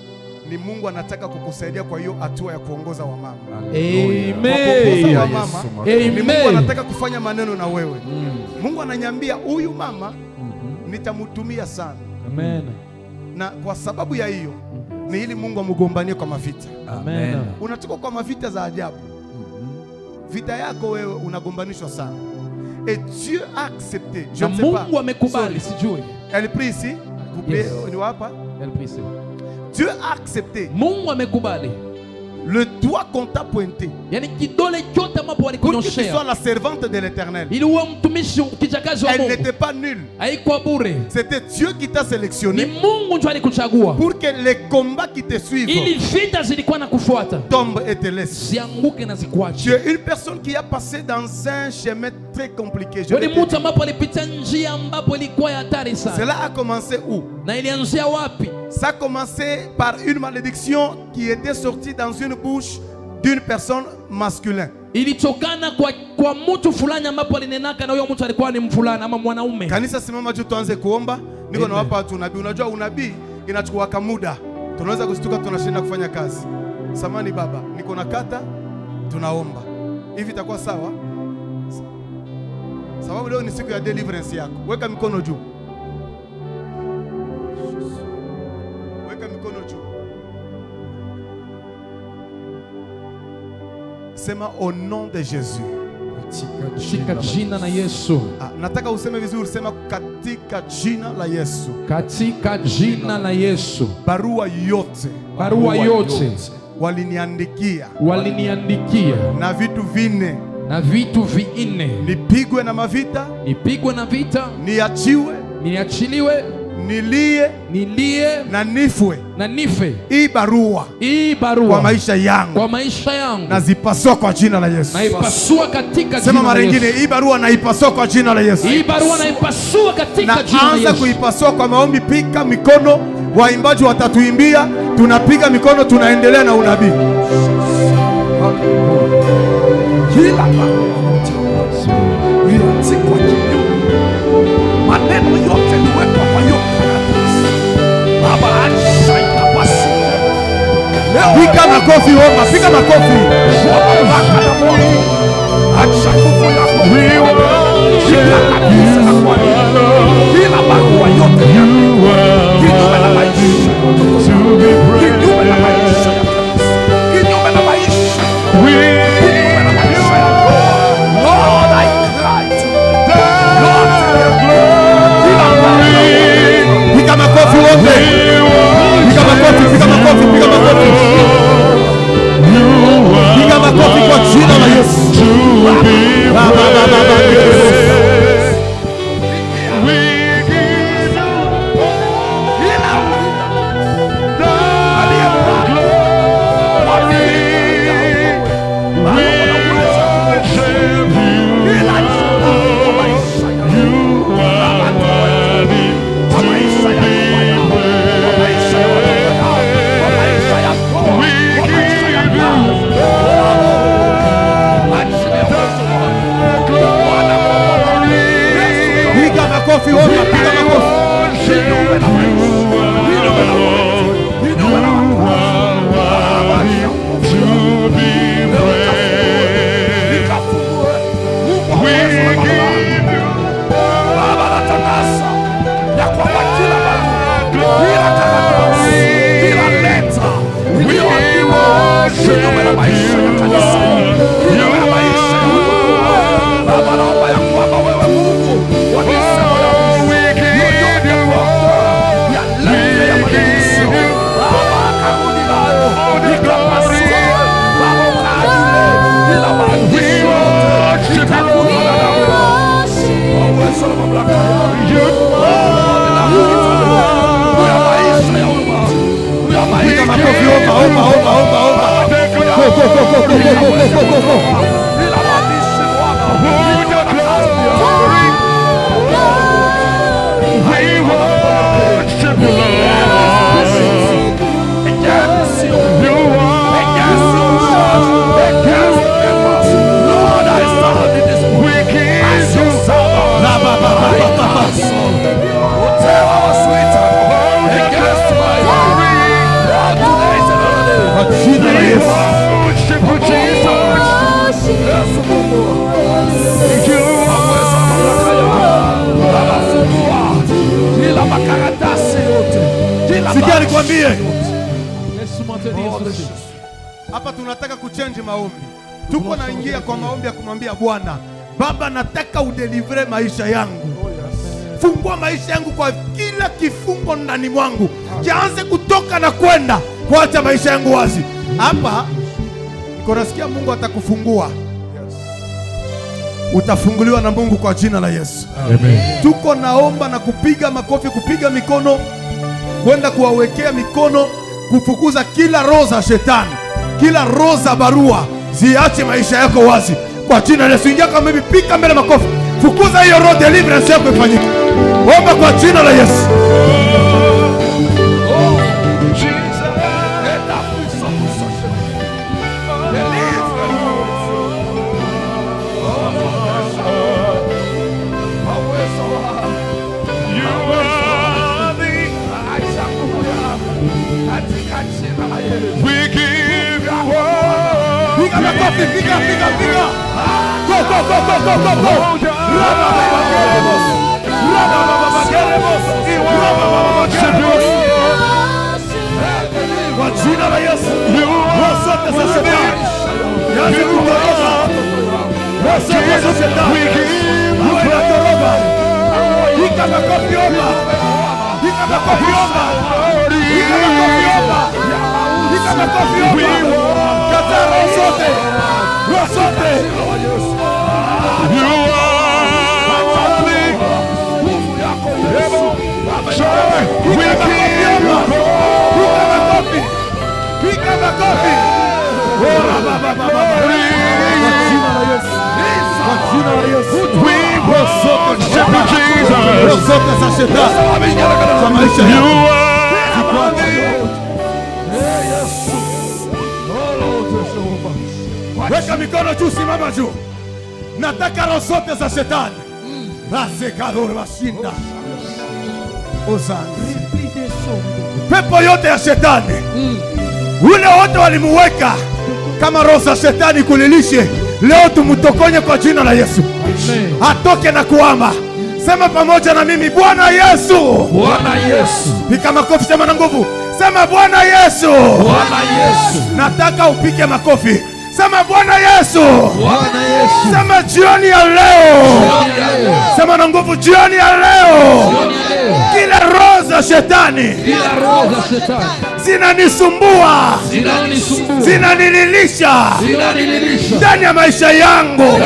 ni Mungu anataka kukusaidia kwa hiyo hatua ya kuongoza wamama. Amen. Ni Mungu anataka kufanya maneno na wewe. Mungu ananiambia huyu mama nitamtumia sana. Amen. Na kwa sababu ya hiyo ni ili Mungu amugombanie kwa mavita. Amen. Unatoka kwa mavita za ajabu. Vita yako wewe unagombanishwa sana. Et Dieu a accepté. Je ne sais pas. Mungu amekubali, sijui. Elle prie ici. Vous priez, ni hapa. Elle prie ici. Dieu a accepté. Mungu amekubali. Le doigt qu'on t'a pointé. Yani kidole chote ambapo pour que tu sois la servante de l'Éternel. Ili uwe mtumishi kijakazi wa Mungu. Elle n'était pas nulle. Haikuwa bure. C'était Dieu qui t'a sélectionné. Ni Mungu ndiye alikuchagua. Pour que les combats qui te suivent. Ili vita zilikuwa na kufuata. Tombe et te laisse. Zianguke na zikuache. Tu es une personne qui a passé dans un chemin très compliqué. Ni mtu ambapo alipita njia ambapo ilikuwa hatari sana. Cela a commencé où? Na ilianzia wapi? Ça a commencé par une malédiction qui était sortie dans une bouche d'une personne masculine. Ilitokana kwa mtu fulani ambapo alinenaka na huyo mtu alikuwa ni mfulana ama mwanaume. Kanisa simama juu tuanze kuomba. Niko na wapa watu unabii. Unajua unabii inachukua muda. Tunaweza kushtuka tunashinda kufanya kazi. Samani baba, niko na kata tunaomba. Hivi itakuwa sawa? Sababu leo ni siku ya deliverance yako. Weka mikono juu. Weka mikono juu. Sema au nom de Jésus. Katika jina la Yesu. Nataka useme vizuri, sema katika jina la Yesu. Katika jina la Yesu. Barua yote. Barua yote. Waliniandikia. Waliniandikia. Na vitu vinne. Na vitu vinne. Nipigwe na mavita. Nipigwe na vita. Niachiwe. Niachiliwe. nilie na nifwe hii barua kwa maisha yangu nazipasua kwa jina la Yesu. Naipasua katika jina la Yesu. Sema mara nyingine, hii barua naipasua kwa jina la Yesu. Hii barua naipasua katika jina la Yesu. Naanza kuipasua kwa maombi. Pika mikono, waimbaji watatuimbia, tunapiga mikono, tunaendelea na unabii. Kila maneno yote niwekwa kwa hiyo Baba, acha ikapasi. Piga makofi, omba, piga makofi. Acha nguvu yako. Kila kabisa na kwa kila barua yote kinyume na maisha, kinyume na maisha, kinyume na maisha, kinyume na maisha. Lord, I cry to Lord, kila barua. Piga makofi wote. Piga makofi, piga makofi, piga makofi. Piga makofi kwa jina la Yesu. Sikia nikwambie. Hapa tunataka kuchange maombi. Tuko naingia kwa maombi ya kumwambia Bwana, Baba, nataka udelivre maisha yangu. Fungua maisha yangu kwa kila kifungo ndani mwangu. Kianze kutoka na kwenda. Kuacha maisha yangu wazi. Hapa niko nasikia Mungu atakufungua. Utafunguliwa na Mungu kwa jina la Yesu. Amen. Tuko naomba na kupiga makofi, kupiga mikono, kwenda kuwawekea mikono, kufukuza kila roho za shetani, kila roho za barua, ziache maisha yako wazi kwa jina la Yesu. Ingia kama hivi, pika mbele makofi, fukuza hiyo roho, deliverance yako ifanyike. Omba kwa jina la Yesu. Piga. Go. Kwa jina la Yesu. Wote sasa shetani. Yaani kutoroka. Wote sasa shetani. Wewe unatoroka. Piga makofi omba. Piga makofi omba. Piga makofi omba. Piga makofi omba. Katara sote. Wote. You are holy. jina la Yesu. Roho zote za shetani kwa maisha yako. Weka mikono juu, simama juu. Nataka roho zote za shetani. Rasekador washinda. Ozani. Pepo yote ya shetani. Ule wote walimuweka kama roho za shetani kulilishe. Leo tumutokonye kwa jina la Yesu. Atoke na kuama. Sema pamoja na mimi, Bwana Yesu. Bwana Yesu. Pika makofi, sema na nguvu. Sema Bwana Yesu. Bwana Yesu. Nataka upike makofi. Sema Bwana Yesu. Bwana Yesu. Sema jioni ya leo. Sema na nguvu, jioni ya leo. Kila roho za shetani zinanisumbua, zinanililisha ndani ya maisha yangu,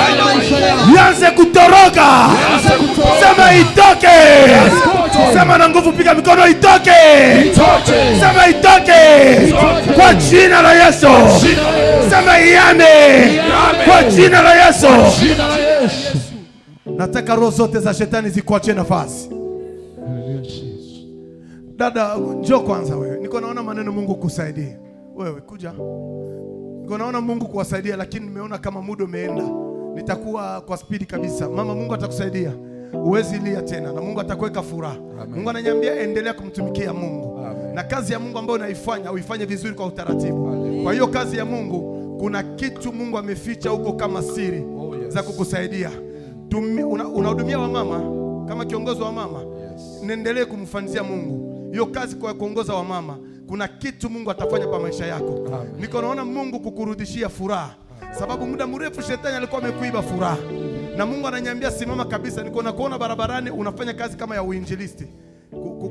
yanze kutoroka. Sema itoke. Sema na nguvu, piga mikono, itoke. Sema itoke kwa jina la Yesu. Sema iame kwa jina la Yesu. Nataka roho zote za shetani zikuachie nafasi. Dada, njoo kwanza wewe. Niko naona maneno Mungu kusaidie. Wewe kuja. Niko naona Mungu kuwasaidia, lakini nimeona kama muda umeenda. Nitakuwa kwa spidi kabisa. Mama, Mungu atakusaidia. Uwezi lia tena na Mungu atakuweka furaha. Mungu ananiambia endelea kumtumikia Mungu. Amen. Na kazi ya Mungu ambayo unaifanya uifanye vizuri kwa utaratibu. Amen. Kwa hiyo kazi ya Mungu kuna kitu Mungu ameficha huko kama siri za kukusaidia. Unahudumia wamama kama kiongozi wa mama. Niendelee kumfanizia Mungu. Hiyo kazi kwa kuongoza wamama, kuna kitu Mungu atafanya kwa maisha yako. Amen. Niko naona Mungu kukurudishia furaha. Sababu muda mrefu shetani alikuwa amekuiba furaha. Na Mungu ananiambia simama kabisa. Niko nakuona barabarani unafanya kazi kama ya uinjilisti.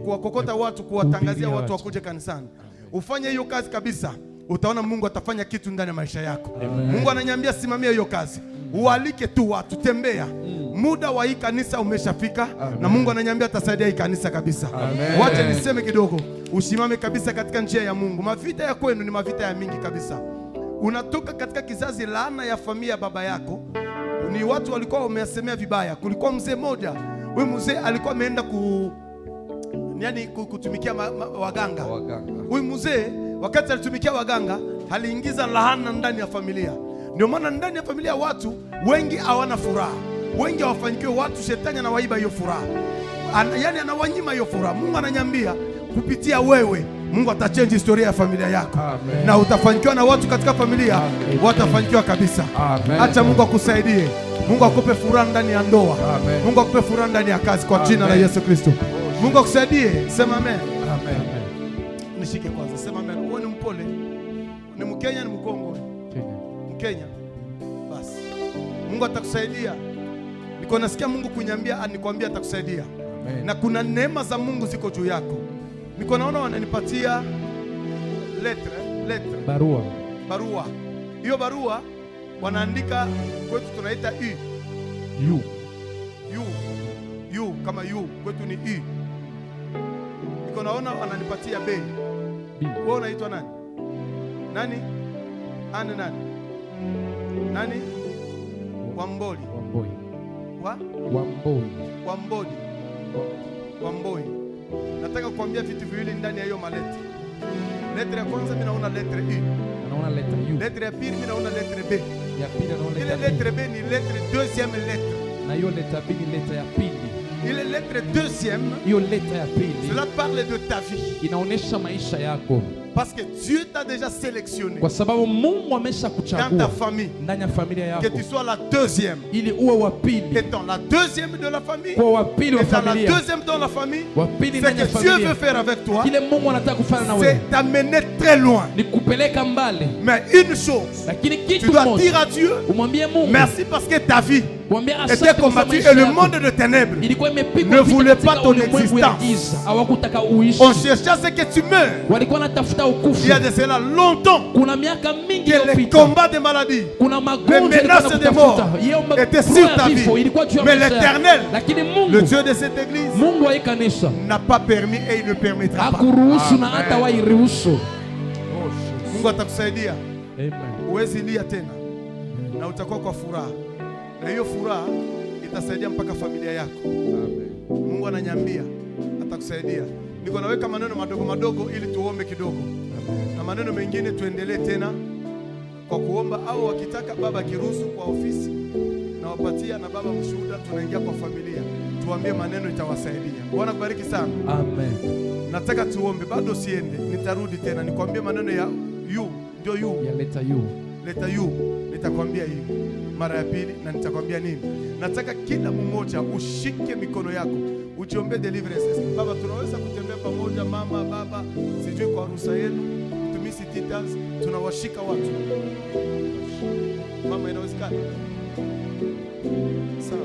Kuwakokota watu, kuwatangazia watu wakuje kanisani. Ufanye hiyo kazi kabisa. Utaona Mungu atafanya kitu ndani ya maisha yako. Amen. Mungu ananiambia simamia hiyo kazi. Ualike tu watu, tembea. Muda wa hii kanisa umeshafika. Amen. Na Mungu ananiambia atasaidia hii kanisa kabisa. Amen. Wacha niseme kidogo. Usimame kabisa katika njia ya Mungu. Mavita ya kwenu ni mavita ya mingi kabisa. Unatoka katika kizazi laana ya familia ya baba yako. Ni watu walikuwa wameasemea vibaya. Kulikuwa mzee mmoja. Huyu mzee alikuwa ameenda kutumikia waganga. Huyu mzee wakati alitumikia waganga, aliingiza laana ndani ya familia. Ndio maana ndani ya familia watu wengi hawana furaha. Wengi hawafanikiwi, watu shetani anawaiba hiyo furaha. Yaani anawanyima hiyo furaha. Mungu ananiambia kupitia wewe Mungu atachange historia ya familia yako. Amen. Na utafanikiwa na watu katika familia. Amen. Watafanikiwa kabisa. Amen. Acha Mungu akusaidie. Mungu akupe furaha ndani ya ndoa. Amen. Mungu akupe furaha ndani ya kazi kwa jina la Yesu Kristo. Mungu akusaidie. Sema amen. Amen. Nishike kwanza. Sema amen. Wewe ni mpole. Ni Mkenya, ni Mkongo? Kenya. Mkenya. Basi. Mungu atakusaidia. Niko nasikia Mungu kuniambia, nikwambia atakusaidia. Amen. Na kuna neema za Mungu ziko juu yako. Niko naona wananipatia letter. Barua. Hiyo barua wanaandika kwetu tunaita U kama U kwetu ni U. Niko naona wananipatia B. Wewe unaitwa nani? Nani? Nani? Wamboi. Nataka kuambia vitu viwili ndani ya hiyo maleti. Letter ya kwanza mimi naona letter E. Naona letter U. Letter ya pili mimi naona letter B. Ya pili naona letter B. Ile letter B ni letter deuxième lettre. Na hiyo letter B ni letter ya pili. Ile letter deuxième, hiyo letter ya pili, cela parle de ta vie. Inaonesha maisha yako. Parce que Dieu t'a déjà sélectionné. Kwa sababu Mungu ameshakuchagua dans ta famille, ndani ya familia yako. Que tu sois la deuxième. Ili uwe wa pili. Étant la deuxième de la famille. Kwa wa pili wa familia. Étant la deuxième dans la famille. Wa pili ndani ya familia. Ce que Dieu veut faire avec toi. Kile Mungu anataka kufanya na wewe. C'est t'amener très loin. Ni kupeleka mbali. Mais une chose. Lakini kitu moja. Tu dois dire à Dieu. Umwambie Mungu. Merci parce que ta vie était combattue et le monde de ténèbres ne voulait pas ton existence. On cherchait à ce que tu meurs. Il y a de cela longtemps que les combats de maladies, les menaces de mort étaient sur ta vie. Mais l'Éternel, le Dieu de cette église, n'a pas permis et il ne permettra pas. Mungu atakusaidia. Uwezi lia tena na utakuwa kwa furaha. na hiyo furaha itasaidia mpaka familia yako. Amen. Mungu ananiambia atakusaidia. Niko naweka maneno madogo madogo ili tuombe kidogo. Amen. Na maneno mengine tuendelee tena kwa kuomba, au wakitaka baba kiruhusu kwa ofisi na wapatia na baba mshuhuda, tunaingia kwa familia tuambie maneno itawasaidia. Bwana kubariki sana. Amen. Nataka tuombe, bado siende, nitarudi tena nikwambie maneno ya you, ndio you ya leta you, nitakwambia hivi mara ya pili na nitakwambia nini. Nataka kila mmoja ushike mikono yako ujiombe deliverance. Baba, tunaweza kutembea pamoja, mama baba, sijui kwa ruhusa yenu tumisi Titas, tunawashika watu. Mama, inawezekana? Sawa,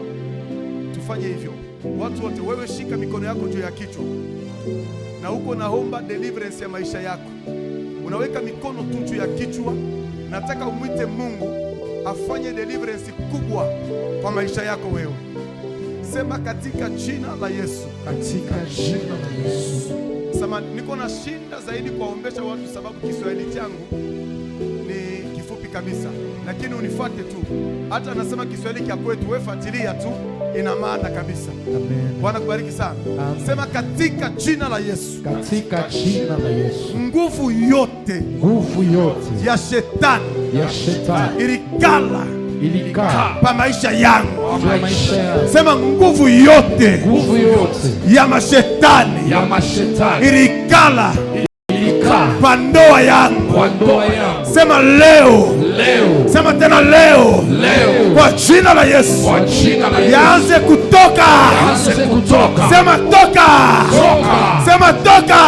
tufanye hivyo watu wote. Wewe shika mikono yako juu ya kichwa na huko naomba deliverance ya maisha yako. Unaweka mikono tu juu ya kichwa. Nataka umwite Mungu afanye deliverance kubwa kwa maisha yako wewe. Sema katika jina la Yesu. Katika jina la Yesu. Sema niko na shinda zaidi kuwaombesha watu sababu Kiswahili changu ni kifupi kabisa. Lakini unifuate tu. Hata nasema Kiswahili cha kwetu, wewe fuatilia tu, ina maana kabisa. Amen. Bwana kubariki sana. Amen. Sema katika jina la Yesu. Katika jina la Yesu. Nguvu yote ya shetani ilikaa pa maisha yangu. Sema nguvu yote ya mashetani ilikala pa ndoa yangu. Sema leo. Sema tena leo. Kwa jina la Yesu. Yaanze kutoka. Sema toka. Sema toka.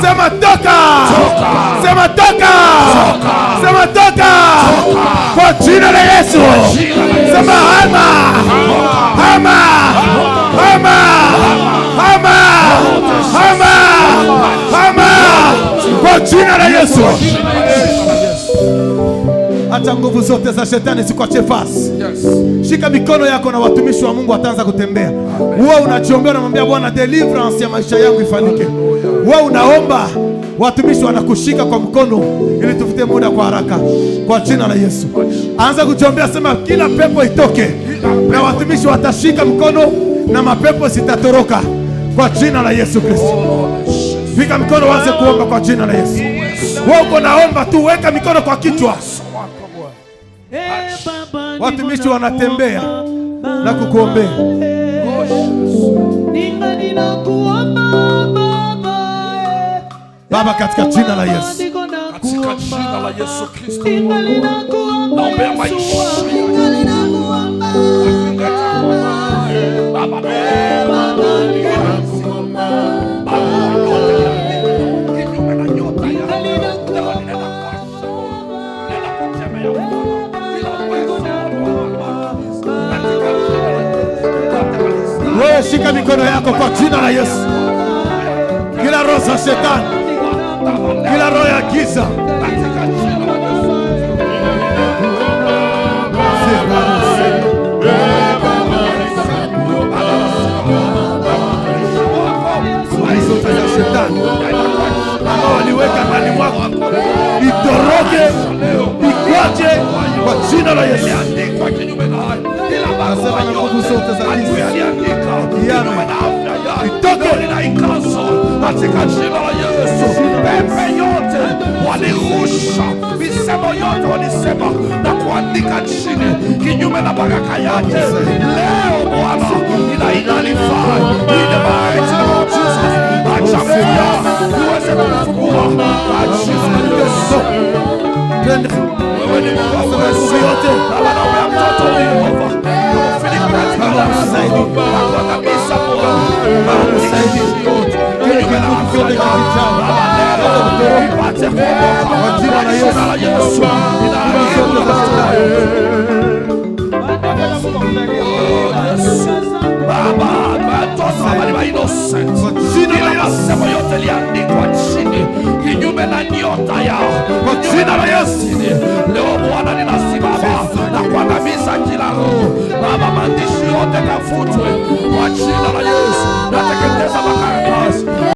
Sema toka. Sema toka. Sema toka. Kwa jina la Yesu. Sema hama. Hama. Hama. Hama. Hama. Hama. Kwa jina la Yesu. Acha nguvu zote za shetani zikuache fasi. Shika mikono yako na watumishi wa Mungu wataanza kutembea. Wewe unajiombea, unamwambia Bwana, deliverance ya maisha yangu ifanike. Wewe unaomba, watumishi wanakushika kwa mkono ili tufute muda kwa haraka. Kwa jina la Yesu. Anza kujiombea, sema kila pepo itoke. Na watumishi watashika mkono na mapepo zitatoroka. Kwa jina la Yesu Kristo. Piga mikono, waanze kuomba kwa jina la Yesu. Wewe uko naomba tu, weka mikono kwa kichwa. Watumishi wanatembea na kukuombea. Baba, katika jina la Yesu. Katika jina la Yesu Kristo. Naombea maisha. Baba, wewe shika mikono yako kwa jina la Yesu. Kila roho za shetani, kila roho ya giza, zote za shetani ambao waliweka ndani mwako itoroke, ikwache kwa jina la Yesu. Nasema na nguvu zote za giza itoke katika jina la Yesu. Pepe yote walirusha misemo yote walisema na kuandika chini kinyume na baraka yake, leo Bwana inainalifaa ile mighty name of Jesus. Acha Mungu uweze kufungua Yesu. Wewe ni Mungu wa yote. Baba, naomba mtoto Yehova kufinika katika damu kwa kabisa Bwana. Msaidie yote. Kinyume na yote ipate kuondoka kwa jina la Yesu. Baba, watoto wa innocent. Kila masemo yote liandikwa chini kinyume na nyota yao kwa jina la Yesu. Leo Bwana ninasimama na kuangamiza kila roho. Baba, maandishi yote kafutwe kwa jina la Yesu. Nateketeza makarani